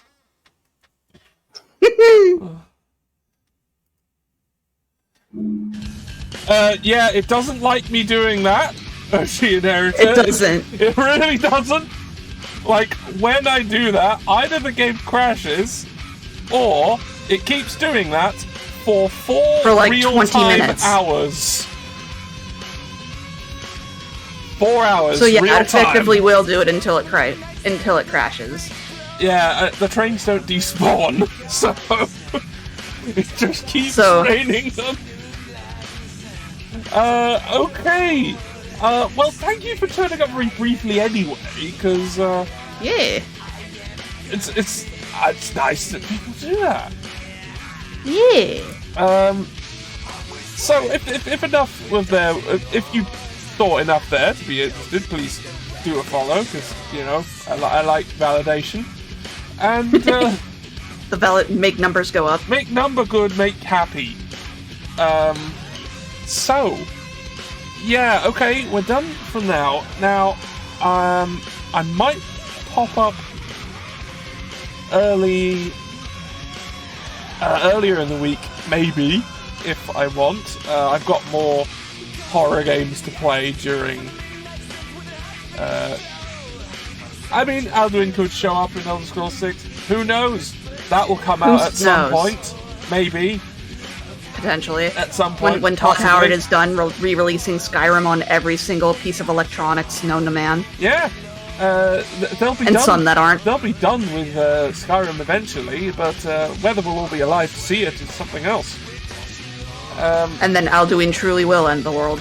Yeah, it doesn't like me doing that. She inherited. It doesn't. It really doesn't. Like, when I do that, either the game crashes, or it keeps doing that for like real-time 20 minutes. hours. 4 hours. So yeah, real it effectively time. will do it until it crashes. Yeah, the trains don't despawn, so it just keeps raining them. Okay. Well, thank you for turning up very briefly anyway, because, yeah. It's nice that people do that. Yeah. So, if enough was there, if you thought enough there to be interested, please do a follow, because, I like validation. And, make numbers go up. Make number good, make happy. So... yeah, okay, we're done for now. Now, I might pop up earlier in the week, maybe, if I want. I've got more horror games to play during... Alduin could show up in Elder Scrolls 6. Who knows? That will come out at some point. Maybe. Potentially. At some point. When Todd Howard is done re-releasing Skyrim on every single piece of electronics known to man. Yeah. They'll be and done, some that aren't. They'll be done with Skyrim eventually, but whether we'll all be alive to see it is something else. And then Alduin truly will end the world.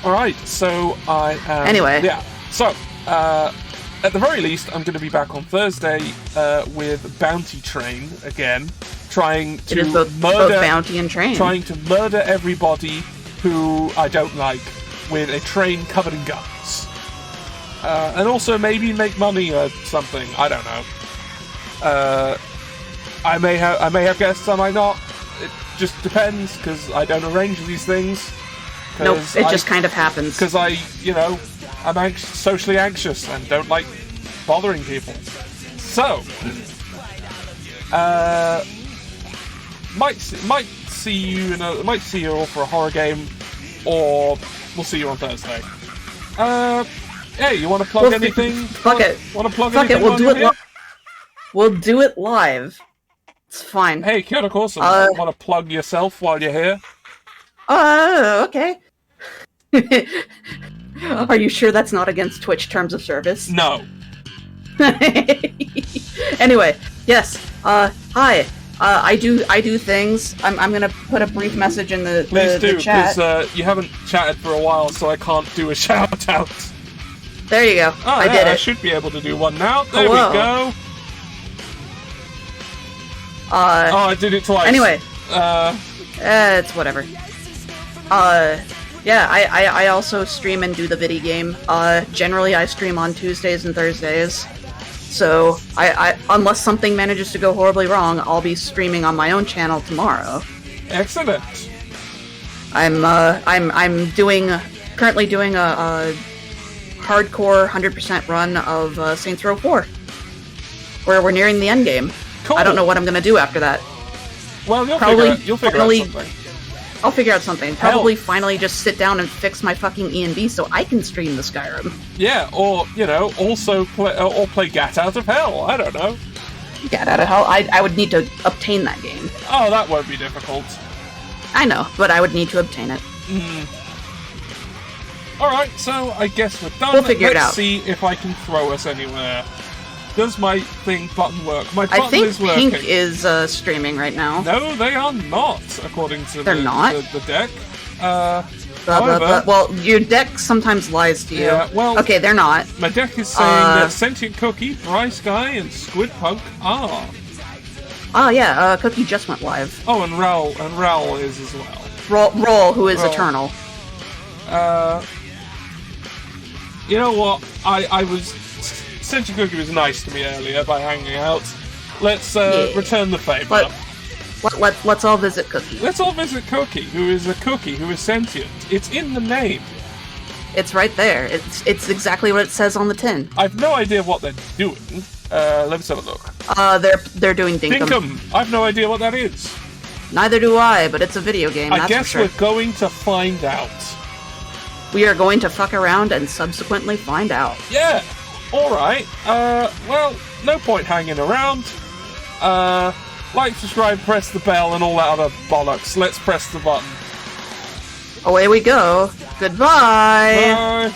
Alright, so I am... Anyway. Yeah, so, at the very least, I'm going to be back on Thursday with Bounty Train again, trying to It is both Bounty and Train. Trying to murder everybody who I don't like with a train covered in guns. And also maybe make money or something, I don't know. I may have guests, I might not. It just depends, because I don't arrange these things. Nope, it just kind of happens. Because I'm socially anxious and don't like bothering people. So, might see you all for a horror game, or we'll see you on Thursday. Hey, you want to plug anything? Fuck it. Want to plug Fuck anything? it. We'll do it live. It's fine. Hey, Kyoto Corson, want to plug yourself while you're here? Okay. Are you sure that's not against Twitch terms of service? No. Anyway, yes. Hi. I do things. I'm gonna put a brief message in the Please do, chat. because you haven't chatted for a while, so I can't do a shout out. There you go. Oh, I did it. I should be able to do one now. There Hello. we go. I did it twice. Anyway. It's whatever. Yeah, I also stream and do the video game. Generally I stream on Tuesdays and Thursdays. So, I unless something manages to go horribly wrong, I'll be streaming on my own channel tomorrow. Excellent. I'm currently doing a hardcore 100% run of Saints Row 4, where we're nearing the end game. Cool. I don't know what I'm gonna do after that. Well, you'll figure out something. I'll figure out something. Probably finally just sit down and fix my fucking ENB so I can stream the Skyrim. Yeah, or also play Gat Out of Hell. I don't know. Gat Out of Hell. I would need to obtain that game. Oh, that won't be difficult. I know, but I would need to obtain it. Alright, so I guess we're done. We'll figure it out. Let's see if I can throw us anywhere. Does my button work? My button I think is working. Pink is streaming right now. No, they are not, according to the deck. However, well, your deck sometimes lies to you. Yeah, well, okay, they're not. My deck is saying that Sentient Cookie, Bryce Guy, and Squid Punk are. Oh yeah, Cookie just went live. Oh, and Raoul is as well. Roll, who is Eternal. You know what? I was... Sentient Cookie was nice to me earlier by hanging out. Let's return the favour. Let's all visit Cookie. Let's all visit Cookie, who is a cookie who is sentient. It's in the name. It's right there. It's exactly what it says on the tin. I've no idea what they're doing. Let's have a look. They're doing Dinkum. Dinkum! I've no idea what that is. Neither do I, but it's a video game, I that's guess for sure. we're going to find out. We are going to fuck around and subsequently find out. Yeah! Alright, well, no point hanging around. Like, subscribe, press the bell, and all that other bollocks. Let's press the button. Away we go. Goodbye! Bye!